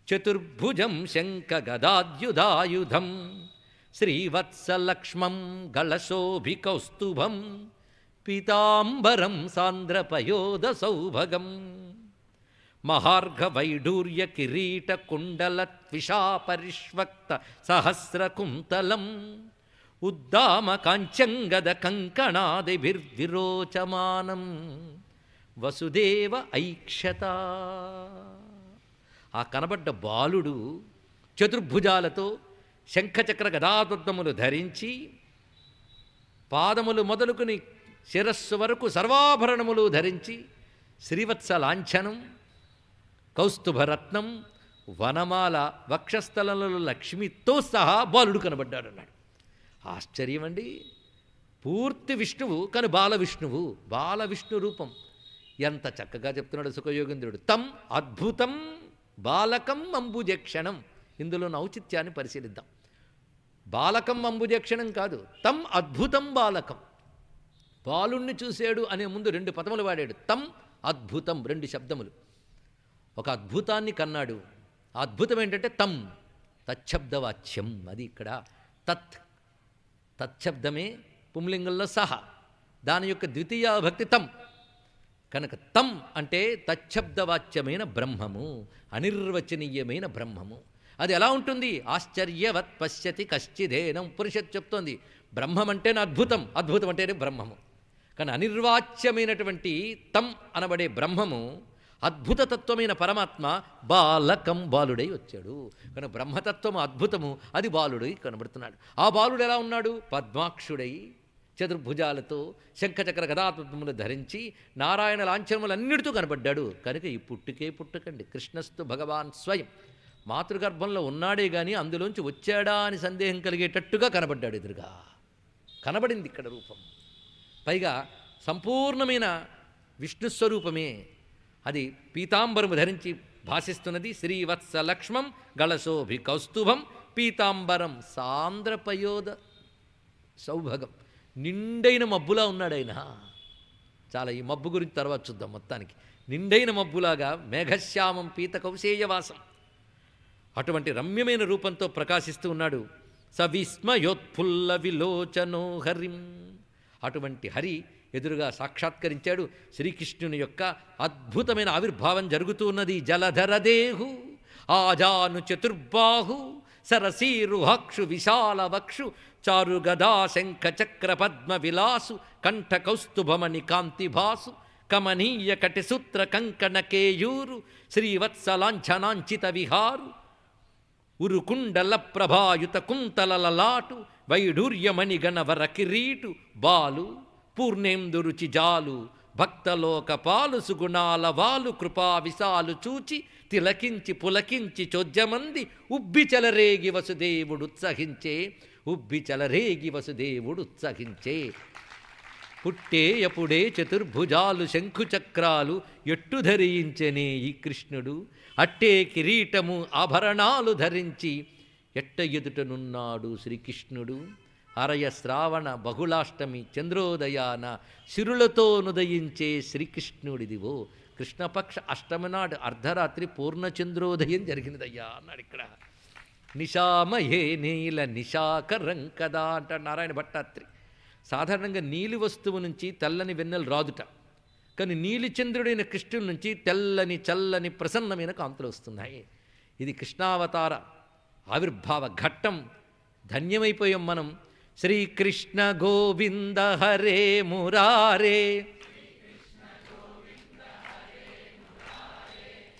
చతుర్భుజం శంఖగదాద్యుధాయుధం శ్రీవత్సలక్ష్మం గళశోభికౌస్తుభం పీతాంబరం సాంద్రపయోద సౌభగం మహార్ఘవైఢూర్య కిరీట కుండలత్విషా పరిష్వక్త సహస్రకుంతలం ఉద్దామ కాంచంగద కంకణాదిభిర్విరోచమానం వసుదేవ ఐక్షత. ఆ కనబడ్డ బాలుడు చతుర్భుజాలతో శంఖచక్ర గదాదుద్దములు ధరించి పాదములు మొదలుకుని శిరస్సు వరకు సర్వాభరణములు ధరించి శ్రీవత్స లాంఛనం, కౌస్తుభరత్నం, వనమాల, వక్షస్థలంలో లక్ష్మితో సహా బాలుడు కనబడ్డాడు అన్నాడు. ఆశ్చర్యం అండి. పూర్తి విష్ణువు కానీ బాలవిష్ణువు, బాలవిష్ణు రూపం. ఎంత చక్కగా చెప్తున్నాడు సుఖయోగేంద్రుడు. తం అద్భుతం బాలకం అంబుజక్షణం. ఇందులోని ఔచిత్యాన్ని పరిశీలిద్దాం. బాలకం అంబుజక్షణం కాదు, తం అద్భుతం బాలకం. బాలుణ్ణి చూశాడు అనే ముందు 2 పదములు వాడాడు. తం అద్భుతం, 2 శబ్దములు. ఒక అద్భుతాన్ని కన్నాడు. ఆ అద్భుతం ఏంటంటే తం, తచ్చబ్దవాచ్యం. అది ఇక్కడ తచ్చబ్దమే పుంలింగంలో సహ, దాని యొక్క ద్వితీయ భక్తి తం కనుక. తం అంటే తచ్చబ్దవాచ్యమైన బ్రహ్మము, అనిర్వచనీయమైన బ్రహ్మము. అది ఎలా ఉంటుంది? ఆశ్చర్యవత్ పశ్యతి కశ్చిదేనం. ఉపనిషత్తు చెప్తోంది బ్రహ్మం అంటేనే అద్భుతం, అద్భుతం అంటేనే బ్రహ్మము. కానీ అనిర్వాచ్యమైనటువంటి తం అనబడే బ్రహ్మము, అద్భుతతత్వమైన పరమాత్మ బాలకం, బాలుడై వచ్చాడు. కనుక బ్రహ్మతత్వము అద్భుతము, అది బాలుడై కనబడుతున్నాడు. ఆ బాలుడు ఎలా ఉన్నాడు? పద్మాక్షుడై చతుర్భుజాలతో శంఖచక్ర గదాత్మములు ధరించి నారాయణ లాంఛనములన్నిటితో కనబడ్డాడు. కనుక ఈ పుట్టుకే పుట్టుకండి. కృష్ణస్తు భగవాన్ స్వయం. మాతృగర్భంలో ఉన్నాడే గాని అందులోంచి వచ్చాడా అని సందేహం కలిగేటట్టుగా కనబడ్డాడు. ఎదురుగా కనబడింది ఇక్కడ రూపం. పైగా సంపూర్ణమైన విష్ణుస్వరూపమే. అది పీతాంబరము ధరించి భాషిస్తున్నది. శ్రీవత్స లక్ష్మం గళశోభి కౌస్తుభం పీతాంబరం సాంద్రపయోద సౌభగం. నిండైన మబ్బులా ఉన్నాడు ఆయన. చాలా ఈ మబ్బు గురించి తర్వాత చూద్దాం. మొత్తానికి నిండైన మబ్బులాగా మేఘశ్యామం పీత కౌశేయవాసం అటువంటి రమ్యమైన రూపంతో ప్రకాశిస్తూ ఉన్నాడు. సవిస్మయోత్ఫుల్ల విలోచనో హరిం. అటువంటి హరి ఎదురుగా సాక్షాత్కరించాడు. శ్రీకృష్ణుని యొక్క అద్భుతమైన ఆవిర్భావం జరుగుతూ ఉన్నది. జలధరదేహు ఆజాను చతుర్బాహు సరసీరుహక్షు విశాల వక్షు చారుగదా శంఖ చక్ర పద్మ విలాసు కంఠ కౌస్తుభమణి కాంతిభాసు కమనీయ కటిసూత్ర కంకణ కేయూరు శ్రీవత్సలాంఛనాంచిత విహారు ఉరుకుండల ప్రభాయుత కుంతలలాటు వైఢూర్యమణిగణ వర కిరీటు బాలు పూర్ణేందురుచి జాలు భక్తలోక పాలు సుగుణాల వాలు కృపా విశాలు చూచి తిలకించి పులకించి చొజ్జమంది ఉబ్బి చలరేగి వసుదేవుడుత్సహించే, ఉబ్బి చలరేగి వసుదేవుడుత్సహించే. పుట్టే ఎప్పుడే చతుర్భుజాలు శంఖుచక్రాలు ఎట్టు ధరించనే ఈ కృష్ణుడు, అట్టే కిరీటము ఆభరణాలు ధరించి ఎట్ట ఎదుటనున్నాడు శ్రీకృష్ణుడు. అరయ శ్రావణ బహుళాష్టమి చంద్రోదయాన సిరులతో నుదయించే శ్రీకృష్ణుడిదివో. కృష్ణపక్ష అష్టమి నాడు అర్ధరాత్రి పూర్ణచంద్రోదయం జరిగినదయ్యా అన్నాడు ఇక్కడ. నిశామయే నీల నిశాకరం కదా అంటాడు నారాయణ భట్టాత్రి. సాధారణంగా నీలి వస్తువు నుంచి తెల్లని వెన్నెలు రాదుట, కానీ నీలిచంద్రుడైన కృష్ణుడి నుంచి తెల్లని చల్లని ప్రసన్నమైన కాంతులు వస్తున్నాయి. ఇది కృష్ణావతార ఆవిర్భావ ఘట్టం. ధన్యమైపోయాం మనం. శ్రీకృష్ణ గోవింద హరే మురారే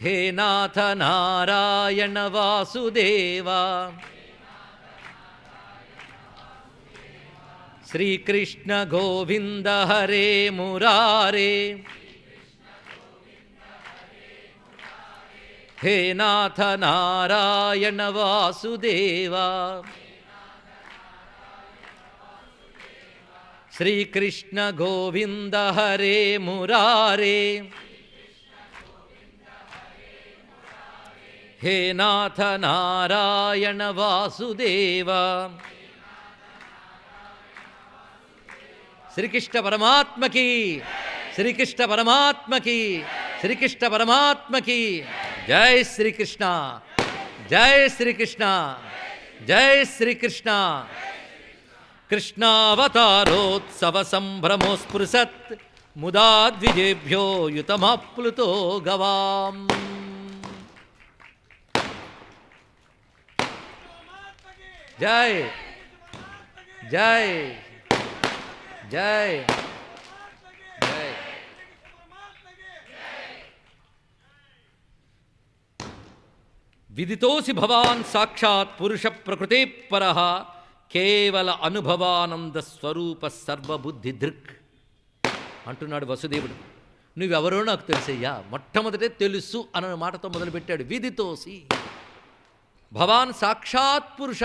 హే నాథ నారాయణ వాసుదేవా. శ్రీకృష్ణ గోవింద హరే మురారే హే నాథ నారాయణ వాసుదేవా. శ్రీకృష్ణ గోవింద హరే మురారే హే నాథ నారాయణ వాసుదేవా. శ్రీకృష్ణ పరమాత్మకి, శ్రీకృష్ణ పరమాత్మకి, శ్రీకృష్ణ పరమాత్మకి. జై శ్రీకృష్ణ, జై శ్రీకృష్ణ, జై శ్రీకృష్ణ. కృష్ణావతారోత్సవ సంభ్రమోస్పృశత్ ముదా ద్విజేభ్యో యుతమాప్లుతో గవాం. జై జై జై జై. విదితోసి భవాన్ సాక్షాత్ పురుష ప్రకృతే పరః కేవల అనుభవానంద స్వరూప సర్వబుద్ధి దృక్ అంటున్నాడు వసుదేవుడు. నువ్వెవరో నాకు తెలుసయ్యా. మొట్టమొదటే తెలుసు అన్న మాటతో మొదలుపెట్టాడు. విదితోసి భవాన్ సాక్షాత్ పురుష,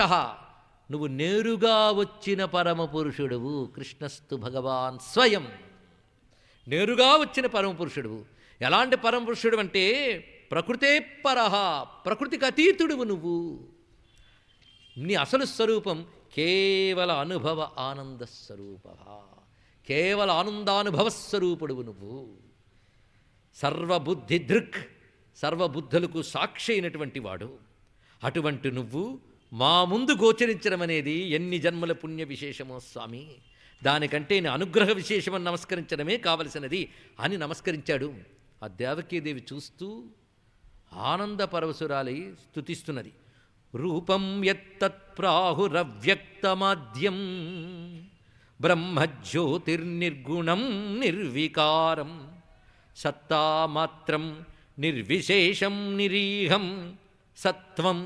నువ్వు నేరుగా వచ్చిన పరమపురుషుడువు. కృష్ణస్తు భగవాన్ స్వయం, నేరుగా వచ్చిన పరమపురుషుడువు. ఎలాంటి పరమపురుషుడు అంటే ప్రకృతే పరః, ప్రకృతికి అతీతుడువు నువ్వు. నీ అసలు స్వరూపం కేవల అనుభవ ఆనంద స్వరూప, కేవల ఆనందానుభవ స్వరూపుడువు నువ్వు. సర్వబుద్ధి దృక్, సర్వబుద్ధులకు సాక్షి అయినటువంటి వాడు. అటువంటి నువ్వు మా ముందు గోచరించడం అనేది ఎన్ని జన్మల పుణ్య విశేషమో స్వామి. దానికంటే నీ అనుగ్రహ విశేషమని నమస్కరించడమే కావలసినది అని నమస్కరించాడు. ఆ దేవకీదేవి చూస్తూ ఆనంద పరవశురాలై స్తుతిస్తున్నది. రూపం యత్తత్ ప్రాహురవ్యక్తమాద్యం బ్రహ్మజ్యోతిర్నిర్గుణం నిర్వికారం సత్తామాత్రం నిర్విశేషం నిరీహం సత్వం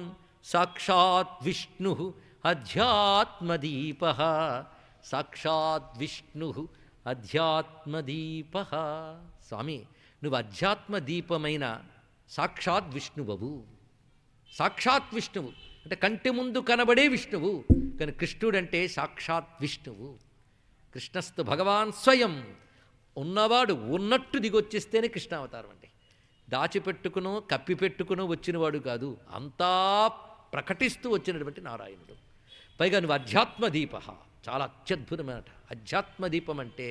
సాక్షాత్ విష్ణు అధ్యాత్మదీప. సాక్షాత్ విష్ణు అధ్యాత్మదీప. స్వామి, నువ్వు అధ్యాత్మదీపమైన సాక్షాత్ విష్ణువవు. సాక్షాత్ విష్ణువు అంటే కంటి ముందు కనబడే విష్ణువు. కానీ కృష్ణుడంటే సాక్షాత్ విష్ణువు. కృష్ణస్తు భగవాన్ స్వయం, ఉన్నవాడు ఉన్నట్టు దిగొచ్చేస్తేనే కృష్ణావతారం అంటే. దాచిపెట్టుకునో కప్పిపెట్టుకునో వచ్చినవాడు కాదు, అంతా ప్రకటిస్తూ వచ్చినటువంటి నారాయణుడు. పైగా నువ్వు అధ్యాత్మదీప, చాలా అత్యద్భుతమైన అధ్యాత్మదీపం అంటే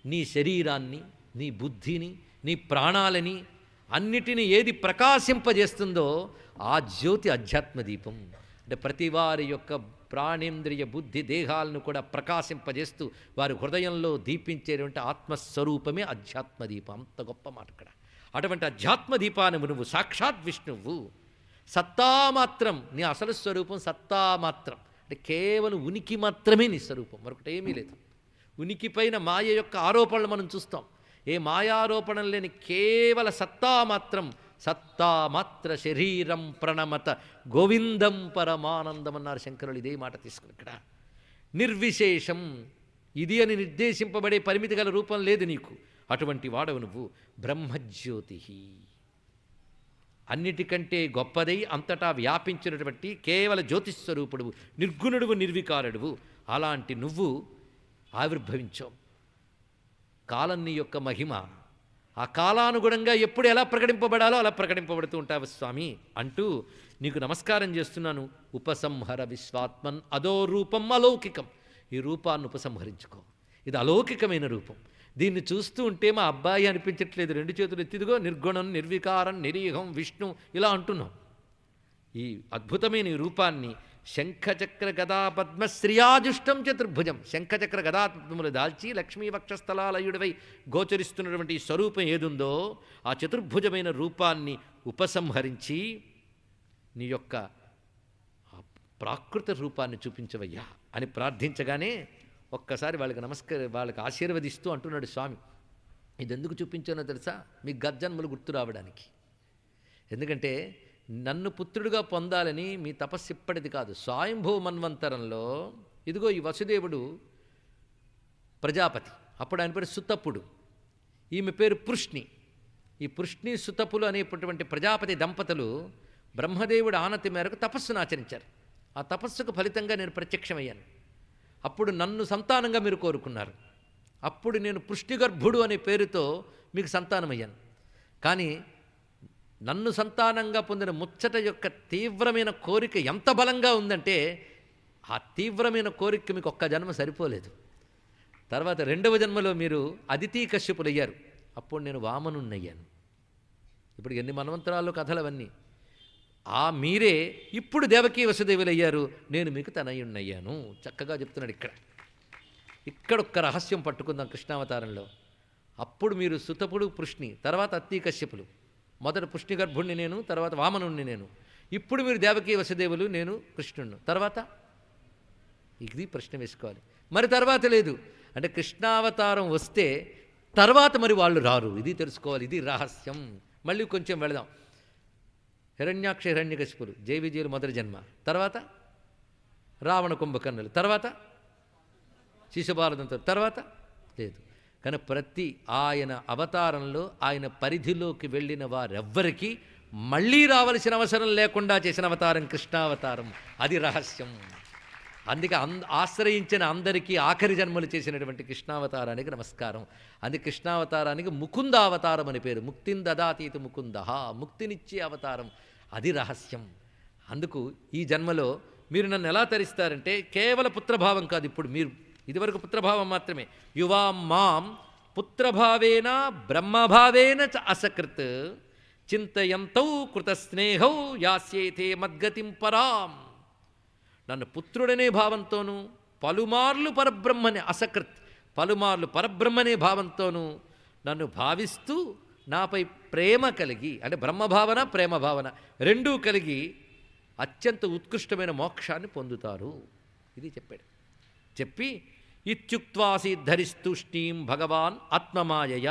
నీ శరీరాన్ని, నీ బుద్ధిని, నీ ప్రాణాలని అన్నిటినీ ఏది ప్రకాశింపజేస్తుందో ఆ జ్యోతి అధ్యాత్మదీపం. అంటే ప్రతి వారి యొక్క ప్రాణేంద్రియ బుద్ధి దేహాలను కూడా ప్రకాశింపజేస్తూ వారి హృదయంలో దీపించేటువంటి ఆత్మస్వరూపమే అధ్యాత్మదీపం. అంత గొప్ప మాట ఇక్కడ. అటువంటి అధ్యాత్మదీపాన్ని నువ్వు సాక్షాత్ విష్ణువు. సత్తామాత్రం, నీ అసలు స్వరూపం సత్తామాత్రం అంటే కేవలం ఉనికి మాత్రమే నీ స్వరూపం, మరొకటి ఏమీ లేదు. ఉనికిపైన మాయ యొక్క ఆరోపణలు మనం చూస్తాం. ఏ మాయారోపణ లేని కేవల సత్తామాత్రం. సత్తామాత్ర శరీరం ప్రణమత గోవిందం పరమానందం అన్నారు శంకరులు. ఇదే మాట తీసుకుని ఇక్కడ నిర్విశేషం, ఇది అని నిర్దేశింపబడే పరిమితి గల రూపం లేదు నీకు. అటువంటి వాడవు నువ్వు. బ్రహ్మజ్యోతి, అన్నిటికంటే గొప్పదై అంతటా వ్యాపించినటువంటి కేవల జ్యోతిస్వరూపుడువు, నిర్గుణుడువు, నిర్వికారుడువు. అలాంటి నువ్వు ఆవిర్భవించావు. కాలం నీ యొక్క మహిమ, ఆ కాలానుగుణంగా ఎప్పుడు ఎలా ప్రకటింపబడాలో అలా ప్రకటింపబడుతూ ఉంటావు స్వామి అంటూ నీకు నమస్కారం చేస్తున్నాను. ఉపసంహర విశ్వాత్మన్ అదో రూపం అలౌకికం. ఈ రూపాన్ని ఉపసంహరించుకో. ఇది అలౌకికమైన రూపం. దీన్ని చూస్తూ ఉంటే మా అబ్బాయి అనిపించట్లేదు. రెండు చేతులు ఎత్తిదిగో నిర్గుణం నిర్వికారం నిరీహం విష్ణు ఇలా అంటున్నాం. ఈ అద్భుతమైన ఈ రూపాన్ని శంఖచక్ర గదా పద్మశ్రియాజుష్టం చతుర్భుజం, శంఖచక్ర గదాపద్మములు దాల్చి లక్ష్మీ వక్షస్థలాలయుడివై గోచరిస్తున్నటువంటి ఈ స్వరూపం ఏదుందో ఆ చతుర్భుజమైన రూపాన్ని ఉపసంహరించి నీ యొక్క ప్రాకృత రూపాన్ని చూపించవయ్యా అని ప్రార్థించగానే ఒక్కసారి వాళ్ళకి ఆశీర్వదిస్తూ అంటున్నాడు స్వామి. ఇది ఎందుకు చూపించానో తెలుసా? మీ గర్జన్మలు గుర్తు రావడానికి. ఎందుకంటే నన్ను పుత్రుడిగా పొందాలని మీ తపస్సు ఇప్పటిది కాదు. స్వయంభూ మన్వంతరంలో ఇదిగో ఈ వసుదేవుడు ప్రజాపతి, అప్పుడు ఆయన పేరు సుతపుడు, ఈమె పేరు పృష్ణి. ఈ పృష్ణి సుతపులు అనేటువంటి ప్రజాపతి దంపతులు బ్రహ్మదేవుడి ఆనతి మేరకు తపస్సును ఆచరించారు. ఆ తపస్సుకు ఫలితంగా నేను ప్రత్యక్షమయ్యాను. అప్పుడు నన్ను సంతానంగా మీరు కోరుకున్నారు. అప్పుడు నేను పృష్టిగర్భుడు అనే పేరుతో మీకు సంతానమయ్యాను. కానీ నన్ను సంతానంగా పొందిన ముచ్చట యొక్క తీవ్రమైన కోరిక ఎంత బలంగా ఉందంటే ఆ తీవ్రమైన కోరిక మీకు ఒక్క జన్మ సరిపోలేదు. తర్వాత రెండవ జన్మలో మీరు అదితి కశ్యపులయ్యారు. అప్పుడు నేను వామనున్నయ్యాను. ఇప్పుడు ఎన్ని మన్వంతరాల్లో కథలు అవన్నీ. మీరే ఇప్పుడు దేవకీ వసుదేవులయ్యారు, నేను మీకు తనయున్నయ్యాను. చక్కగా చెప్తున్నాడు ఇక్కడ. ఇక్కడ ఒక్క రహస్యం పట్టుకుందాం కృష్ణావతారంలో. అప్పుడు మీరు సుతపుడు పృష్ణి, తర్వాత అత్తి కశ్యపులు. మొదట పుష్ణి గర్భుణ్ణి నేను, తర్వాత వామనుణ్ణి నేను. ఇప్పుడు మీరు దేవకీ వసుదేవులు, నేను కృష్ణుణ్ణి. తర్వాత ఇది ప్రశ్న వేసుకోవాలి. మరి తర్వాత లేదు అంటే కృష్ణావతారం వస్తే తర్వాత మరి వాళ్ళు రారు. ఇది తెలుసుకోవాలి. ఇది రహస్యం. మళ్ళీ కొంచెం వెళదాం. హిరణ్యాక్ష హిరణ్యకశిపులు జై విజయులు మొదటి జన్మ, తర్వాత రావణ కుంభకర్ణులు, తర్వాత శిశుపాలదంతో, తర్వాత లేదు. కానీ ప్రతి ఆయన అవతారంలో ఆయన పరిధిలోకి వెళ్ళిన వారెవ్వరికీ మళ్ళీ రావలసిన అవసరం లేకుండా చేసిన అవతారం కృష్ణావతారం. అది రహస్యం. అందుకే ఆశ్రయించిన అందరికీ ఆఖరి జన్మలు చేసినటువంటి కృష్ణావతారానికి నమస్కారం. అందుకే కృష్ణావతారానికి ముకుందావతారం అని పేరు. ముక్తిని దదాతీతి ముకుంద, ముక్తినిచ్చే అవతారం. అది రహస్యం. అందుకు ఈ జన్మలో మీరు నన్ను ఎలా తరిస్తారంటే కేవల పుత్రభావం కాదు. ఇప్పుడు మీరు ఇదివరకు పుత్రభావం మాత్రమే. యువా మాం పుత్రభావేన బ్రహ్మభావేన చ అసకృత్ చింతయంతౌ కృతస్నేహౌ యాస్యేతే మద్గతిం పరాం. నన్ను పుత్రుడనే భావంతోనూ పలుమార్లు పరబ్రహ్మనే అసకృత్ పలుమార్లు పరబ్రహ్మనే భావంతోనూ నన్ను భావిస్తూ నాపై ప్రేమ కలిగి, అంటే బ్రహ్మభావన ప్రేమ భావన రెండూ కలిగి అత్యంత ఉత్కృష్టమైన మోక్షాన్ని పొందుతారు. ఇది చెప్పాడు. చెప్పి ఇత్యుక్త్వాసి ధరిస్తూష్ణీం భగవాన్ ఆత్మమాయయ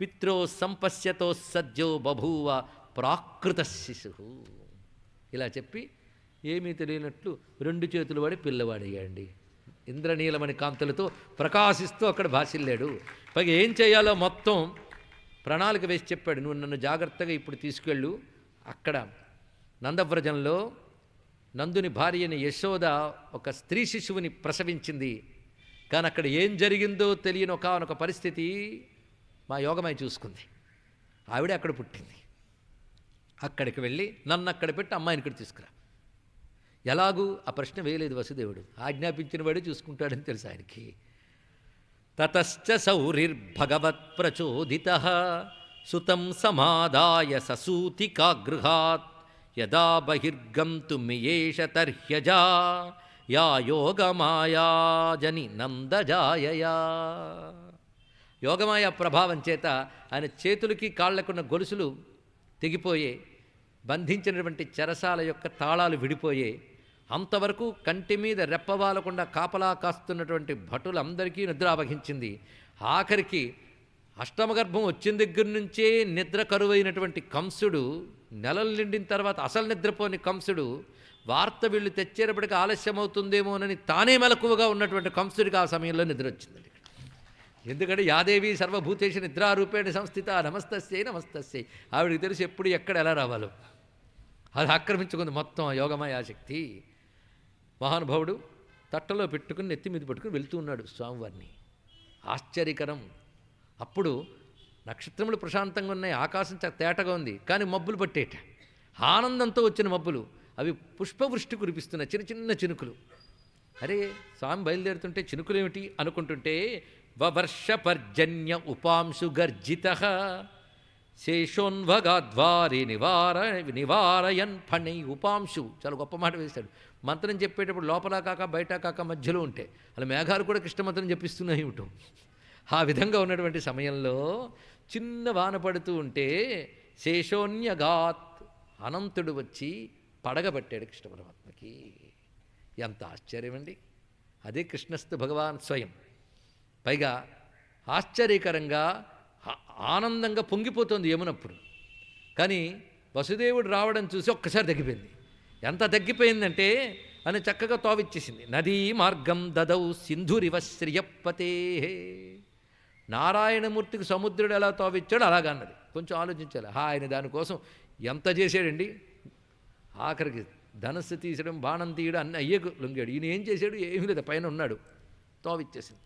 పిత్రో సంపశ్యతో సద్యో బభూవ ప్రాకృత శిశు. ఇలా చెప్పి ఏమీ తెలియనట్లు రెండు చేతులు వాడి పిల్లవాడయ్యాడండి. ఇంద్రనీలమణి కాంతులతో ప్రకాశిస్తూ అక్కడ భాసిల్లాడు. పైగా ఏం చేయాలో మొత్తం ప్రణాళిక వేసి చెప్పాడు. నువ్వు నన్ను జాగ్రత్తగా ఇప్పుడు తీసుకెళ్ళు. అక్కడ నందవ్రజంలో నందుని భార్యని యశోద ఒక స్త్రీ శిశువుని ప్రసవించింది. కానీ అక్కడ ఏం జరిగిందో తెలియని ఒకనొక పరిస్థితి మా యోగమై చూసుకుంది. ఆవిడే అక్కడ పుట్టింది. అక్కడికి వెళ్ళి నన్ను అక్కడ పెట్టి అమ్మాయిని ఇక్కడ తీసుకురా. ఎలాగూ ఆ ప్రశ్న వేయలేదు వసుదేవుడు. ఆజ్ఞాపించిన వాడే చూసుకుంటాడని తెలుసు ఆయనకి. తతశ్చ సౌరిర్భగవత్ ప్రచోదితః సుతం సమాదాయ ససూతికాగృహాత్ యదా బహిర్గంతుమియేష తర్హ్యజా యా యోగమాయాజని నందజాయయా. యోగమాయ ప్రభావం చేత ఆయన చేతులకి కాళ్లకున్న గొలుసులు తెగిపోయే, బంధించినటువంటి చెరసాల యొక్క తాళాలు విడిపోయే, అంతవరకు కంటి మీద రెప్పవాలకుండా కాపలా కాస్తున్నటువంటి భటులందరికీ నిద్ర ఆవహించింది. ఆఖరికి అష్టమగర్భం వచ్చిన దగ్గర నుంచే నిద్ర కరువైనటువంటి కంసుడు, నెలలు నిండిన తర్వాత అసలు నిద్రపోని కంసుడు, వార్త వీళ్ళు తెచ్చేటప్పటికి ఆలస్యమవుతుందేమోనని తానే మెలకువగా ఉన్నటువంటి కంసుడికి ఆ సమయంలో నిద్ర వచ్చిందండి. ఎందుకంటే యాదేవి సర్వభూతేషు నిద్రారూపేణ సంస్థిత నమస్తస్యై నమస్తస్యై. ఆవిడికి తెలిసి ఎప్పుడు ఎక్కడ ఎలా రావాలో. అది ఆక్రమించుకుంది మొత్తం యోగమయాశక్తి. మహానుభావుడు తట్టలో పెట్టుకుని నెత్తి మీద పెట్టుకుని వెళ్తూ ఉన్నాడు స్వామివారిని. ఆశ్చర్యకరం. అప్పుడు నక్షత్రములు ప్రశాంతంగా ఉన్నాయి, ఆకాశం తేటగా ఉంది, కానీ మబ్బులు పట్టేట. ఆనందంతో వచ్చిన మబ్బులు అవి పుష్పవృష్టి కురిపిస్తున్నాయి, చిన్న చిన్న చినుకులు. అరే స్వామి బయలుదేరుతుంటే చినుకులేమిటి అనుకుంటుంటే వవర్షపర్జన్య ఉపాంశు గర్జిత శేషోన్వగాద్వారి నివారయన్ ఫణై. ఉపాంశు చాలా గొప్ప మాట వేశాడు. మంత్రం చెప్పేటప్పుడు లోపల కాక బయట కాక మధ్యలో ఉంటే అలా మేఘాలు కూడా కృష్ణమంత్రం చెప్పిస్తున్నాయి ఏమిటో. ఆ విధంగా ఉన్నటువంటి సమయంలో చిన్న వాన పడుతూ ఉంటే శేషోన్యగాత్ అనంతుడు వచ్చి పడగబట్టాడు కృష్ణ పరమాత్మకి. ఎంత ఆశ్చర్యమండి. అదే కృష్ణస్తు భగవాన్ స్వయం. పైగా ఆశ్చర్యకరంగా ఆనందంగా పొంగిపోతుంది యమునప్పుడు. కానీ వసుదేవుడు రావడం చూసి ఒక్కసారి తగ్గిపోయింది. ఎంత తగ్గిపోయిందంటే అని చక్కగా తోవిచ్చేసింది. నదీ మార్గం దదౌ సింధురివ శ్రియపతే. నారాయణమూర్తికి సముద్రుడు ఎలా తోవిచ్చాడు అలాగా అన్నది. కొంచెం ఆలోచించాలి. ఆయన దానికోసం ఎంత చేశాడండి. ఆఖరికి ధనస్సు తీసడం, బాణం తీయడం అన్నీ అయ్యేకు లొంగాడు. ఈయన ఏం చేశాడు? ఏమీ లేదు, పైన ఉన్నాడు, తోవిచ్చేసింది.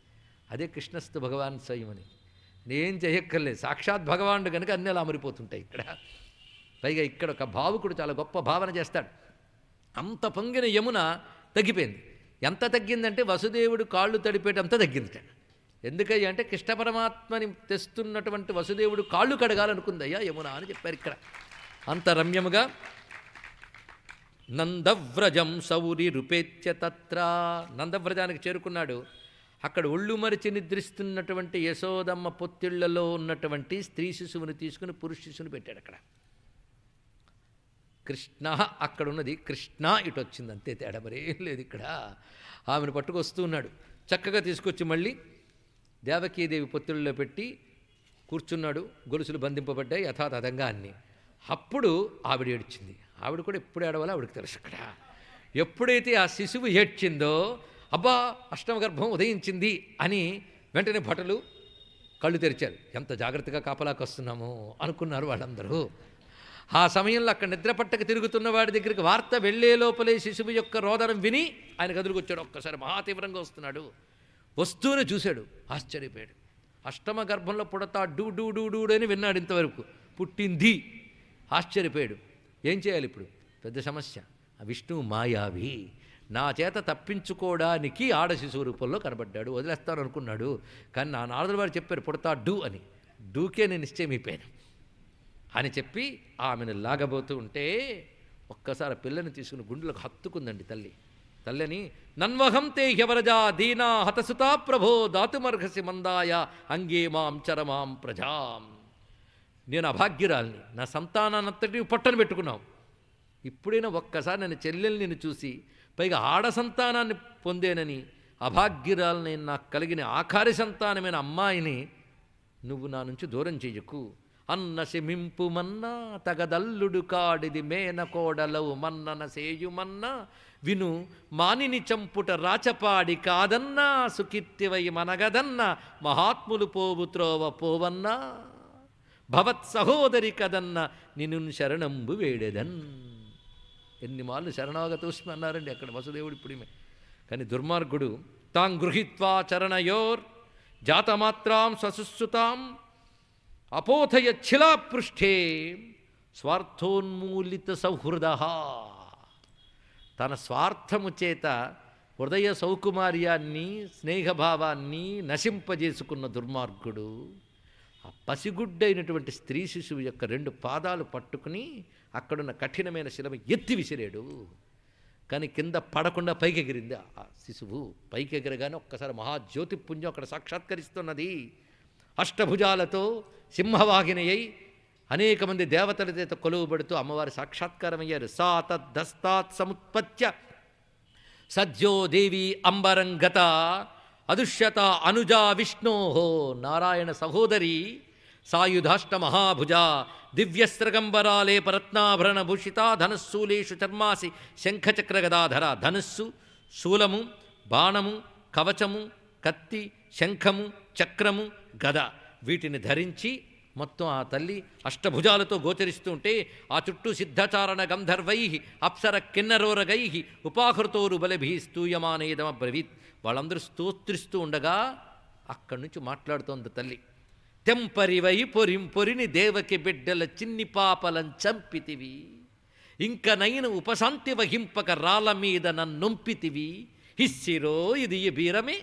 అదే కృష్ణస్తు భగవాన్ స్వయం అని. నేనేం చేయక్కర్లేదు, సాక్షాత్ భగవానుడు కనుక అన్నీ అలా అమరిపోతుంటాయి ఇక్కడ. పైగా ఇక్కడ ఒక భావుకుడు చాలా గొప్ప భావన చేస్తాడు. అంత పొంగిన యమున తగ్గిపోయింది. ఎంత తగ్గిందంటే వసుదేవుడు కాళ్ళు తడిపేటంత తగ్గింది. ఎందుకయ్యా అంటే కృష్ణ పరమాత్మని తెస్తున్నటువంటి వసుదేవుడు కాళ్ళు కడగాలనుకుందయ్యా యమున అని చెప్పారు ఇక్కడ. అంత రమ్యముగా నందవ్రజం సౌరి రుపేత్య తత్ర, నందవ్రజానికి చేరుకున్నాడు. అక్కడ ఒళ్ళు మరిచి నిద్రిస్తున్నటువంటి యశోదమ్మ పొత్తిళ్లలో ఉన్నటువంటి స్త్రీ శిశువుని తీసుకుని పురుష శిశువుని పెట్టాడు అక్కడ. కృష్ణ అక్కడ ఉన్నది, కృష్ణ ఇటు వచ్చింది, అంతే తేడా మరేం లేదు ఇక్కడ. ఆమెను పట్టుకొస్తూ ఉన్నాడు. చక్కగా తీసుకొచ్చి మళ్ళీ దేవకీదేవి పొత్తిళ్ళలో పెట్టి కూర్చున్నాడు. గొలుసులు బంధింపబడ్డాయి యథాతథంగా అన్నీ. అప్పుడు ఆవిడ ఏడ్చింది. ఆవిడ కూడా ఎప్పుడు ఏడవాలో ఆవిడకి తెలుసు. అక్కడ ఎప్పుడైతే ఆ శిశువు ఏడ్చిందో, అబ్బా అష్టమగర్భం ఉదయించింది అని వెంటనే భటులు కళ్ళు తెరిచారు. ఎంత జాగ్రత్తగా కాపలాకి వస్తున్నామో అనుకున్నారు వాళ్ళందరూ. ఆ సమయంలో అక్కడ నిద్రపట్టక తిరుగుతున్న వాడి దగ్గరికి వార్త వెళ్లే లోపలే శిశువు యొక్క రోదనం విని ఆయన గదులకు వచ్చాడు. ఒక్కసారి మహాతీవ్రంగా వస్తున్నాడు. వస్తూనే చూశాడు, ఆశ్చర్యపోయాడు. అష్టమ గర్భంలో పుడతా డూ డూ డూ డూ అని విన్నాడు. ఇంతవరకు పుట్టింది, ఆశ్చర్యపోయాడు. ఏం చేయాలి ఇప్పుడు? పెద్ద సమస్య. ఆ విష్ణువు మాయావి, నా చేత తప్పించుకోవడానికి ఆడ శిశువు రూపంలో కనబడ్డాడు. వదిలేస్తాను అనుకున్నాడు. కానీ నా నారదుల వారు చెప్పారు పుడతా డూ అని. డూకే నేను నిశ్చయమైపోయాను అని చెప్పి ఆమెను లాగబోతూ ఉంటే ఒక్కసారి పిల్లని తీసుకుని గుండెలకు హత్తుకుందండి తల్లి. తల్లిని నన్వహం తే హ్యవరజా దీనా హతసుతా ప్రభో దాతుమర్హసి మందాయ అంగే మాం చరమాం ప్రజాం. నేను అభాగ్యురాల్ని, నా సంతానాన్నంతటి పొట్టను పెట్టుకున్నావు. ఇప్పుడైనా ఒక్కసారి నన్ను చెల్లెల్ని నేను చూసి, పైగా ఆడ సంతానాన్ని పొందేనని అభాగ్యురాలని నాకు కలిగిన ఆఖరి సంతానమైన అమ్మాయిని నువ్వు నా నుంచి దూరం చెయ్యకు. అన్న శమింపు మన్నా తగదల్లుడు కాడిది మేనకోడలవు మన్నన సేయుమన్నా విను మానిని చంపుట రాచపాడి కాదన్నా సుకీర్తివై మనగదన్న మహాత్ములు పోవు త్రోవ పోవన్నా భవత్ సహోదరి కదన్న నిన్ను శరణంబు వేడెదన్. ఎన్ని మార్లు శరణాగతోస్మి అన్నారండి అక్కడ వసుదేవుడు. ఇప్పుడు కానీ దుర్మార్గుడు తాం గృహీత్వా చరణయోర్ జాతమాత్రాం స్వసుశ్రుతాం అపోథయచ్చిలాపృష్ఠే స్వార్థోన్మూలిత సౌహృద. తన స్వార్థము చేత హృదయ సౌకుమార్యాన్ని స్నేహభావాన్ని నశింపజేసుకున్న దుర్మార్గుడు ఆ పసిగుడ్డైనటువంటి స్త్రీ శిశువు యొక్క 2 పాదాలు పట్టుకుని అక్కడున్న కఠినమైన శిలమ ఎత్తి విసిరాడు. కానీ కింద పడకుండా పైకి ఎగిరింది ఆ శిశువు. పైకి ఎగిరగానే ఒక్కసారి మహాజ్యోతిపుంజం అక్కడ సాక్షాత్కరిస్తున్నది. అష్టభుజాలతో సింహవాహినయ్యి అనేక మంది దేవతల చేత కొలువుబడుతూ అమ్మవారి సాక్షాత్కారమయ్యారు. సా తద్దస్తాత్ సముత్పత్య సద్యో దేవి అంబరంగత అదుష్యత అనుజా విష్ణోహో. నారాయణ సహోదరి సాయుధాష్ట మహాభుజ దివ్యస్త్రగంబరాలేపరత్నాభరణ భూషిత ధనుస్సూలేషు చర్మాసి శంఖచక్రగదాధర. ధనుస్సు, శూలము, బాణము, కవచము, కత్తి, శంఖము, చక్రము, గద వీటిని ధరించి మొత్తం ఆ తల్లి అష్టభుజాలతో గోచరిస్తూ ఉంటే ఆ చుట్టూ సిద్ధచారణ గంధర్వై అప్సర కిన్నరోరగై ఉపాహృతోరు బలభి స్తూయమానేదమబ్రవీత్. వాళ్ళందరూ స్తోత్రిస్తూ ఉండగా అక్కడి నుంచి మాట్లాడుతోంది తల్లి. తెంపరివై పొరిని దేవకి బిడ్డల చిన్ని పాపలం చంపితివి, ఇంక నైను ఉపశాంతి వహింపక రాళ్ళ మీద నన్నొంపితివి, హిస్సిరో ఇది బీరమే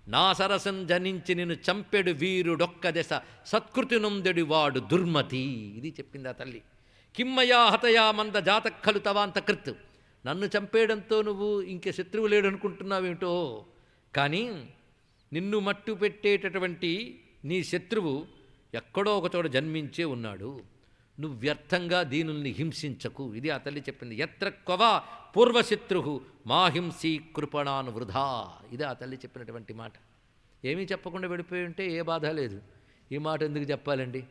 నా సరసం జనించి నిన్ను చంపెడు వీరుడొక్క దశ సత్కృతి నొందెడు వాడు దుర్మతి. ఇది చెప్పింది ఆ తల్లి. కిమ్మయా హతయా మంద జాతక్కలు తవాంత కృత్. నన్ను చంపేయడంతో నువ్వు ఇంకే శత్రువు లేడు అనుకుంటున్నావేమిటో, కానీ నిన్ను మట్టు పెట్టేటటువంటి నీ శత్రువు ఎక్కడో ఒకచోట జన్మించే ఉన్నాడు. నువ్వు వ్యర్థంగా దీనుల్ని హింసించకు. ఇది ఆ తల్లి చెప్పింది. ఎత్ర క్వవా పూర్వశత్రు మాహింసీ కృపణాన్ వృధా. ఇది ఆ తల్లి చెప్పినటువంటి మాట. ఏమీ చెప్పకుండా వెళ్ళిపోయి ఉంటే ఏ బాధ లేదు. ఈ మాట ఎందుకు చెప్పాలండి?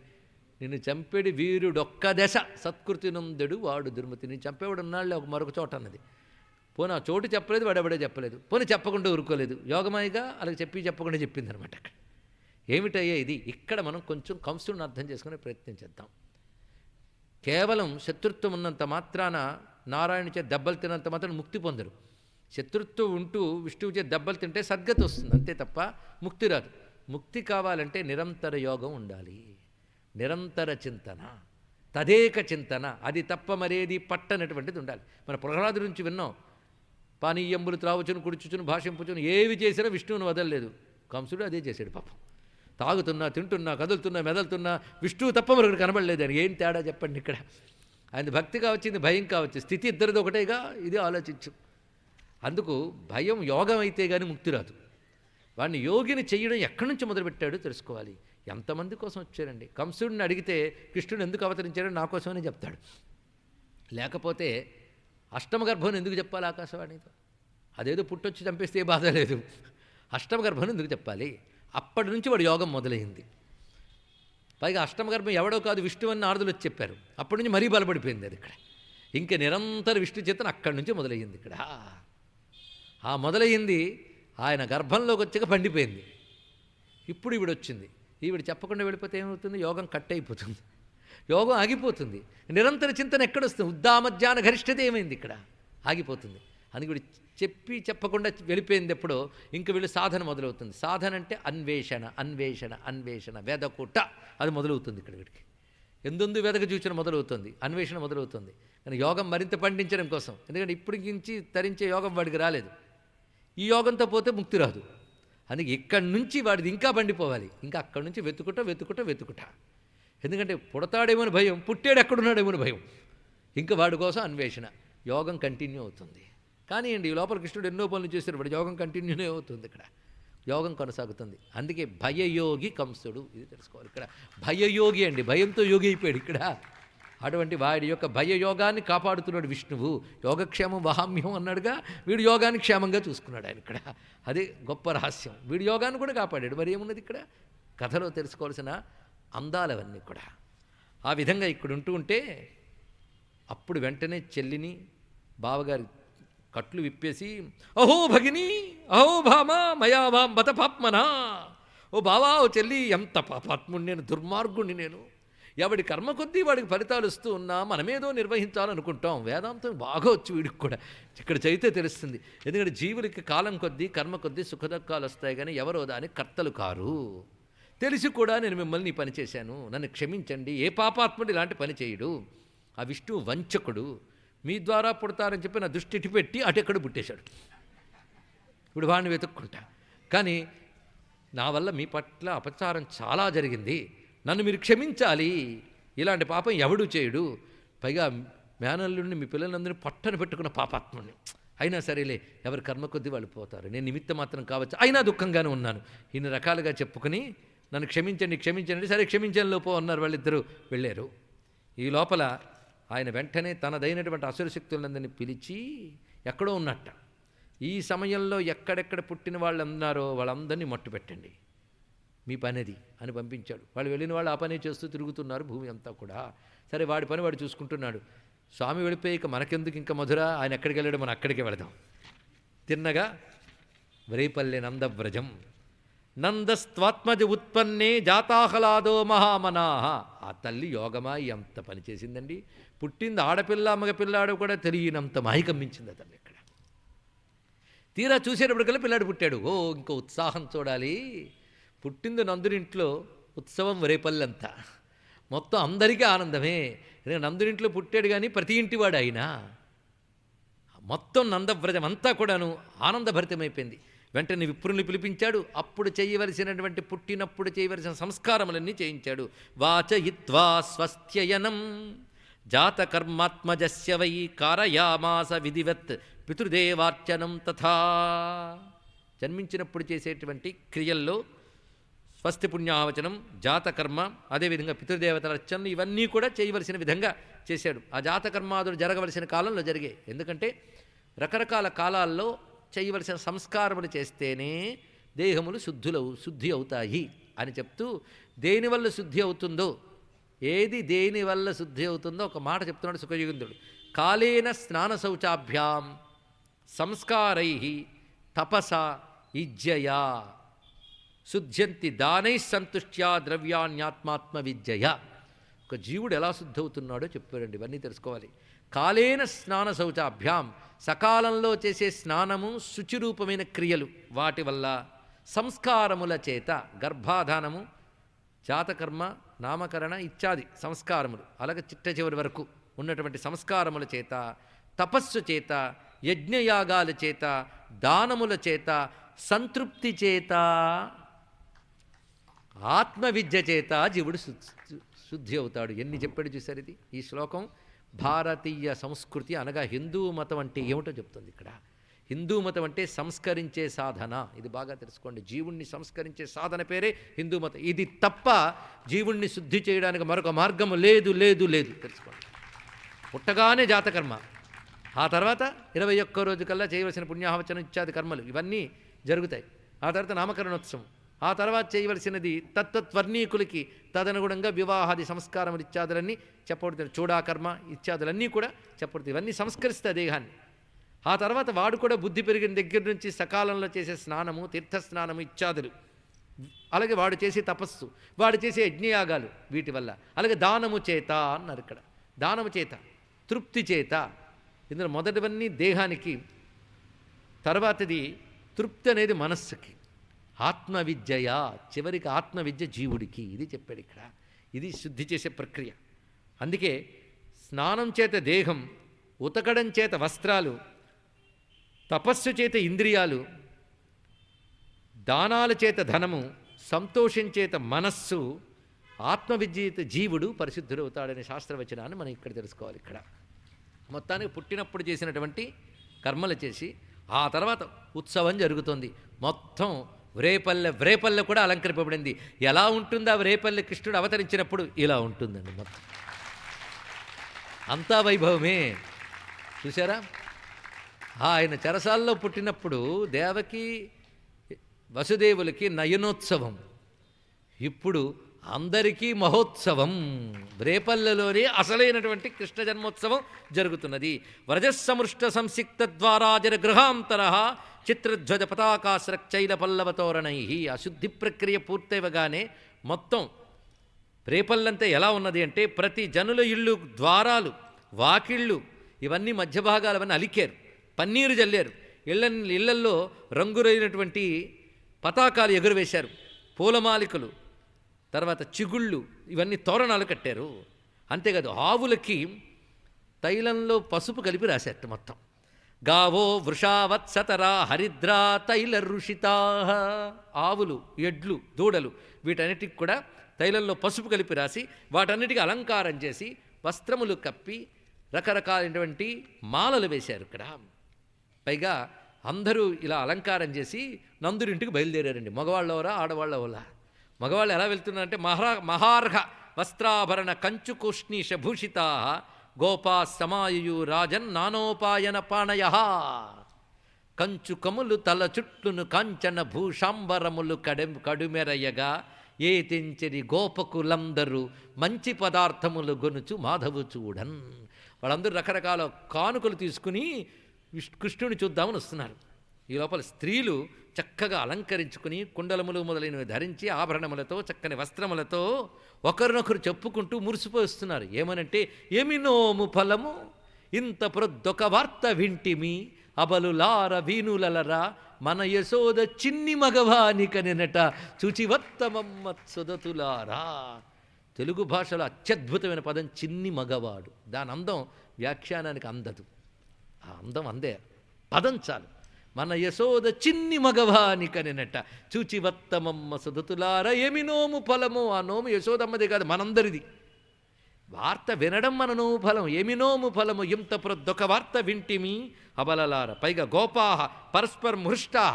నిన్ను చంపేడి వీరుడొక్క దశ సత్కృతి నొందెడు వాడు దుర్మతి. నేను చంపేవాడు ఉన్నాళ్ళే ఒక మరొక చోట అన్నది. పోనీ ఆ చోటు చెప్పలేదు, వాడెవడే చెప్పలేదు. పోనీ చెప్పకుండా ఊరుకోలేదు. యోగమాయిగా అలాగే చెప్పకుండా చెప్పింది అనమాట. అక్కడ ఏమిటయ్యా ఇది? ఇక్కడ మనం కొంచెం కంసుడిని అర్థం చేసుకునే ప్రయత్నం చేద్దాం. కేవలం శత్రుత్వం ఉన్నంత మాత్రాన నారాయణ చే దెబ్బలు తినంత మాత్రం ముక్తి పొందరు. శత్రుత్వం ఉంటూ విష్ణువు చే దెబ్బలు తింటే సద్గతి వస్తుంది, అంతే తప్ప ముక్తి రాదు. ముక్తి కావాలంటే నిరంతర యోగం ఉండాలి, నిరంతర చింతన, తదేక చింతన. అది తప్ప మరేది పట్టనటువంటిది ఉండాలి. మన ప్రహ్లాదు నుంచి విన్నాం. పానీయంబులు త్రావుచును కుడుచుచును భాషింపుచును ఏవి చేసినా విష్ణువుని వదలలేదు. కంసుడు అదే చేశాడు పాపం. తాగుతున్నా, తింటున్నా, కదులుతున్నా, మెదలుతున్నా, విష్ణువు తప్ప మరొకటి కనబడలేదు అని. ఏం తేడా చెప్పండి ఇక్కడ? ఆయన భక్తి కావచ్చింది, భయం కావచ్చు, స్థితి ఇద్దరిది ఒకటేగా. ఇది ఆలోచించు. అందుకు భయం యోగం అయితే కానీ ముక్తి రాదు. వాడిని యోగిని చెయ్యడం ఎక్కడి నుంచి మొదలుపెట్టాడో తెలుసుకోవాలి. ఎంతమంది కోసం వచ్చారండి? కంసుడిని అడిగితే కృష్ణుడు ఎందుకు అవతరించాడో నా కోసమని చెప్తాడు. లేకపోతే అష్టమగర్భం ఎందుకు చెప్పాలి ఆకాశవాణితో? అదేదో పుట్టొచ్చి చంపేస్తే ఏ బాధ లేదు. అష్టమగర్భం ఎందుకు చెప్పాలి? అప్పటి నుంచి వాడు యోగం మొదలైంది. పైగా అష్టమగర్భం ఎవడో కాదు, విష్ణువు అని నారదులు వచ్చి చెప్పారు. అప్పటి నుంచి మరీ బలపడిపోయింది అది. ఇక్కడ ఇంక నిరంతర విష్ణు చేతన అక్కడి నుంచి మొదలయ్యింది. ఇక్కడ ఆ మొదలయ్యింది ఆయన గర్భంలోకి వచ్చాక పండిపోయింది. ఇప్పుడు ఈవిడ వచ్చింది. ఈవిడ చెప్పకుండా వెళ్ళిపోతే ఏమవుతుంది? యోగం కట్ అయిపోతుంది, యోగం ఆగిపోతుంది. నిరంతర చింతన ఎక్కడొస్తుంది? ఉద్దామధ్యాన గరిష్టత ఏమైంది? ఇక్కడ ఆగిపోతుంది. అందుకే వీడు చెప్పకుండా వెళ్ళిపోయింది. ఎప్పుడో ఇంక వీళ్ళు సాధన మొదలవుతుంది. సాధన అంటే అన్వేషణ, అన్వేషణ, అన్వేషణ, వేదకుట అది మొదలవుతుంది. ఇక్కడ వీడికి ఎందొందు వెదక చూచిన మొదలవుతుంది, అన్వేషణ మొదలవుతుంది. కానీ యోగం మరింత పండించడం కోసం. ఎందుకంటే ఇప్పటికించి తరించే యోగం వాడికి రాలేదు. ఈ యోగంతో పోతే ముక్తి రాదు. అందుకే ఇక్కడి నుంచి వాడిది ఇంకా పండిపోవాలి. ఇంకా అక్కడి నుంచి వెతుకుట. ఎందుకంటే పుడతాడేమో అని భయం, పుట్టాడు ఎక్కడున్నాడేమో అని భయం. ఇంకా వాడి కోసం అన్వేషణ. యోగం కంటిన్యూ అవుతుంది. కానీ ఈ లోపల కృష్ణుడు ఎన్నో పనులు చేశారు, వాడు యోగం కంటిన్యూనే అవుతుంది. ఇక్కడ యోగం కొనసాగుతుంది. అందుకే భయయోగి కంసుడు. ఇది తెలుసుకోవాలి. ఇక్కడ భయయోగి అండి, భయంతో యోగి అయిపోయాడు. ఇక్కడ అటువంటి వాడి యొక్క భయయోగాన్ని కాపాడుతున్నాడు విష్ణువు. యోగక్షేమం వహామ్యం అన్నాడుగా, వీడు యోగాన్ని క్షేమంగా చూసుకున్నాడు ఆయన. ఇక్కడ అదే గొప్ప రహస్యం. వీడి యోగాన్ని కూడా కాపాడాడు. మరి ఏమున్నది ఇక్కడ? కథలో తెలుసుకోవాల్సిన అందాలవన్నీ కూడా. ఆ విధంగా ఇక్కడ ఉంటే అప్పుడు వెంటనే చెల్లిని బావగారి కట్లు విప్పేసి, అహో భగిని, అహో భామ, మయా వాం బత పాప్మనా. ఓ బావా, ఓ చెల్లి, ఎంత పాపాత్ముడిని నేను, దుర్మార్గుణ్ణి నేను. ఎవడి కర్మ కొద్దీ వాడికి ఫలితాలు వస్తూ ఉన్నా మనమేదో నిర్వహించాలనుకుంటాం. వేదాంతం బాగా వచ్చి వీడికి కూడా ఇక్కడ చదివితే తెలుస్తుంది. ఎందుకంటే జీవులకి కాలం కొద్దీ, కర్మ కొద్దీ సుఖదుఖాలు వస్తాయి, కానీ ఎవరో దానికి కర్తలు కారు. తెలిసి కూడా నేను మిమ్మల్ని ఈ పని చేశాను, నన్ను క్షమించండి. ఏ పాపాత్ముడు ఇలాంటి పని చేయడు. ఆ విష్ణువు వంచకుడు. మీ ద్వారా పుడతారని చెప్పి నా దృష్టి ఇటుపెట్టి అటెక్కడ పుట్టేశాడు. ఇప్పుడు వాడిని వెతుక్కుంటా. కానీ నా వల్ల మీ పట్ల అపచారం చాలా జరిగింది, నన్ను మీరు క్షమించాలి. ఇలాంటి పాపం ఎవడు చేయడు. పైగా మేనల్లుండి మీ పిల్లలందరినీ పట్టను పెట్టుకున్న పాపాత్ముడిని. అయినా సరేలే, ఎవరి కర్మ కొద్దీ వాళ్ళు పోతారు, నేను నిమిత్తం మాత్రం కావచ్చు, అయినా దుఃఖంగానే ఉన్నాను. ఇన్ని రకాలుగా చెప్పుకుని నన్ను క్షమించండి, సరే క్షమించండి లోపో అన్నారు. వాళ్ళిద్దరూ వెళ్ళారు. ఈ లోపల ఆయన వెంటనే తనదైనటువంటి అసుర శక్తులందరినీ పిలిచి ఎక్కడో ఉన్నట్ట. ఈ సమయంలో ఎక్కడెక్కడ పుట్టిన వాళ్ళు ఉన్నారో వాళ్ళందరినీ మట్టు పెట్టండి, మీ పనిది అని పంపించాడు. వాళ్ళు వెళ్ళిన వాళ్ళు ఆ పని చేస్తూ తిరుగుతున్నారు భూమి అంతా కూడా. సరే, వాడి పని వాడు చూసుకుంటున్నాడు. స్వామి వెళ్ళిపోయి మనకెందుకు ఇంకా మధుర, ఆయన ఎక్కడికి వెళ్ళాడు, మనం అక్కడికే వెళదాం. తిన్నగా వ్రేపల్లె నందవ్రజం నందస్త్వాత్మజ ఉత్పన్నే జాతాహ్లాదో మహామనాహ. ఆ తల్లి యోగమా ఎంత పని చేసిందండి. పుట్టింది ఆడపిల్ల మగపిల్లాడు కూడా తెలియనంత మాయికమ్మించింది ఆ తల్లి. ఇక్కడ తీరా చూసేటప్పటికల్లా పిల్లాడు పుట్టాడు. ఓ, ఇంకో ఉత్సాహం చూడాలి. పుట్టింది నందునింట్లో ఉత్సవం రేపల్లంతా, మొత్తం అందరికీ ఆనందమే. నందునింట్లో పుట్టాడు కానీ ప్రతి ఇంటివాడు అయినా మొత్తం నందవ్రజం అంతా కూడాను ఆనందభరితమైపోయింది. వెంటనే విప్రుల్ని పిలిపించాడు. అప్పుడు చేయవలసినటువంటి, పుట్టినప్పుడు చేయవలసిన సంస్కారములన్నీ చేయించాడు. వాచయిత్వా స్వస్త్యయనం జాతకర్మాత్మజస్య వై కారయామాస విధివత్ పితృదేవార్చనం తథా. జన్మించినప్పుడు చేసేటువంటి క్రియల్లో స్వస్తి పుణ్యావచనం, జాతకర్మ, అదేవిధంగా పితృదేవతల అర్చనలు ఇవన్నీ కూడా చేయవలసిన విధంగా చేశాడు. ఆ జాతకర్మాదులు జరగవలసిన కాలంలో జరిగాయి. ఎందుకంటే రకరకాల కాలాల్లో చేయవలసిన సంస్కారములు చేస్తేనే దేహములు శుద్ధి అవుతాయి అని చెప్తూ, దేనివల్ల శుద్ధి అవుతుందో, ఏది దేనివల్ల శుద్ధి అవుతుందో ఒక మాట చెప్తున్నాడు సుఖయుగిందుడు. కాలేన స్నాన శౌచాభ్యాం సంస్కారై తపస ఇజ్జయా శుద్ధ్యంతి దానై సంతుష్ట్యా ద్రవ్యాన్యాత్మాత్మ విద్యయ. ఒక జీవుడు ఎలా శుద్ధవుతున్నాడో చెప్పారండి. ఇవన్నీ తెలుసుకోవాలి. కాలేన స్నాన శౌచాభ్యాం, సకాలంలో చేసే స్నానము, శుచిరూపమైన క్రియలు, వాటి వల్ల సంస్కారముల చేత, గర్భాధానము, జాతకర్మ, నామకరణ ఇత్యాది సంస్కారములు, అలాగే చిట్ట చివరి వరకు ఉన్నటువంటి సంస్కారముల చేత, తపస్సు చేత, యజ్ఞయాగాల చేత, దానముల చేత, సంతృప్తి చేత ఆత్మవిద్య చేత జీవుడు శుద్ధి అవుతాడు. ఎన్ని చెప్పాడు చూసారు. ఇది ఈ శ్లోకం భారతీయ సంస్కృతి అనగా హిందూ మతం అంటే ఏమిటో చెప్తుంది ఇక్కడ. హిందూ మతం అంటే సంస్కరించే సాధన. ఇది బాగా తెలుసుకోండి. జీవుణ్ణి సంస్కరించే సాధన పేరే హిందూ మతం. ఇది తప్ప జీవుణ్ణి శుద్ధి చేయడానికి మరొక మార్గము లేదు లేదు లేదు తెలుసుకోండి. పుట్టగానే జాతకర్మ, ఆ తర్వాత 21 రోజు కల్లా చేయవలసిన పుణ్యాహవచనం ఇత్యాది కర్మలు ఇవన్నీ జరుగుతాయి. ఆ తర్వాత నామకరణోత్సవం, ఆ తర్వాత చేయవలసినది తత్వర్ణీకులకి తదనుగుణంగా వివాహాది సంస్కారములు ఇత్యాదులన్నీ చెప్పబడుతుంది. చూడాకర్మ ఇత్యాదులన్నీ కూడా చెప్పబడుతుంది. ఇవన్నీ సంస్కరిస్తాయి దేహాన్ని. ఆ తర్వాత వాడు కూడా బుద్ధి పెరిగిన దగ్గర నుంచి సకాలంలో చేసే స్నానము, తీర్థస్నానము ఇత్యాదులు, అలాగే వాడు చేసే తపస్సు, వాడు చేసే యజ్ఞయాగాలు, వీటి వల్ల, అలాగే దానము చేత అన్నారు ఇక్కడ. దానము చేత, తృప్తి చేత. ఇందులో మొదటివన్నీ దేహానికి, తర్వాతది తృప్తి అనేది మనస్సుకి. ఆత్మవిద్యయ, చివరికి ఆత్మవిద్య జీవుడికి. ఇది చెప్పాడు ఇక్కడ. ఇది శుద్ధి చేసే ప్రక్రియ. అందుకే స్నానం చేత దేహం, ఉతకడం చేత వస్త్రాలు, తపస్సు చేత ఇంద్రియాలు, దానాల చేత ధనము, సంతోషం చేత మనస్సు, ఆత్మవిద్యత జీవుడు పరిశుద్ధుడవుతాడనే శాస్త్రవచనాన్ని మనం ఇక్కడ తెలుసుకోవాలి. ఇక్కడ మొత్తానికి పుట్టినప్పుడు చేసినటువంటి కర్మలు చేసి ఆ తర్వాత ఉత్సవం జరుగుతుంది. మొత్తం వ్రేపల్లె కూడా అలంకరింపబడింది. ఎలా ఉంటుందా వ్రేపల్లె కృష్ణుడు అవతరించినప్పుడు? ఇలా ఉంటుందండి. మొత్తం అంతా వైభవమే. చూసారా? ఆయన చెరసాల్లో పుట్టినప్పుడు దేవకి వసుదేవులకి నయనోత్సవం, ఇప్పుడు అందరికీ మహోత్సవం. రేపల్లెలోనే అసలైనటువంటి కృష్ణ జన్మోత్సవం జరుగుతున్నది. వ్రజస్సమృష్ట సంసిక్త ద్వారాజర గృహాంతర చిత్రధ్వజ పతాకాశ్రక్చైల పల్లవతోరణై. ఆ శుద్ధి ప్రక్రియ పూర్తయివగానే మొత్తం రేపల్లంతా ఎలా ఉన్నది అంటే, ప్రతి జనుల ఇళ్ళు, ద్వారాలు, వాకిళ్ళు ఇవన్నీ మధ్య భాగాలు అవన్నీ అలికారు, పన్నీరు జల్లారు. ఇళ్లల్లో రంగురైనటువంటి పతాకాలు ఎగురవేశారు, పూలమాలికలు, తర్వాత చిగుళ్ళు, ఇవన్నీ తోరణాలు కట్టారు. అంతేకాదు ఆవులకి తైలంలో పసుపు కలిపి రాశారు మొత్తం. గావో వృషావత్సతరా హరిద్రా తైల ఋషితా. ఆవులు, ఎడ్లు, దూడలు వీటన్నిటికి కూడా తైలంలో పసుపు కలిపి రాసి వాటన్నిటికీ అలంకారం చేసి వస్త్రములు కప్పి రకరకాలైనటువంటి మాలలు వేశారు ఇక్కడ. పైగా అందరూ ఇలా అలంకారం చేసి నందురింటికి బయలుదేరారండి. మగవాళ్ళవరా ఆడవాళ్ళవలా? మగవాళ్ళు ఎలా వెళ్తున్నారంటే, మహార్హ వస్త్రాభరణ కంచుకోష్ణీష భూషితా గోపా సమాయు రాజన్ నానోపాయన పాణయ. కంచు కములు తల చుట్లును కాంచన భూషాంబరములు కడుమెరయగా ఏ తెంచరి గోపకులందరూ మంచి పదార్థములు గొనుచు మాధవు చూడన్. వాళ్ళందరూ రకరకాల కానుకలు తీసుకుని కృష్ణుని చూద్దామని వస్తున్నారు. ఈ లోపల స్త్రీలు చక్కగా అలంకరించుకుని కుండలములు మొదలైనవి ధరించి ఆభరణములతో చక్కని వస్త్రములతో ఒకరినొకరు చెప్పుకుంటూ మురిసిపోయి వస్తున్నారు. ఏమనంటే, ఏమినోము ఫలము ఇంత ప్రొద్దొక వార్త వింటిమి అబలులార వీనులలరా మన యశోద చిన్ని మగవానికనినట చూచివత్తమమ్మ సుదతులారా. తెలుగు భాషలో అత్యద్భుతమైన పదం చిన్ని మగవాడు. దాని అందం వ్యాఖ్యానానికి అందదు. ఆ అందం అందే, పదం చాలు. మన యశోద చిన్ని మగవానికనినట చూచివత్తమమ్మ సుదతులార ఏమి నోము ఫలము. ఆ నోము యశోదమ్మది కాదు, మనందరిది. వార్త వినడం మన నోము ఫలం. ఏమి నోము ఫలము ఇంత ప్రొద్దొక వార్త వింటిమి అబలలార. పైగా గోపాహ పరస్పర మృష్టా,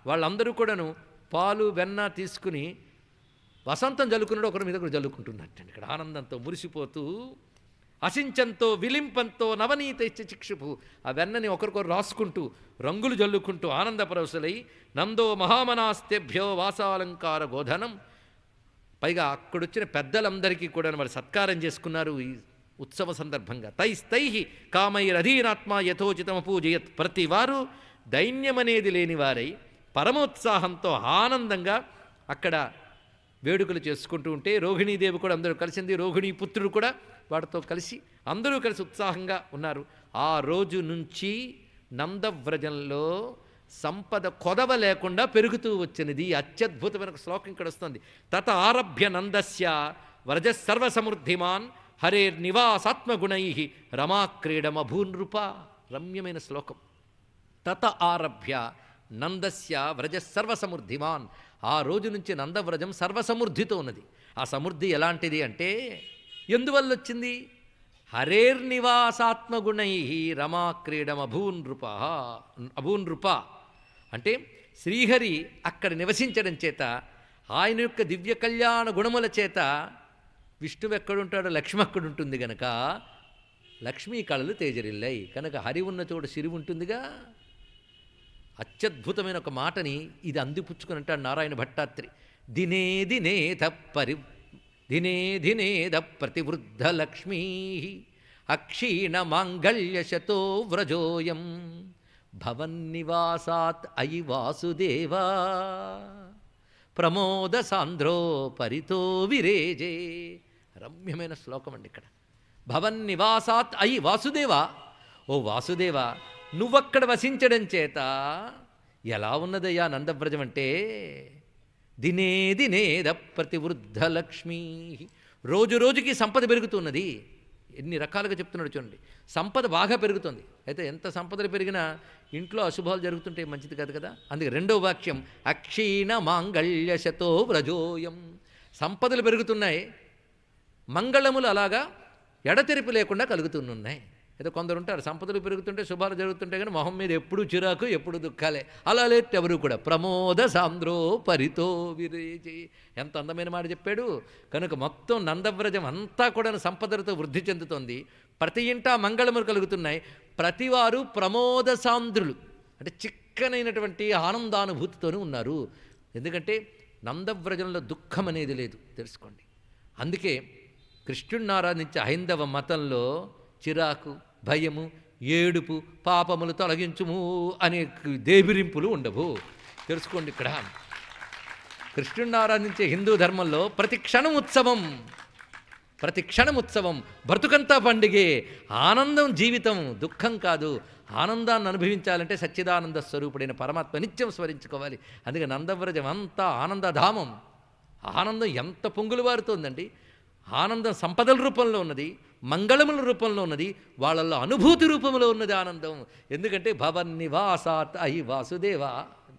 వాళ్ళందరూ కూడాను పాలు వెన్న తీసుకుని వసంతం జల్లుకున్నాడు ఒకరి మీద కూడా జల్లుకుంటున్నట్టండి. ఇక్కడ ఆనందంతో మురిసిపోతూ అసించంతో విలింపంతో నవనీత చిక్షుపు, ఆ వెన్నని ఒకరికొకరు రాసుకుంటూ రంగులు జల్లుకుంటూ ఆనందపరవశులై నందో మహామనాస్తేభ్యో వాసాలంకార గోధనం. పైగా అక్కడొచ్చిన పెద్దలందరికీ కూడా వాళ్ళు సత్కారం చేసుకున్నారు ఈ ఉత్సవ సందర్భంగా. తైస్తై కామైరధీనాత్మ యథోచితమ పూజయత్. ప్రతి వారు దైన్యమనేది లేనివారై పరమోత్సాహంతో ఆనందంగా అక్కడ వేడుకలు చేసుకుంటూ ఉంటే, రోహిణీదేవి కూడా అందరూ కలిసింది. రోహిణీ పుత్రుడు కూడా వాడితో కలిసి అందరూ కలిసి ఉత్సాహంగా ఉన్నారు. ఆ రోజు నుంచి నందవ్రజంలో సంపద కొదవ లేకుండా పెరుగుతూ వచ్చినది. అత్యద్భుతమైన శ్లోకం ఇక్కడ వస్తుంది. తత ఆరభ్య నందస్య వ్రజ సర్వసమృద్ధిమాన్ హరేర్నివాసాత్మగుణై రమాక్రీడమభూనృప. రమ్యమైన శ్లోకం. తత ఆరభ్య నందస్య వ్రజ సర్వసమృద్ధిమాన్. ఆ రోజు నుంచి నందవ్రజం సర్వసమృద్ధితో ఉన్నది. ఆ సమృద్ధి ఎలాంటిది అంటే ఎందువల్ల వచ్చింది? హరేర్నివాసాత్మగుణై రమాక్రీడమభూనృప అంటే శ్రీహరి అక్కడ నివసించడం చేత, ఆయన యొక్క దివ్య కళ్యాణ గుణముల చేత విష్ణువు ఎక్కడుంటాడో లక్ష్మి అక్కడుంటుంది గనక లక్ష్మీ కళలు తేజరిల్లాయి. కనుక హరి ఉన్న చోటు సిరి ఉంటుందిగా. అత్యద్భుతమైన ఒక మాటని ఇది అందిపుచ్చుకుని అంటాడు నారాయణ భట్టాత్రి. దినే దినేద ప్రతివృద్ధ లక్ష్మీ అక్షీణ మాంగళ్యశతో వ్రజోయం భవన్నివాసాత్ అయి వాసుదేవా ప్రమోద సాంద్రో పరితో విరేజే. రమ్యమైన శ్లోకం అండి ఇక్కడ. భవన్నివాసాత్ అయి వాసుదేవా, ఓ వాసుదేవా నువ్వక్కడ వసించడం చేత ఎలా ఉన్నదయ్యా నందవ్రజం అంటే, దినేద ప్రతివృద్ధ లక్ష్మీ, రోజు రోజుకి సంపద పెరుగుతున్నది. ఎన్ని రకాలుగా చెప్తున్నాడు చూడండి. సంపద బాగా పెరుగుతుంది. అయితే ఎంత సంపదలు పెరిగినా ఇంట్లో అశుభాలు జరుగుతుంటే మంచిది కాదు కదా. అందుకే రెండో వాక్యం అక్షీణ మాంగళ్యశతో వ్రజోయం. సంపదలు పెరుగుతున్నాయి, మంగళములు అలాగా ఎడతెరిపి లేకుండా కలుగుతున్నాయి. అయితే కొందరు ఉంటారు సంపదలు పెరుగుతుంటే శుభాలు జరుగుతుంటే కానీ మొహం మీద ఎప్పుడు చిరాకు ఎప్పుడు దుఃఖాలే. అలా లేదు ఎవరు కూడా. ప్రమోద సాంద్రో పరితో విరేజే. ఎంత అందమైన మాట చెప్పాడు. కనుక మొత్తం నందవ్రజం అంతా కూడా సంపదలతో వృద్ధి చెందుతోంది. ప్రతి ఇంటా మంగళములు కలుగుతున్నాయి. ప్రతివారు ప్రమోద సాంద్రులు అంటే చిక్కనైనటువంటి ఆనందానుభూతితోనే ఉన్నారు. ఎందుకంటే నందవ్రజంలో దుఃఖం అనేది లేదు, తెలుసుకోండి. అందుకే కృష్ణుడిని ఆరాధించే హైందవ మతంలో చిరాకు, భయము, ఏడుపు, పాపములు తొలగించుము అనే దేబిరింపులు ఉండవు, తెలుసుకోండి. ఇక్కడ కృష్ణుడిని ఆరాధించే హిందూ ధర్మంలో ప్రతి క్షణం ఉత్సవం, ప్రతి క్షణం ఉత్సవం, బ్రతుకంతా పండుగే, ఆనందం జీవితం, దుఃఖం కాదు. ఆనందాన్ని అనుభవించాలంటే సచ్చిదానంద స్వరూపుడైన పరమాత్మ నిత్యం స్మరించుకోవాలి. అందుకే నందవ్రజం అంతా ఆనందధామం. ఆనందం ఎంత పొంగులు వారుతోందండి. ఆనందం సంపదల రూపంలో ఉన్నది, మంగళముల రూపంలో ఉన్నది, వాళ్ళల్లో అనుభూతి రూపంలో ఉన్నది ఆనందం. ఎందుకంటే భవన్నివాసాత్ అయి వాసుదేవా,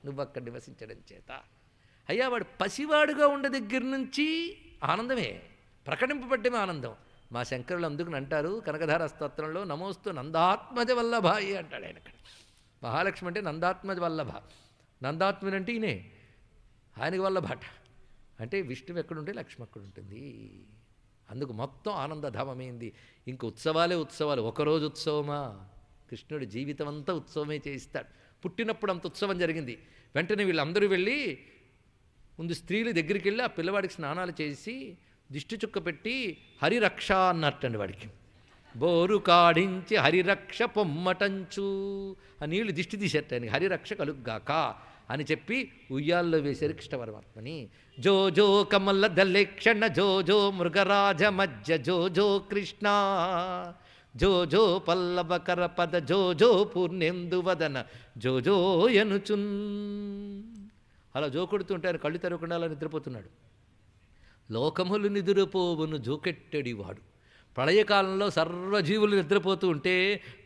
నువ్వక్కడ నివసించడం చేత. అయ్యా వాడు పసివాడుగా ఉండే దగ్గర నుంచి ఆనందమే, ప్రకటింపబడ్డమే ఆనందం. మా శంకరులు అందుకుని అంటారు కనకధార స్తోత్రంలో, నమోస్తు నందాత్మజ వల్లభాయి అంటాడు ఆయన. అక్కడ మహాలక్ష్మి అంటే నందాత్మజ వల్లభ. నందాత్ముని అంటే ఈయనే, ఆయనకి వల్లభాట. అంటే విష్ణువు ఎక్కడుంటే లక్ష్మి అక్కడ ఉంటుంది. అందుకు మొత్తం ఆనందధామమైంది. ఇంక ఉత్సవాలే ఉత్సవాలు. ఒకరోజు ఉత్సవమా? కృష్ణుడి జీవితం అంతా ఉత్సవమే చేయిస్తాడు. పుట్టినప్పుడు అంత ఉత్సవం జరిగింది. వెంటనే వీళ్ళందరూ వెళ్ళి ముందు స్త్రీల దగ్గరికి వెళ్ళి ఆ పిల్లవాడికి స్నానాలు చేసి దిష్టి చుక్క పెట్టి హరిరక్ష అన్నట్టండి. వాడికి బోరు కాడించి హరిరక్ష పొమ్మటంచు ఆ నీళ్లు దిష్టి తీసేటానికి హరిరక్ష కలుగ్గాక అని చెప్పి ఉయ్యాల్లో వేశారు కృష్ణ పరమాత్మని. జో జో కమల దలేక్షణ జో జో మృగరాజ మజ్జ జో జో కృష్ణ జో జో పల్లవకర పద జో జో పూర్ణేందు వదన జో జో యనుచున్. అలా జో కొడుతుంటే ఆయన కళ్ళు తెరవకుండా అలా నిద్రపోతున్నాడు. లోకములు నిద్రపోవును జోకెట్టడివాడు. ప్రళయకాలంలో సర్వజీవులు నిద్రపోతూ ఉంటే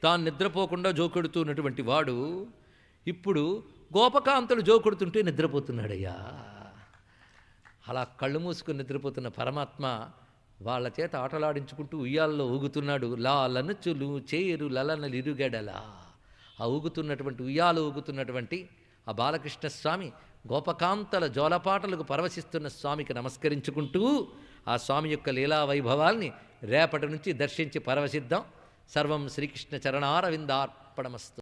తాను నిద్రపోకుండా జోకెడుతున్నటువంటి వాడు ఇప్పుడు గోపకాంతలు జోకొడుతుంటే నిద్రపోతున్నాడయ్యా. అలా కళ్ళు మూసుకుని నిద్రపోతున్న పరమాత్మ వాళ్ళ చేత ఆటలాడించుకుంటూ ఉయ్యాల్లో ఊగుతున్నాడు. లాలనుచులు చేరు లలనలిరుగడలా. ఆ ఊగుతున్నటువంటి ఉయ్యాలు ఊగుతున్నటువంటి ఆ బాలకృష్ణ స్వామి గోపకాంతల జోలపాటలకు పరవశిస్తున్న స్వామికి నమస్కరించుకుంటూ ఆ స్వామి యొక్క లీలా వైభవాల్ని రేపటి నుంచి దర్శించి పరవశిద్దాం. సర్వం శ్రీకృష్ణ చరణారవిందార్పణమస్తు.